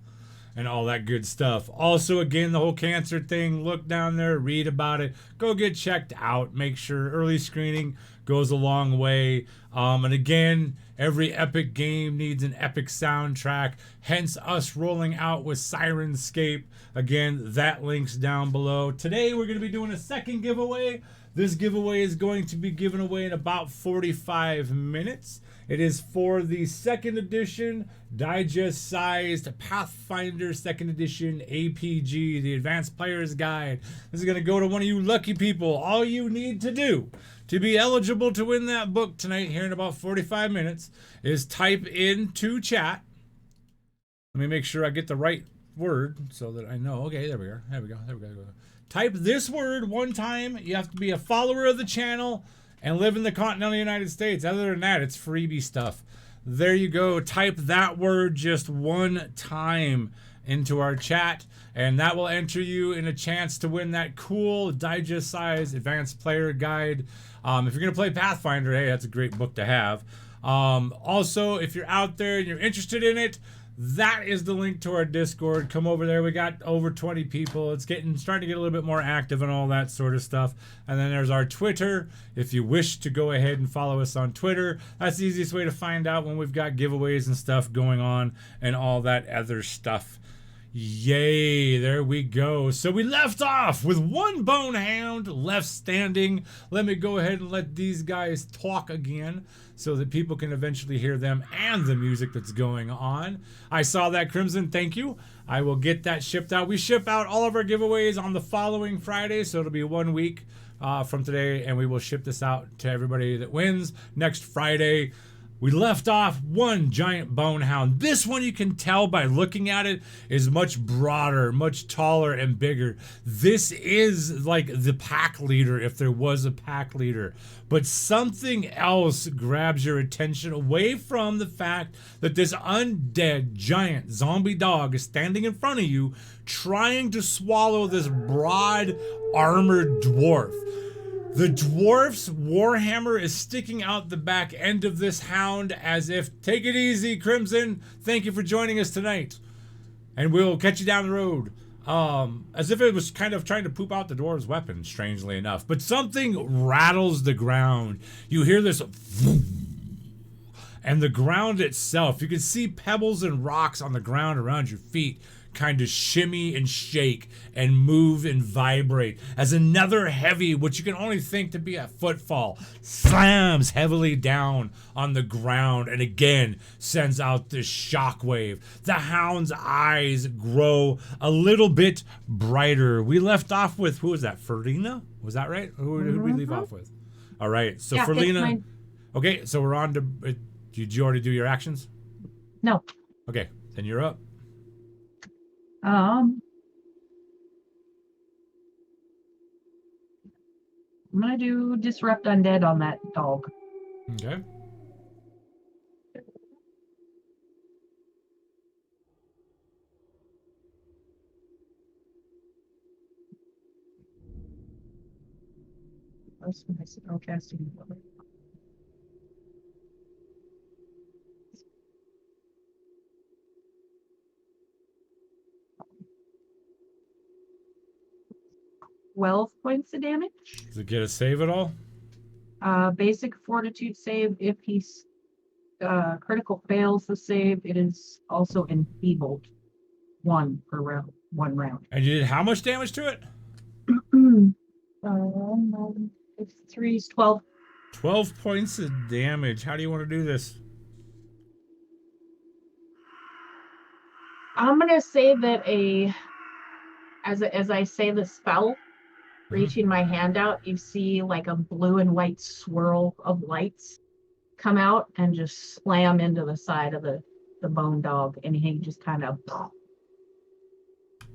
and all that good stuff. Also, again, the whole cancer thing, look down there, read about it, go get checked out. Make sure early screening goes a long way. And again, every epic game needs an epic soundtrack, hence us rolling out with Sirenscape. Again, that link's down below. Today we're going to be doing a second giveaway. This giveaway is going to be given away in about 45 minutes. It is for the second edition digest-sized Pathfinder second edition APG, the Advanced Player's Guide. This is going to go to one of you lucky people. All you need to do to be eligible to win that book tonight here in about 45 minutes is type into chat. Let me make sure I get the right word so that I know. Okay, there we go. There we go. Type this word one time. You have to be a follower of the channel and live in the continental United States. Other than that, it's freebie stuff. There you go. Type that word just one time into our chat, and that will enter you in a chance to win that cool digest-sized advanced player guide. If you're going to play Pathfinder, hey, that's a great book to have. Also, if you're out there and you're interested in it, that is the link to our Discord. Come over there. We got over 20 people. It's starting to get a little bit more active and all that sort of stuff. And then there's our Twitter. If you wish to go ahead and follow us on Twitter, that's the easiest way to find out when we've got giveaways and stuff going on and all that other stuff. Yay, there we go. So we left off with one bonehound left standing. Let me go ahead and let these guys talk again so that people can eventually hear them and the music that's going on. I saw that, Crimson. Thank you. I will get that shipped out. We ship out all of our giveaways on the following Friday, so it'll be 1 week from today, and we will ship this out to everybody that wins next Friday. We left off one giant bonehound. This one, you can tell by looking at it, is much broader, much taller and bigger. This is like the pack leader if there was a pack leader. But something else grabs your attention away from the fact that this undead giant zombie dog is standing in front of you trying to swallow this broad armored dwarf. The dwarf's warhammer is sticking out the back end of this hound as if, take it easy, Crimson. Thank you for joining us tonight. And we'll catch you down the road. As if it was kind of trying to poop out the dwarf's weapon, strangely enough. But something rattles the ground. You hear this, and the ground itself, you can see pebbles and rocks on the ground around your feet kind of shimmy and shake and move and vibrate as another heavy, what you can only think to be a footfall, slams heavily down on the ground and again sends out this shockwave. The hound's eyes grow a little bit brighter. We left off with, who was that, Ferlina? Was that right? Who did we leave off with? All right, so yeah, Ferlina. Okay, so we're on to, did you already do your actions? No. Okay, then you're up. I'm gonna do disrupt undead on that dog. Okay. That's my spell casting. 12 points of damage. Does it get a save at all? Basic fortitude save. If he's critical fails the save, it is also enfeebled 1 per round, 1 round. And you did how much damage to it? 3 is 12. 12 points of damage. How do you want to do this? I'm gonna say that as I say the spell, reaching my hand out, you see like a blue and white swirl of lights come out and just slam into the side of the bone dog, and he just kind of.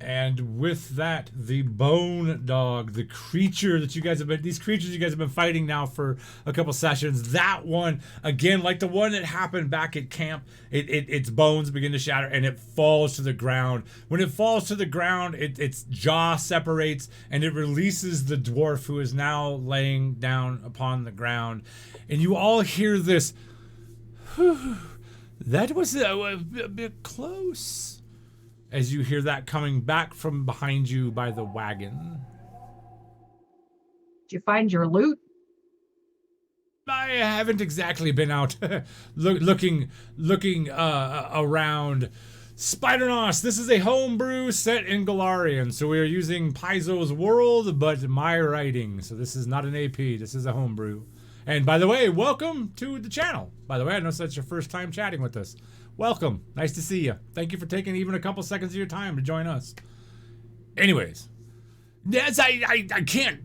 And with that, the bone dog, the creature that you guys have been, these creatures you guys have been fighting now for a couple sessions, that one, again, like the one that happened back at camp, its bones begin to shatter and it falls to the ground. When it falls to the ground, its jaw separates and it releases the dwarf who is now laying down upon the ground. And you all hear this, that was a bit close. As you hear that coming back from behind you by the wagon. Did you find your loot? I haven't exactly been out looking around. Spidernos, this is a homebrew set in Galarian, so we are using Paizo's world, but my writing. So this is not an AP, this is a homebrew. And by the way, welcome to the channel. By the way, I know that's your first time chatting with us. Welcome. Nice to see you. Thank you for taking even a couple seconds of your time to join us. Anyways, yes, I can't.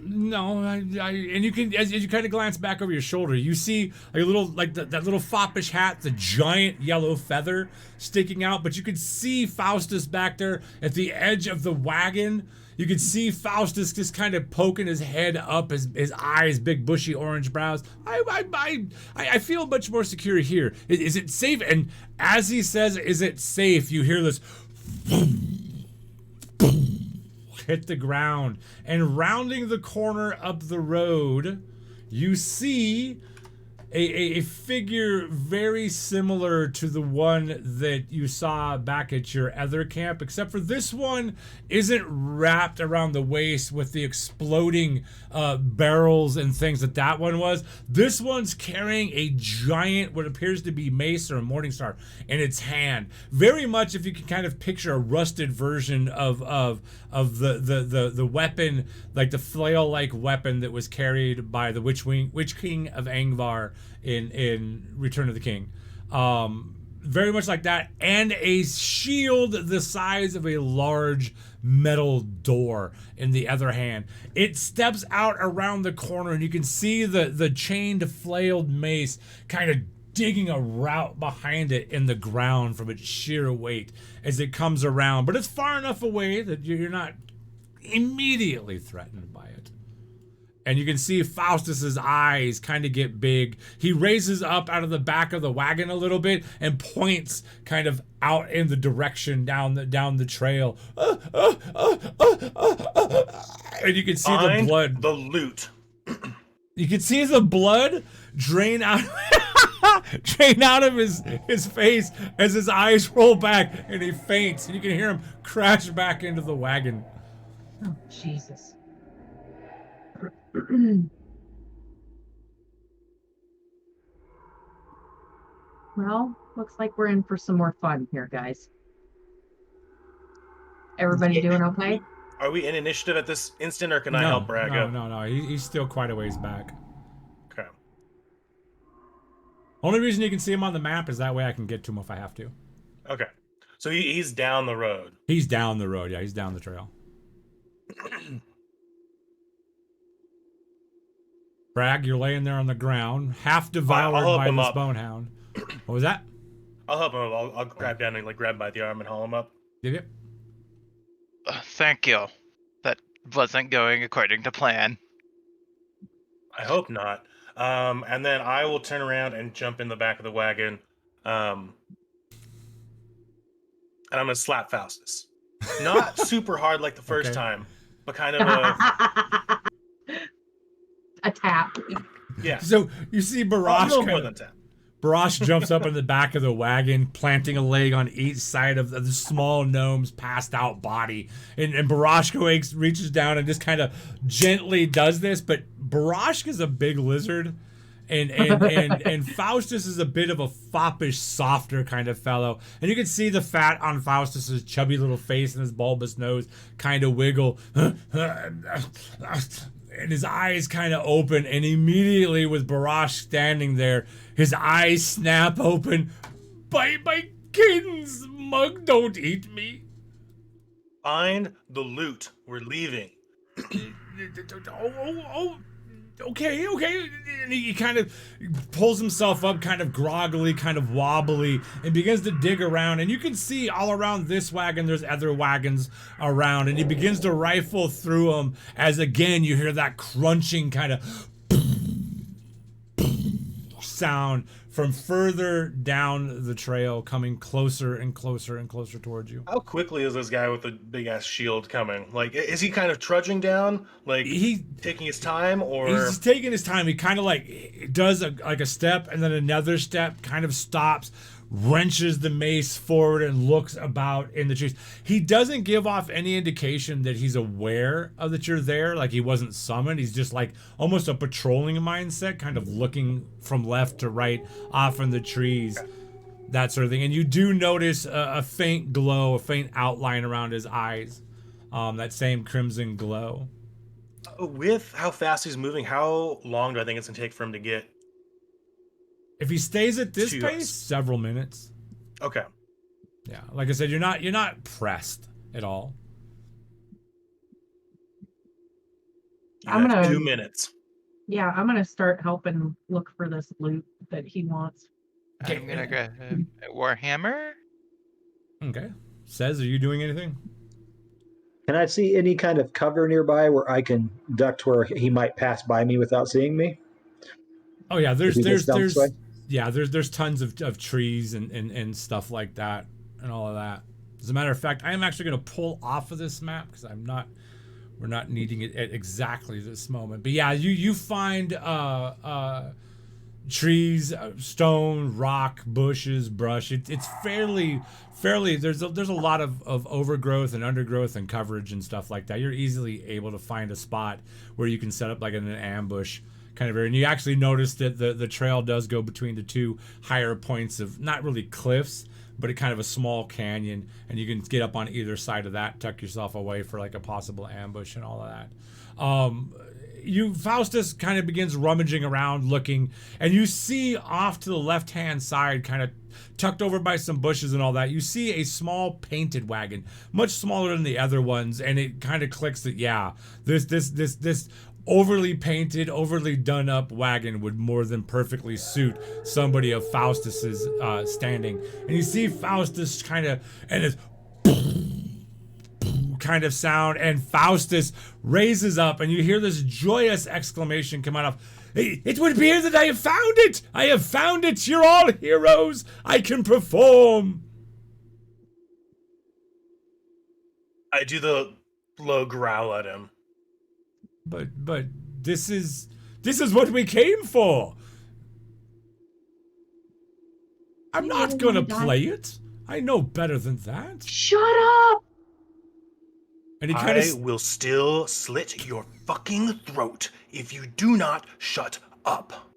No, and you can, as you kind of glance back over your shoulder, you see a little, like that little foppish hat, the giant yellow feather sticking out, but you can see Faustus back there at the edge of the wagon. You can see Faustus just kind of poking his head up, his eyes, big bushy orange brows. I feel much more secure here. Is it safe? And as he says, "Is it safe?" you hear this hit the ground, and rounding the corner up the road, you see a figure very similar to the one that you saw back at your other camp, except for this one isn't wrapped around the waist with the exploding barrels and things that one was. This one's carrying a giant, what appears to be mace or a morning star in its hand. Very much, if you can kind of picture a rusted version of the weapon, like the flail-like weapon that was carried by the Witch King of Angvar in Return of the King. Very much like that, and a shield the size of a large metal door in the other hand. It steps out around the corner, and you can see the chained flailed mace kind of digging a route behind it in the ground from its sheer weight as it comes around. But it's far enough away that you're not immediately threatened by it. And you can see Faustus's eyes kind of get big. He raises up out of the back of the wagon a little bit and points kind of out in the direction down the trail. And you can see the blood. The loot. You can see the blood drain out of his face as his eyes roll back and he faints. And you can hear him crash back into the wagon. Oh, Jesus. Well, looks like we're in for some more fun here, guys. Everybody doing okay? Are we in initiative at this instant, or can I help Bragg up? No. He's still quite a ways back. Okay. Only reason you can see him on the map is that way I can get to him if I have to. Okay. So he's down the road. He's down the road, yeah. He's down the trail. Bragg, you're laying there on the ground, half devoured by this bonehound. What was that? I'll help him up. I'll grab down and grab him by the arm and haul him up. Yep. Thank you. That wasn't going according to plan. I hope not. And then I will turn around and jump in the back of the wagon. And I'm going to slap Faustus. Not super hard like the first time, but kind of a tap. Yeah. So you see Barash. No more than tap. Barash jumps up in the back of the wagon, planting a leg on each side of the small gnome's passed out body. And Barashka reaches down and just kind of gently does this, but Barashka is a big lizard. And Faustus is a bit of a foppish, softer kind of fellow. And you can see the fat on Faustus's chubby little face and his bulbous nose kind of wiggle. And his eyes kind of open, and immediately with Barash standing there, his eyes snap open. By my kittens, mug, don't eat me. Find the loot. We're leaving. Okay. And he kind of pulls himself up, kind of groggily, kind of wobbly, and begins to dig around. And you can see all around this wagon, there's other wagons around. And he begins to rifle through them as, again, you hear that crunching kind of sound from further down the trail, coming closer and closer and closer towards you. How quickly is this guy with the big ass shield coming? Like, is he kind of trudging down? Like, He taking his time, or He's taking his time. He kind of like does like a step and then another step, kind of stops, wrenches the mace forward and looks about in the trees. He doesn't give off any indication that he's aware of that you're there, like he wasn't summoned. He's just like almost a patrolling mindset, kind of looking from left to right off in the trees, that sort of thing. And you do notice a faint glow, a faint outline around his eyes, that same crimson glow. with how fast he's moving, how long do I think it's gonna take for him to get? If he stays at this To pace, us. several minutes. Okay. Yeah, like I said, you're not pressed at all. You I'm got gonna- 2 minutes. Yeah, I'm gonna start helping look for this loot that he wants. Okay. I'm gonna grab a warhammer. Okay. Says, are you doing anything? Can I see any kind of cover nearby where I can duck to where he might pass by me without seeing me? Oh yeah, If he gets down this way? there's tons of trees and stuff like that and all of that. As a matter of fact, I am actually going to pull off of this map because we're not needing it at exactly this moment. But yeah, you find trees, stone, rock, bushes, brush. It's fairly there's a lot of overgrowth and undergrowth and coverage and stuff like that. You're easily able to find a spot where you can set up like an ambush kind of area. And you actually notice that the trail does go between the two higher points of not really cliffs, but a kind of a small canyon, and you can get up on either side of that, tuck yourself away for like a possible ambush and all of that. Faustus kind of begins rummaging around looking, and you see off to the left-hand side, kind of tucked over by some bushes and all that, you see a small painted wagon, much smaller than the other ones, and it kind of clicks that, yeah, this overly painted, overly done up wagon would more than perfectly suit somebody of Faustus's standing. And you see Faustus kind of, and it's kind of sound, and Faustus raises up, and you hear this joyous exclamation come out of, "It would appear that I have found it! I have found it! You're all heroes! I can perform!" I do the low growl at him. But this is what we came for. I'm You not really gonna wanna die? play it. I know better than that. Shut up! And he kind I of will still slit your fucking throat if you do not shut up.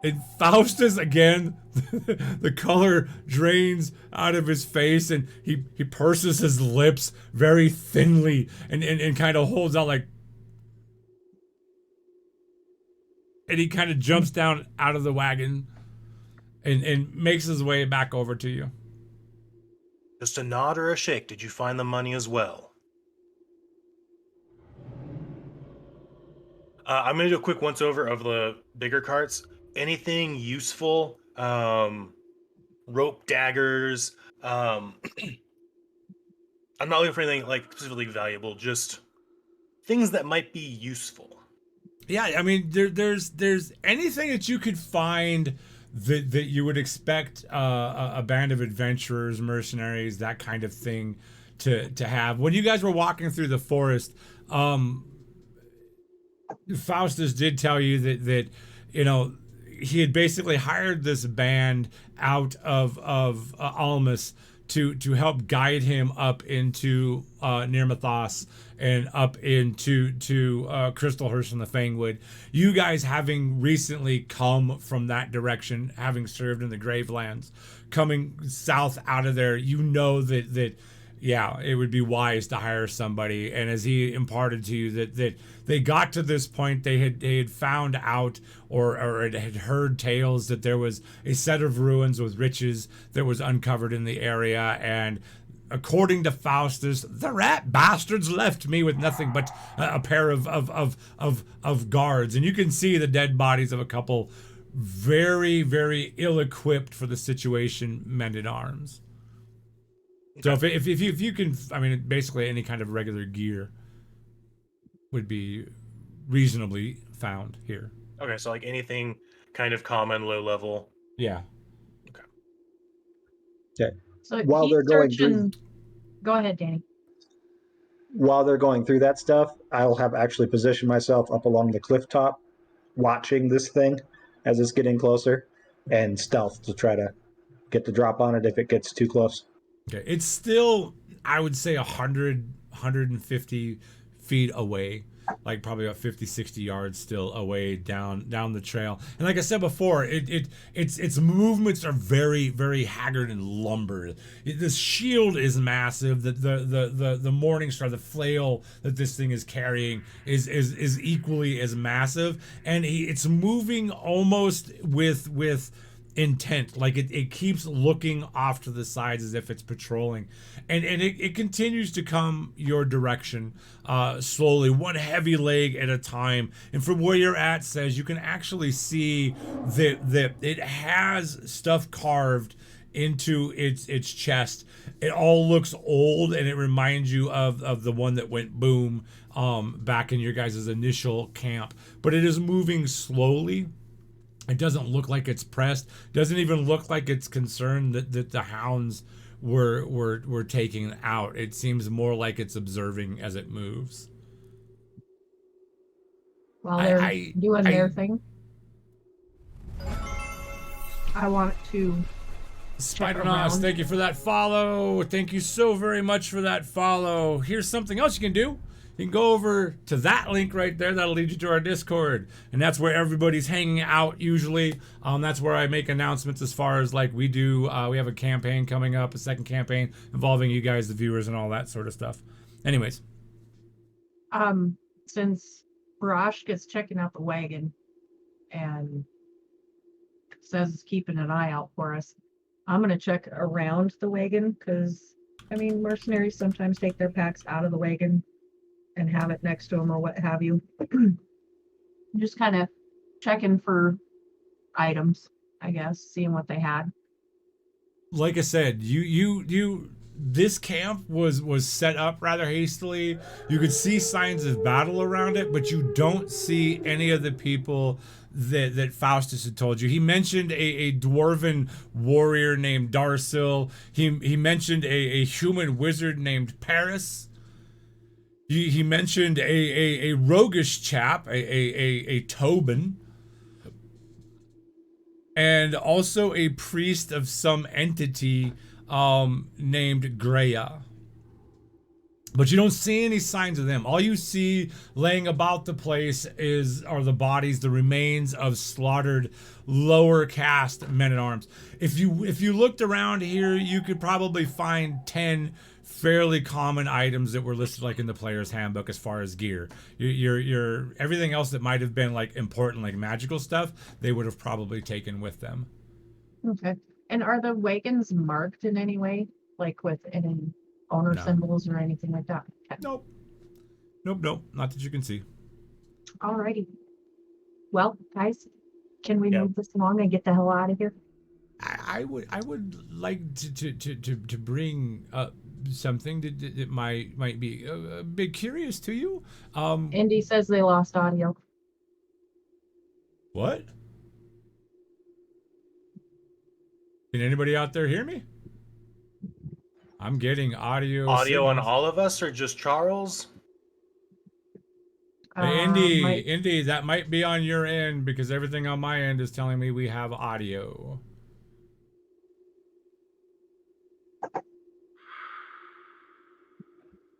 and Faustus again, the color drains out of his face, and he purses his lips very thinly, and kind of holds out like. And he kind of jumps down out of the wagon and makes his way back over to you. Just a nod or a shake. Did you find the money as well? I'm going to do a quick once over of the bigger carts. Anything useful? Rope daggers. I'm not looking for anything like specifically valuable, just things that might be useful. Yeah, I mean, there's anything that you could find that you would expect a band of adventurers, mercenaries, that kind of thing to have. When you guys were walking through the forest, Faustus did tell you that you know he had basically hired this band out of Almus to help guide him up into near Mathos and up into Crystalhurst and the Fangwood. You guys, having recently come from that direction, having served in the Gravelands, coming south out of there, you know that yeah, it would be wise to hire somebody. And as he imparted to you that they got to this point, they had found out or had heard tales that there was a set of ruins with riches that was uncovered in the area, and according to Faustus, the rat bastards left me with nothing but a pair of guards. And you can see the dead bodies of a couple very, very ill-equipped for the situation men-at-arms. So if you can, I mean, basically any kind of regular gear would be reasonably found here. Okay, so like anything kind of common, low level. Yeah. Okay. So While he's they're going through- searching. Go ahead, Danny. While they're going through that stuff, I'll have actually positioned myself up along the cliff top, watching this thing as it's getting closer, and stealth to try to get the drop on it if it gets too close. Okay. It's still, I would say 150 feet away, like probably about 50, 60 yards still away down the trail. And like I said before, its movements are very, very haggard and lumbered. The shield is massive. The Morning Star, the flail that this thing is carrying is equally as massive. And it's moving almost with intent, like it keeps looking off to the sides as if it's patrolling, and it continues to come your direction slowly, one heavy leg at a time. And from where you're at, says you can actually see that it has stuff carved into its chest. It all looks old, and it reminds you of the one that went boom back in your guys' initial camp, but it is moving slowly. It doesn't look like it's pressed. Doesn't even look like it's concerned that the hounds were taken out. It seems more like it's observing as it moves. While they're doing their thing, I want to. Spider-Nos, thank you for that follow. Thank you so very much for that follow. Here's something else you can do. You can go over to that link right there. That'll lead you to our Discord. And that's where everybody's hanging out usually. That's where I make announcements as far as like we do. We have a campaign coming up, a second campaign involving you guys, the viewers, and all that sort of stuff. Anyways. Since Barash gets checking out the wagon and says he's keeping an eye out for us, I'm going to check around the wagon because, I mean, mercenaries sometimes take their packs out of the wagon and have it next to them or what have you. Just kind of checking for items, I guess, seeing what they had. Like I said, this camp was set up rather hastily. You could see signs of battle around it, but you don't see any of the people that Faustus had told you. He mentioned a dwarven warrior named Darsil. He mentioned a human wizard named Paris. He mentioned a roguish chap, a Tobin, and also a priest of some entity named Greya. But you don't see any signs of them. All you see laying about the place are the bodies, the remains of slaughtered lower caste men-at-arms. If you looked around here, you could probably find 10 fairly common items that were listed like in the player's handbook as far as gear. Your everything else that might have been like important, like magical stuff, they would have probably taken with them. Okay. And are the wagons marked in any way, like with any owner symbols or anything like that? Okay. Nope, not that you can see. Alrighty. Well, guys, can we move this along and get the hell out of here? I would like to bring up something that might be a bit curious to you. Indy says they lost audio. What? Can anybody out there hear me? I'm getting audio. Audio on all of us, or just Charles? Hey, Indy, that might be on your end because everything on my end is telling me we have audio.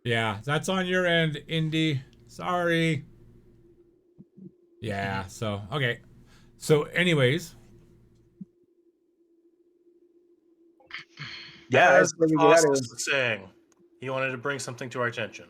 Yeah, that's on your end, Indy. Sorry. Yeah, so, okay. So, anyways. Yeah, as Faustus was saying, he wanted to bring something to our attention.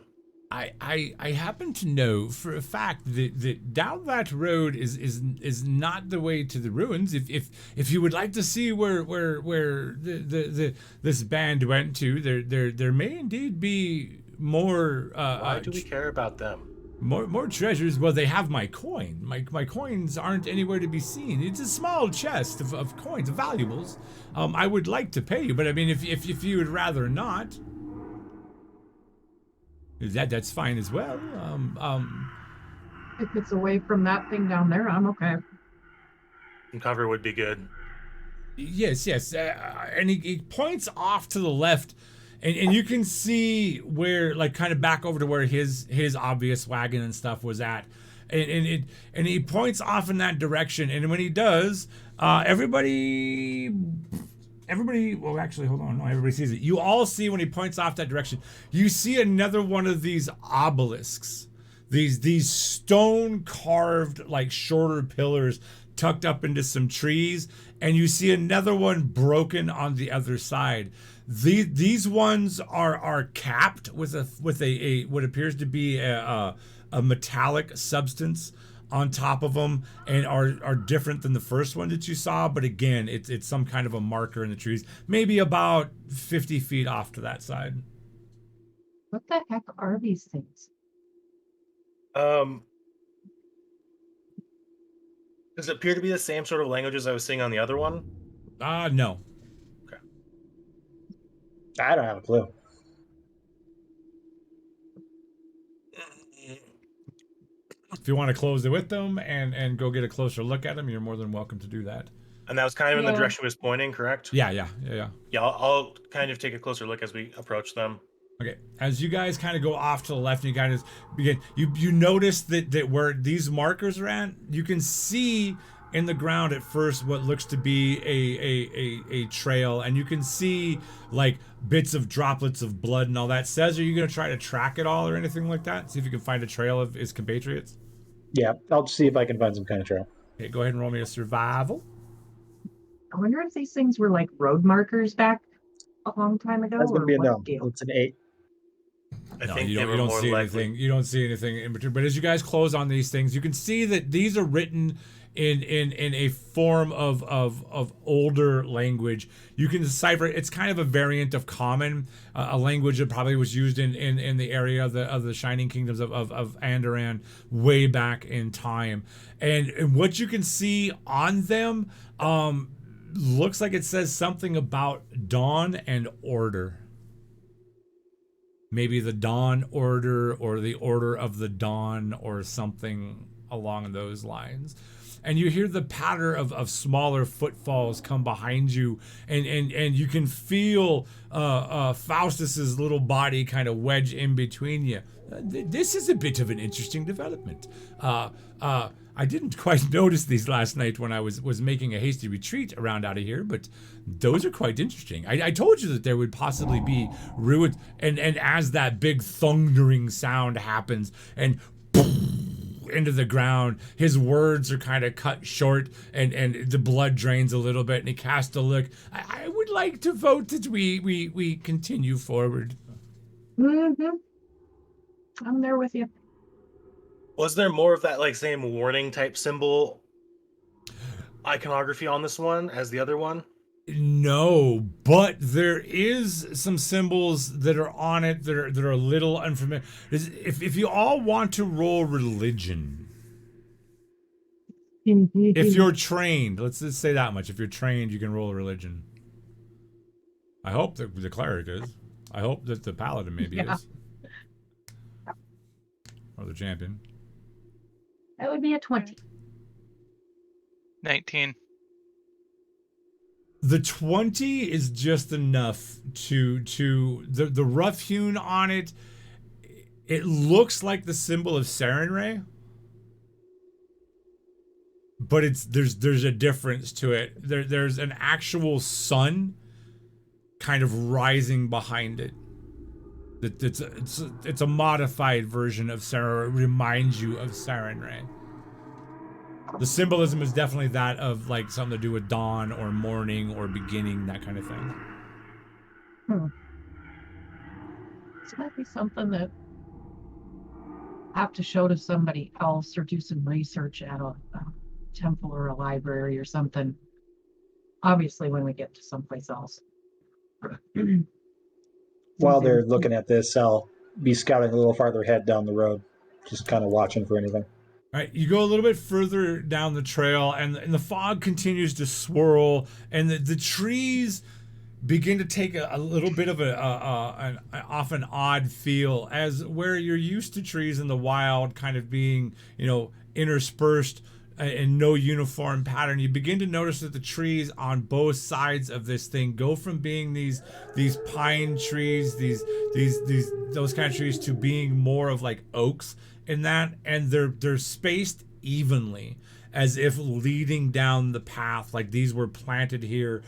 I happen to know for a fact that down that road is not the way to the ruins. If you would like to see where the this band went to, there may indeed be more. Why do we care about them? More treasures. Well, they have my coin. My coins aren't anywhere to be seen. It's a small chest of coins, of valuables. I would like to pay you, but I mean, if you would rather not, that's fine as well. If it's away from that thing down there, I'm okay. Some cover would be good. Yes. And he points off to the left. And you can see where, like, kind of back over to where his obvious wagon and stuff was at, and he points off in that direction. And when he does, everybody. Well, actually, hold on. No, everybody sees it. You all see when he points off that direction. You see another one of these obelisks, these stone carved, like, shorter pillars tucked up into some trees, and you see another one broken on the other side. These ones are capped with a what appears to be a metallic substance on top of them, and are different than the first one that you saw. But again, it's some kind of a marker in the trees, maybe about 50 feet off to that side. What the heck are these things? Does it appear to be the same sort of language as I was seeing on the other one? No. I don't have a clue. If you want to close it with them and go get a closer look at them, you're more than welcome to do that. And that was kind of in the direction he was pointing, correct? Yeah. Yeah, I'll kind of take a closer look as we approach them. Okay, as you guys kind of go off to the left and you kind of begin, you notice that where these markers are at, you can see in the ground at first what looks to be a trail, and you can see like bits of droplets of blood and all that. Says, are you going to try to track it all or anything like that? See if you can find a trail of his compatriots? Yeah, I'll see if I can find some kind of trail. Okay, go ahead and roll me a survival. I wonder if these things were like road markers back a long time ago. That's going to be a what no. deal? It's an 8. No, you don't see anything. You don't see anything in between. But as you guys close on these things, you can see that these are written in a form of older language. You can decipher it. It's kind of a variant of Common, a language that probably was used in the area of the Shining Kingdoms of Andoran way back in time. And what you can see on them looks like it says something about dawn and order. Maybe the Dawn Order or the Order of the Dawn or something along those lines. And you hear the patter of smaller footfalls come behind you, and you can feel Faustus's little body kind of wedge in between you. This is a bit of an interesting development. I didn't quite notice these last night when I was making a hasty retreat around out of here, but those are quite interesting. I told you that there would possibly be ruins, and as that big thundering sound happens and into the ground, his words are kind of cut short, and the blood drains a little bit, and he casts a look. I would like to vote that we continue forward. Mm-hmm. I'm there with you. Was there more of that like same warning type symbol iconography on this one as the other one? No, but there is some symbols that are on it that are a little unfamiliar. If you all want to roll religion, if you're trained, let's just say that much. If you're trained, you can roll a religion. I hope that the cleric is. I hope that the paladin maybe is. Or the champion. That would be a 20. 19. The 20 is just enough to the rough hewn on it. It looks like the symbol of Sarenrae, but there's a difference to it. There's an actual sun kind of rising behind it. It's a modified version of Sarenrae. It reminds you of Sarenrae. The symbolism is definitely that of like something to do with dawn or morning or beginning, that kind of thing. This might be something that have to show to somebody else or do some research at a temple or a library or something. Obviously, when we get to someplace else. While they're looking at this, I'll be scouting a little farther ahead down the road, just kind of watching for anything. All right, you go a little bit further down the trail, and the fog continues to swirl, and the trees begin to take a little bit of an often odd feel, as where you're used to trees in the wild kind of being, interspersed in no uniform pattern. You begin to notice that the trees on both sides of this thing go from being these pine trees, those kind of trees, to being more of like oaks in that, and they're spaced evenly, as if leading down the path, like these were planted here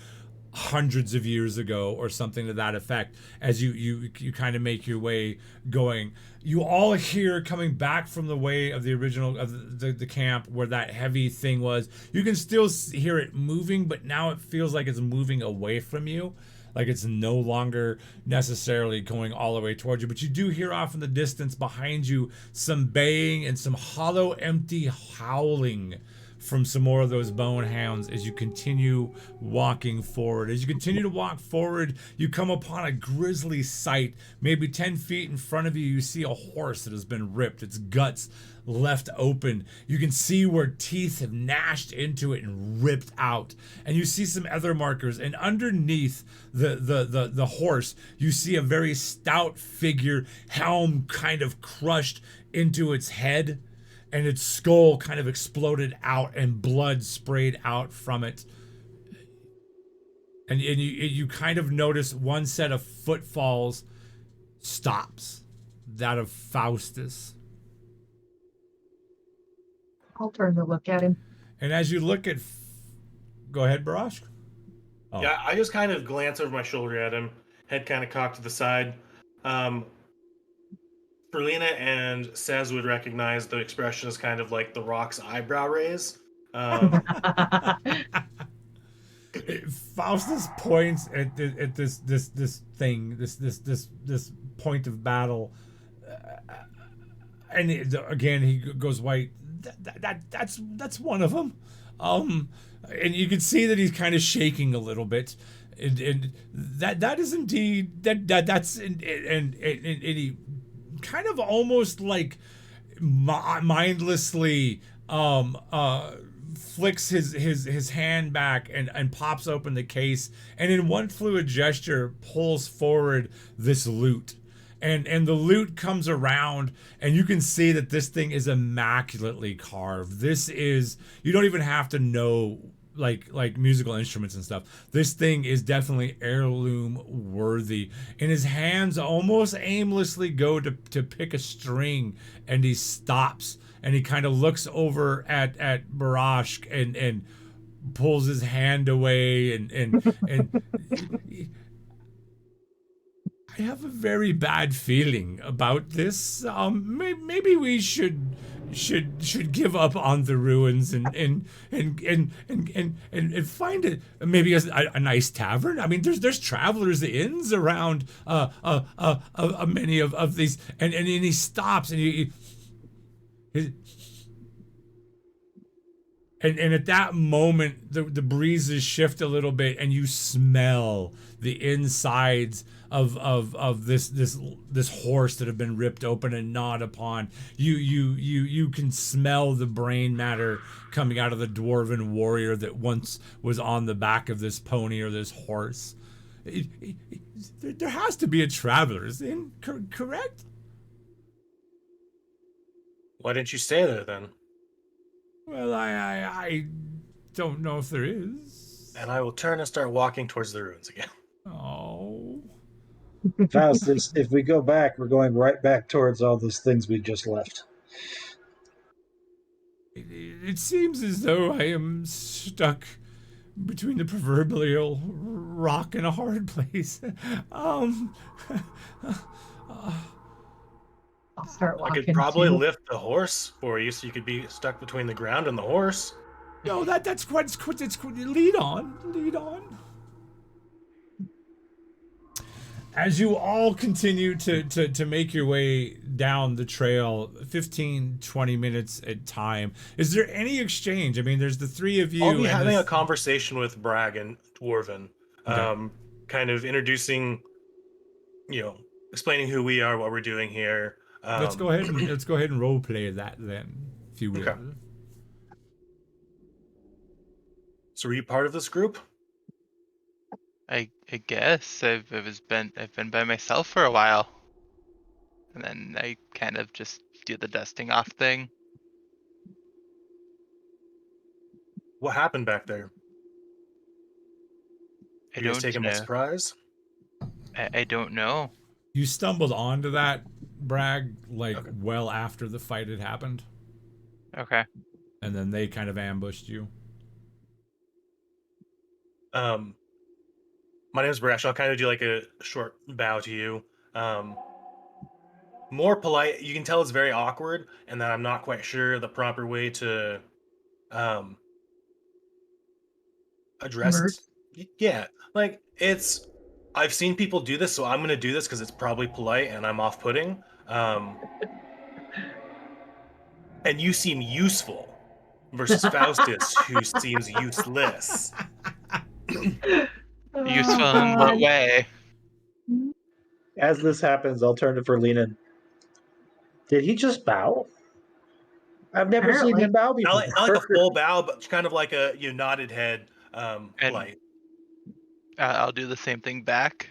hundreds of years ago or something to that effect. As you kind of make your way going, you all hear, coming back from the way of the original of the camp where that heavy thing was, you can still hear it moving, but now it feels like it's moving away from you, like it's no longer necessarily going all the way towards you. But you do hear off in the distance behind you some baying and some hollow, empty howling from some more of those bone hounds as you continue walking forward. As you continue to walk forward, you come upon a grisly sight. Maybe 10 feet in front of you, you see a horse that has been ripped, its guts left open. You can see where teeth have gnashed into it and ripped out. And you see some other markers. And underneath the horse, you see a very stout figure, helm kind of crushed into its head, and its skull kind of exploded out and blood sprayed out from it. And you kind of notice one set of footfalls stops, that of Faustus. I'll turn to look at him. And as you look at... Go ahead, Barash. Oh. Yeah, I just kind of glance over my shoulder at him, head kind of cocked to the side. Berlina and Sez would recognize the expression as kind of like the Rock's eyebrow raise. Faustus points at this thing, this point of battle, and again he goes white. That's one of them, and you can see that he's kind of shaking a little bit, and that is indeed that's and he kind of almost like mindlessly flicks his hand back and pops open the case, and in one fluid gesture pulls forward this loot, and the loot comes around, and you can see that this thing is immaculately carved. This is, you don't even have to know like musical instruments and stuff. This thing is definitely heirloom worthy. And his hands almost aimlessly go to pick a string, and he stops, and he kind of looks over at Barash and pulls his hand away, and I have a very bad feeling about this. Maybe we should give up on the ruins and find maybe a nice tavern. I mean, there's travelers' inns around many of these, and he stops, and and at that moment the breezes shift a little bit, and you smell the insides of this horse that have been ripped open and gnawed upon. You can smell the brain matter coming out of the dwarven warrior that once was on the back of this pony or this horse. There has to be a traveler's inn, correct? Why didn't you stay there then? Well, I don't know if there is. And I will turn and start walking towards the ruins again. Oh. Faustus, if we go back, we're going right back towards all those things we just left. It seems as though I am stuck between the proverbial rock and a hard place. I'll start I walking. could probably too. lift the horse for you, so you could be stuck between the ground and the horse. No, that's quite. Lead on. As you all continue to make your way down the trail, 15, 20 minutes at time, is there any exchange? I mean, there's the three of you. I'll be and having a this... conversation with Bragg and Dwarven, Okay. kind of introducing, explaining who we are, what we're doing here. Let's go ahead and role play that then, if you will. Okay. So, are you part of this group? I guess I've been by myself for a while, and then I kind of just do the dusting off thing. What happened back there? I You guys don't taken by know. surprise? I don't know. You stumbled onto that, Bragg, like Okay. well after the fight had happened, Okay. and then they kind of ambushed you. My name is Brash. I'll kind of do like a short bow to you. More polite. You can tell it's very awkward, and that I'm not quite sure the proper way to um, address. Converse. Yeah, like it's. I've seen people do this, so I'm gonna do this because it's probably polite and I'm off-putting. And you seem useful versus Faustus, who seems useless. Useful Oh in what God. way? As this happens, I'll turn to Ferlina. Did he just bow? I've never seen him Apparently. bow Not like a before. full bow, but kind of like a nodded head, And polite. I'll do the same thing back.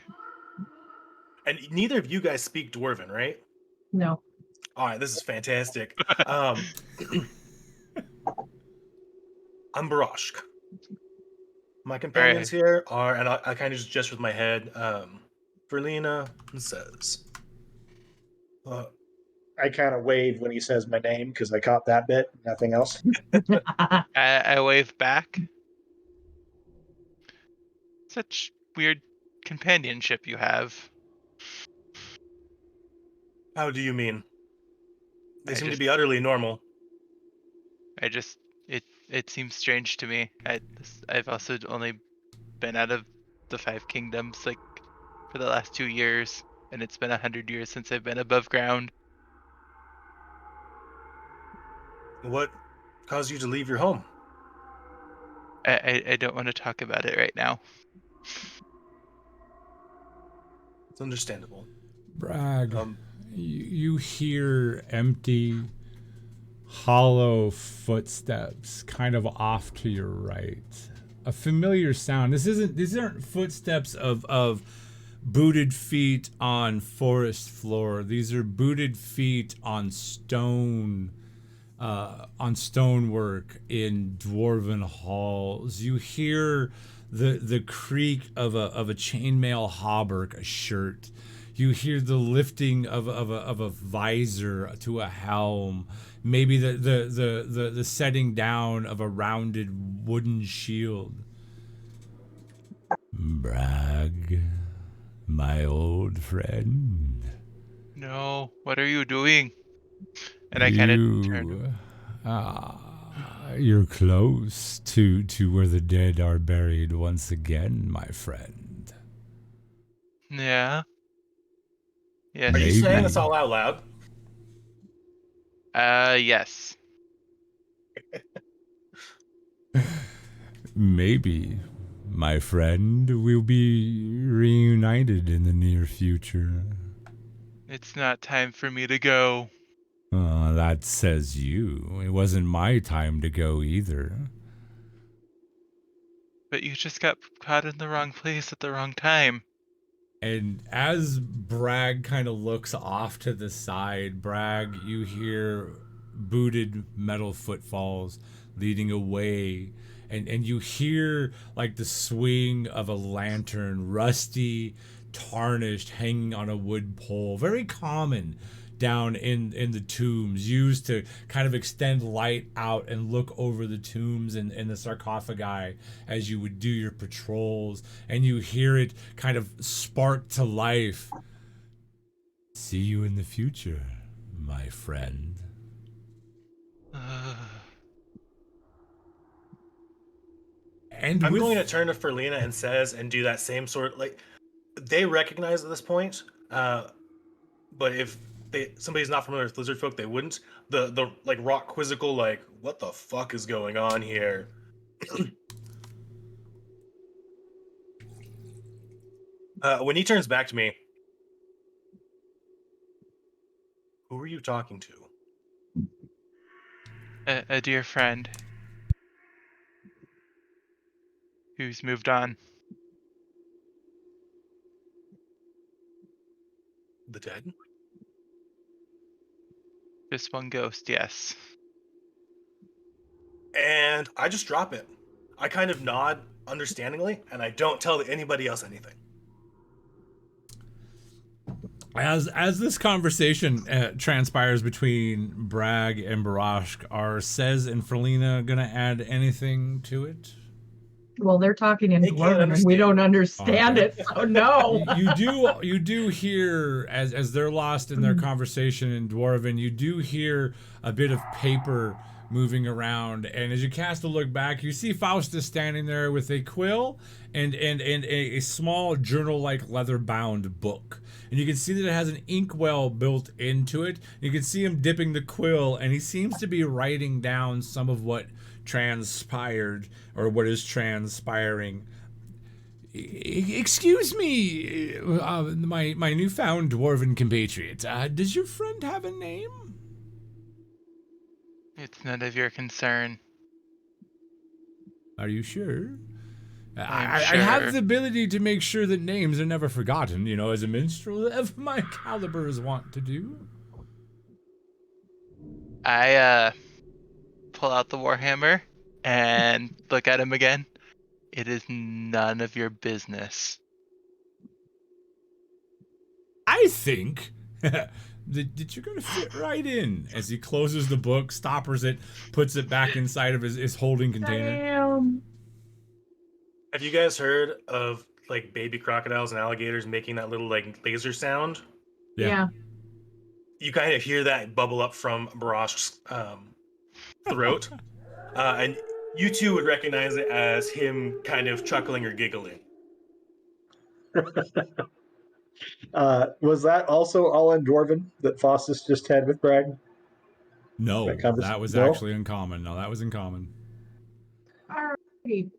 And neither of you guys speak Dwarven, right? No. All right, this is fantastic. I'm Barashk. My companions Right. here are, and I kind of just gesture with my head, Verlina says. I kind of wave when he says my name because I caught that bit, nothing else. I wave back. Such weird companionship you have. How do you mean? They I seem to just be utterly normal. it seems strange to me. I've also only been out of the Five Kingdoms like for the last 2 years, and it's been 100 years since I've been above ground. What caused you to leave your home? I don't want to talk about it right now. It's understandable. Bragg, Um, you hear empty, hollow footsteps kind of off to your right. A familiar sound. These aren't footsteps of booted feet on forest floor. These are booted feet on stonework in dwarven halls. You hear the creak of a chainmail hauberk, a shirt. You hear the lifting of a visor to a helm. Maybe the setting down of a rounded wooden shield. Bragg, my old friend. No, what are you doing? And I kind of turn. You're close to where the dead are buried once again, my friend. Yeah. are Yes. you saying this Maybe, all out loud? Yes. maybe, my friend, we'll be reunited in the near future. It's not time for me to go. That says you. It wasn't my time to go either. But you just got caught in the wrong place at the wrong time. And as Bragg kind of looks off to the side, Bragg, you hear booted metal footfalls leading away. And you hear like the swing of a lantern, rusty, tarnished, hanging on a wood pole. Very common down in the tombs, used to kind of extend light out and look over the tombs and the sarcophagi as you would do your patrols, and you hear it kind of spark to life. See you in the future, my friend. And I'm with going to turn to Ferlina and do that same sort, like they recognize at this point, but if somebody's not familiar with lizard folk, they wouldn't. The like rock quizzical, like, what the fuck is going on here? When he turns back to me, who are you talking to? A dear friend who's moved on. The dead? Just one ghost, yes. And I just drop it. I kind of nod understandingly, and I don't tell anybody else anything. As this conversation transpires between Bragg and Barashk, are Sez and Felina gonna add anything to it? Well, they're talking in They can't Dwarven and we don't understand Okay. it, so no. You do hear as they're lost in their conversation in Dwarven, you do hear a bit of paper moving around, and as you cast a look back, you see Faustus standing there with a quill and a small journal-like leather-bound book. And you can see that it has an inkwell built into it. You can see him dipping the quill, and he seems to be writing down some of what transpired or what is transpiring. Excuse me, my newfound dwarven compatriot. Does your friend have a name? It's none of your concern. Are you sure? I'm I sure. have the ability to make sure that names are never forgotten, you know, as a minstrel of my caliber is wont to do. I pull out the warhammer and look at him again. It is none of your business. I think that you're going to fit right in. As he closes the book, stoppers it, puts it back inside of his holding container. Damn. Have you guys heard of like baby crocodiles and alligators making that little like laser sound? Yeah. You kind of hear that bubble up from Barash's throat, and you two would recognize it as him kind of chuckling or giggling. Was that also all in Dwarven that Faustus just had with Bragg? No, That that was no? actually uncommon. No, that was uncommon. Alrighty.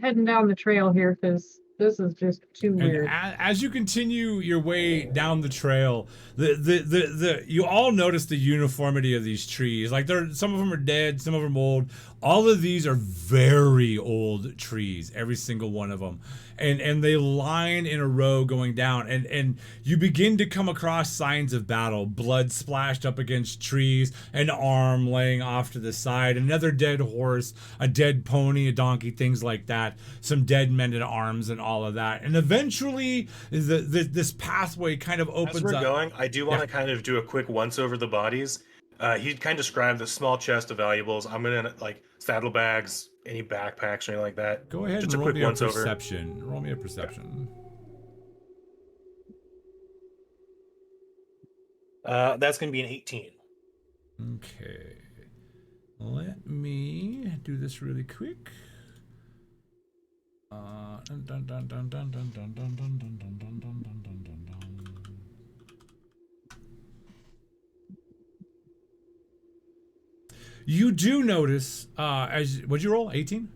Heading down the trail here because this is just too And weird. as you continue your way down the trail, you all notice the uniformity of these trees. Like some of them are dead, some of them old. All of these are very old trees, every single one of them. And they line in a row going down, and you begin to come across signs of battle. Blood splashed up against trees, an arm laying off to the side, another dead horse, a dead pony, a donkey, things like that. Some dead men at arms and all of that. And eventually this pathway kind of opens As we're up. going, I do want to kind of do a quick once over the bodies. He kind of described the small chest of valuables. I'm gonna like saddlebags, any backpacks or anything like that. Go ahead Just and a roll quick me a once over. perception. Roll me a perception. That's gonna be an 18. Okay. Let me do this really quick. Dun, dun, dun, dun, dun, dun, dun, dun, dun, dun, dun, dun, dun, dun, dun, dun. You do notice, what'd you roll? 18?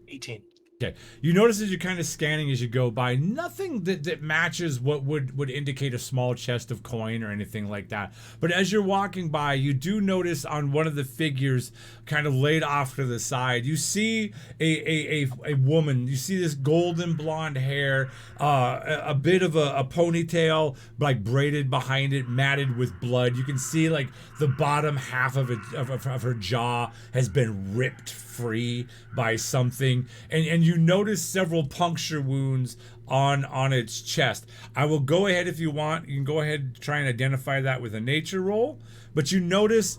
18. Okay. You notice as you're kind of scanning as you go by, nothing that matches what would indicate a small chest of coin or anything like that. But as you're walking by, you do notice on one of the figures kind of laid off to the side, you see a woman. You see this golden blonde hair, a bit of a ponytail, like braided behind it, matted with blood. You can see like the bottom half of her jaw has been ripped free by something, and you notice several puncture wounds on its chest. I will go ahead, if you want, you can go ahead and try and identify that with a nature roll, but you notice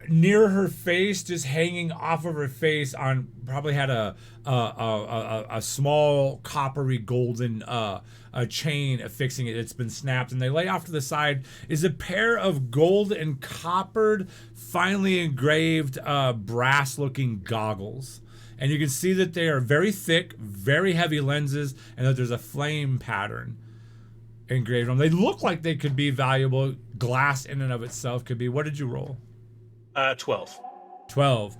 near her face, just hanging off of her face, on probably had a small coppery golden a chain affixing it. It's been snapped, and they lay off to the side is a pair of gold and coppered, finely engraved brass looking goggles. And you can see that they are very thick, very heavy lenses, and that there's a flame pattern engraved on them. They look like they could be valuable. Glass in and of itself could be. What did you roll? 12. 12.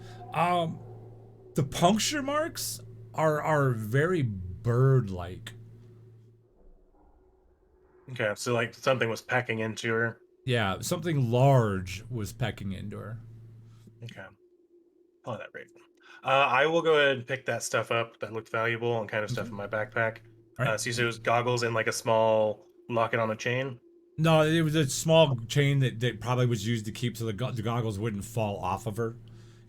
The puncture marks are very bird-like. Okay, so like something was pecking into her. Yeah, something large was pecking into her. Okay. Oh, that rate. I will go ahead and pick that stuff up that looked valuable and kind of stuff in my backpack. All right. So you said it was goggles and like a small locket on a chain? No, it was a small chain that probably was used to keep so the goggles wouldn't fall off of her.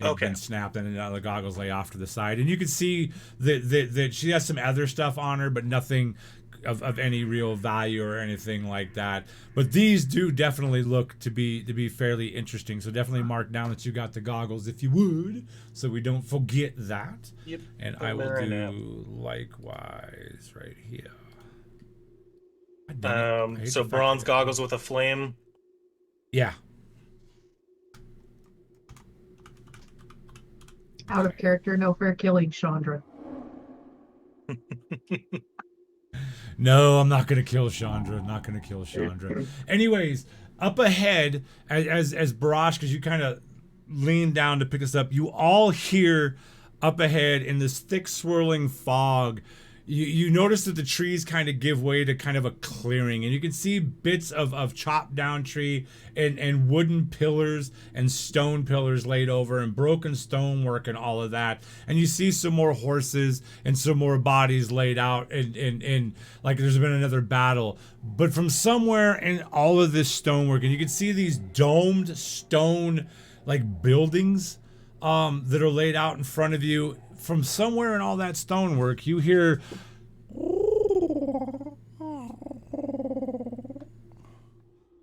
And Okay. been snapped and the goggles lay off to the side. And you can see that she has some other stuff on her, but nothing of any real value or anything like that. But these do definitely look to be fairly interesting. So definitely mark down that you got the goggles if you would, so we don't forget that. Yep. And I will do likewise right here. God damn it. I hate So the fact bronze that- goggles with a flame. Yeah. Out of character, no fair killing, Chandra. No, I'm not gonna kill Chandra. Not gonna kill Chandra. Anyways, up ahead, as Barash, because you kind of lean down to pick this up, you all hear up ahead in this thick swirling fog. You notice that the trees kind of give way to kind of a clearing, and you can see bits of chopped down tree and wooden pillars and stone pillars laid over and broken stonework and all of that. And you see some more horses and some more bodies laid out and like there's been another battle. But from somewhere in all of this stonework, and you can see these domed stone like buildings that are laid out in front of you. From somewhere in all that stonework, you hear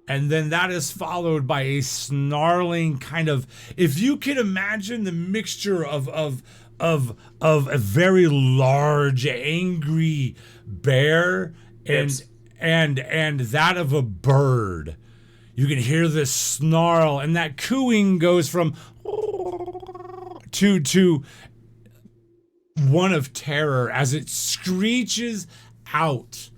and then that is followed by a snarling kind of, if you can imagine the mixture of a very large angry bear and that of a bird. You can hear this snarl, and that cooing goes from to one of terror as it screeches out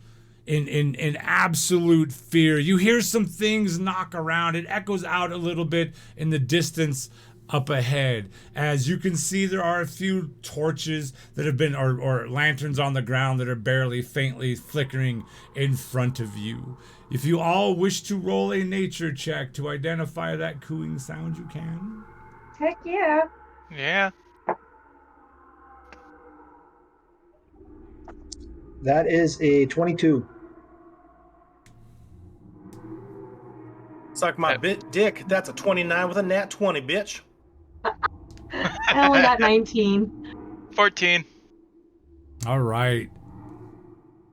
in absolute fear. You hear some things knock around. It echoes out a little bit in the distance up ahead. As you can see, there are a few torches that have been, or lanterns on the ground that are barely faintly flickering in front of you. If you all wish to roll a nature check to identify that cooing sound, you can. Heck yeah. Yeah. That is a 22. Suck my dick. That's a 29 with a nat 20, bitch. I only got 19. 14. All right.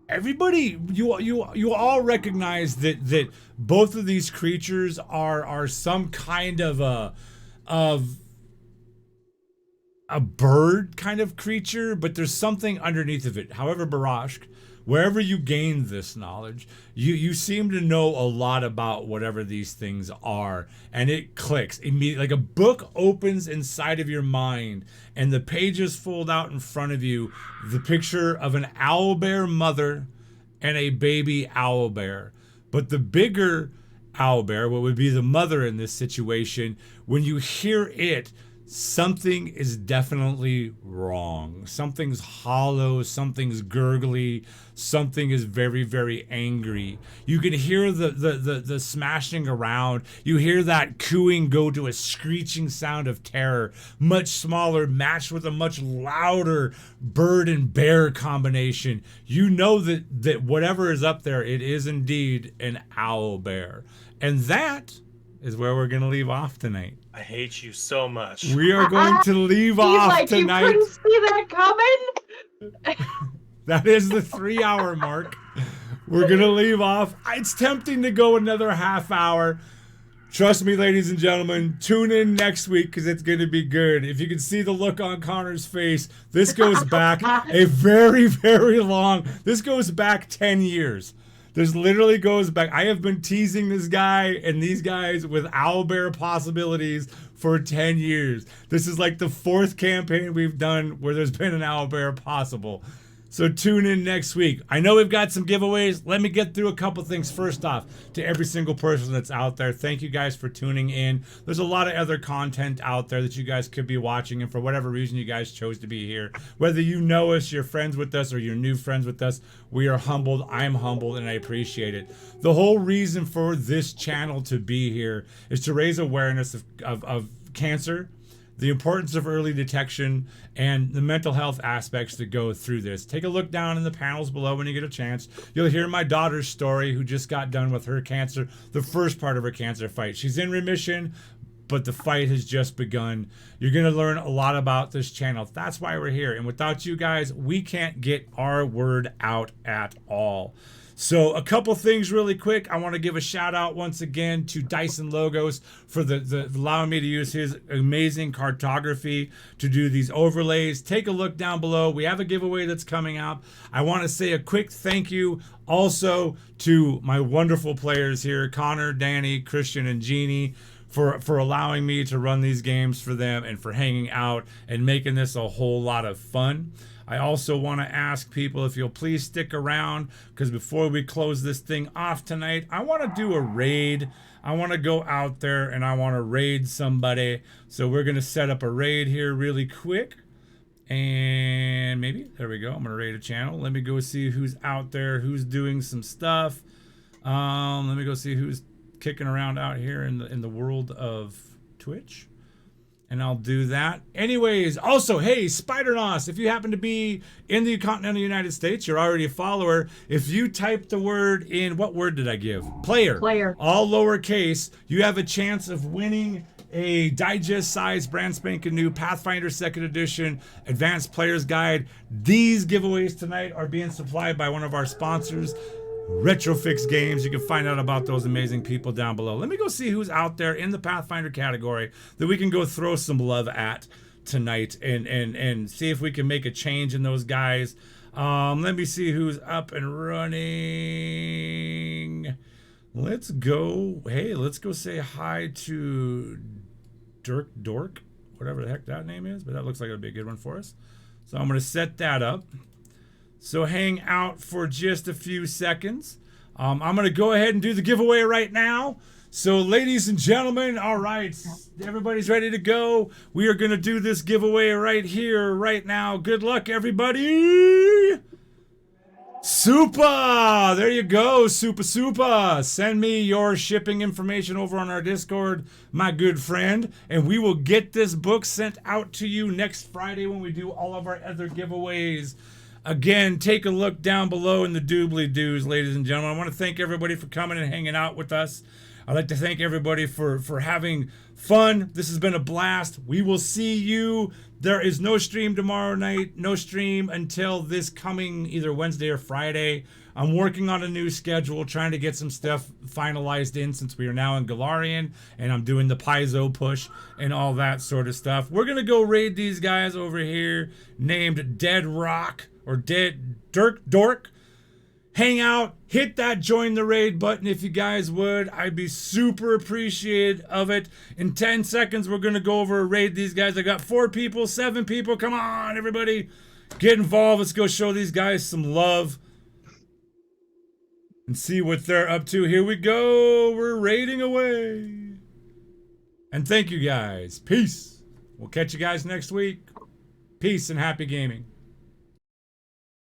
Everybody, you all recognize that both of these creatures are some kind of a bird kind of creature, but there's something underneath of it. However, Barashk, wherever you gained this knowledge, you seem to know a lot about whatever these things are, and it clicks immediately. Like a book opens inside of your mind, and the pages fold out in front of you, the picture of an owlbear mother and a baby owlbear. But the bigger owlbear, what would be the mother in this situation, when you hear it, something is definitely wrong. Something's hollow, something's gurgly, something is very, very angry. You can hear the smashing around. You hear that cooing go to a screeching sound of terror, much smaller, matched with a much louder bird and bear combination. You know that whatever is up there, it is indeed an owl bear. And that is where we're going to leave off tonight. I hate you so much. We are going to leave He's off like, tonight. you couldn't see that coming? That is the 3 hour mark. We're going to leave off. It's tempting to go another half hour. Trust me, ladies and gentlemen, tune in next week because it's going to be good. If you can see the look on Connor's face, this goes back a very, very long, this goes back 10 years. This literally goes back. I have been teasing this guy and these guys with owlbear possibilities for 10 years. This is like the 4th campaign we've done where there's been an owlbear possible. So tune in next week. I know we've got some giveaways. Let me get through a couple things. First off, to every single person that's out there, thank you guys for tuning in. There's a lot of other content out there that you guys could be watching, and for whatever reason you guys chose to be here, whether you know us, you're friends with us, or you're new friends with us, we are humbled. I'm humbled, and I appreciate it. The whole reason for this channel to be here is to raise awareness of cancer, the importance of early detection, and the mental health aspects that go through this. Take a look down in the panels below when you get a chance. You'll hear my daughter's story, who just got done with her cancer, the first part of her cancer fight. She's in remission, but the fight has just begun. You're going to learn a lot about this channel. That's why we're here. And without you guys, we can't get our word out at all. So a couple things really quick. I want to give a shout out once again to Dyson Logos for the allowing me to use his amazing cartography to do these overlays. Take a look down below. We have a giveaway that's coming up. I want to say a quick thank you also to my wonderful players here, Connor, Danny, Christian, and Jeannie, for allowing me to run these games for them and for hanging out and making this a whole lot of fun. I also want to ask people if you'll please stick around, because before we close this thing off tonight, I want to do a raid. I want to go out there and I want to raid somebody. So we're going to set up a raid here really quick. And maybe, there we go. I'm going to raid a channel. Let me go see who's out there, who's doing some stuff. Let me go see who's kicking around out here in the world of Twitch. And I'll do that. Anyways, also, hey, Spider-Nos, if you happen to be in the continental United States, you're already a follower. If you type the word in, what word did I give? Player. Player. All lowercase, you have a chance of winning a digest-sized, brand spanking new Pathfinder 2nd Edition Advanced Player's Guide. These giveaways tonight are being supplied by one of our sponsors, Retrofix Games. You can find out about those amazing people down below. Let me go see who's out there in the Pathfinder category that we can go throw some love at tonight and see if we can make a change in those guys. Let me see who's up and running. Let's go. Hey, let's go say hi to Dirk Dork, whatever the heck that name is, but that looks like it'll be a good one for us. So I'm going to set that up. So hang out for just a few seconds. I'm going to go ahead and do the giveaway right now. So ladies and gentlemen, all right, everybody's ready to go. We are going to do this giveaway right here, right now. Good luck, everybody. Super. There you go. Super. Send me your shipping information over on our Discord, my good friend, and we will get this book sent out to you next Friday when we do all of our other giveaways. Again, take a look down below in the doobly-doos, ladies and gentlemen. I want to thank everybody for coming and hanging out with us. I'd like to thank everybody for having fun. This has been a blast. We will see you. There is no stream tomorrow night. No stream until this coming either Wednesday or Friday. I'm working on a new schedule, trying to get some stuff finalized in since we are now in Galarian, and I'm doing the Paizo push and all that sort of stuff. We're going to go raid these guys over here named Dead Rock. Or Dirk Dork. Hang out, hit that join the raid button if you guys would. I'd be super appreciative of it. In 10 seconds, we're going to go over and raid these guys. I got 4 people, 7 people. Come on, everybody. Get involved. Let's go show these guys some love and see what they're up to. Here we go. We're raiding away. And thank you guys. Peace. We'll catch you guys next week. Peace and happy gaming.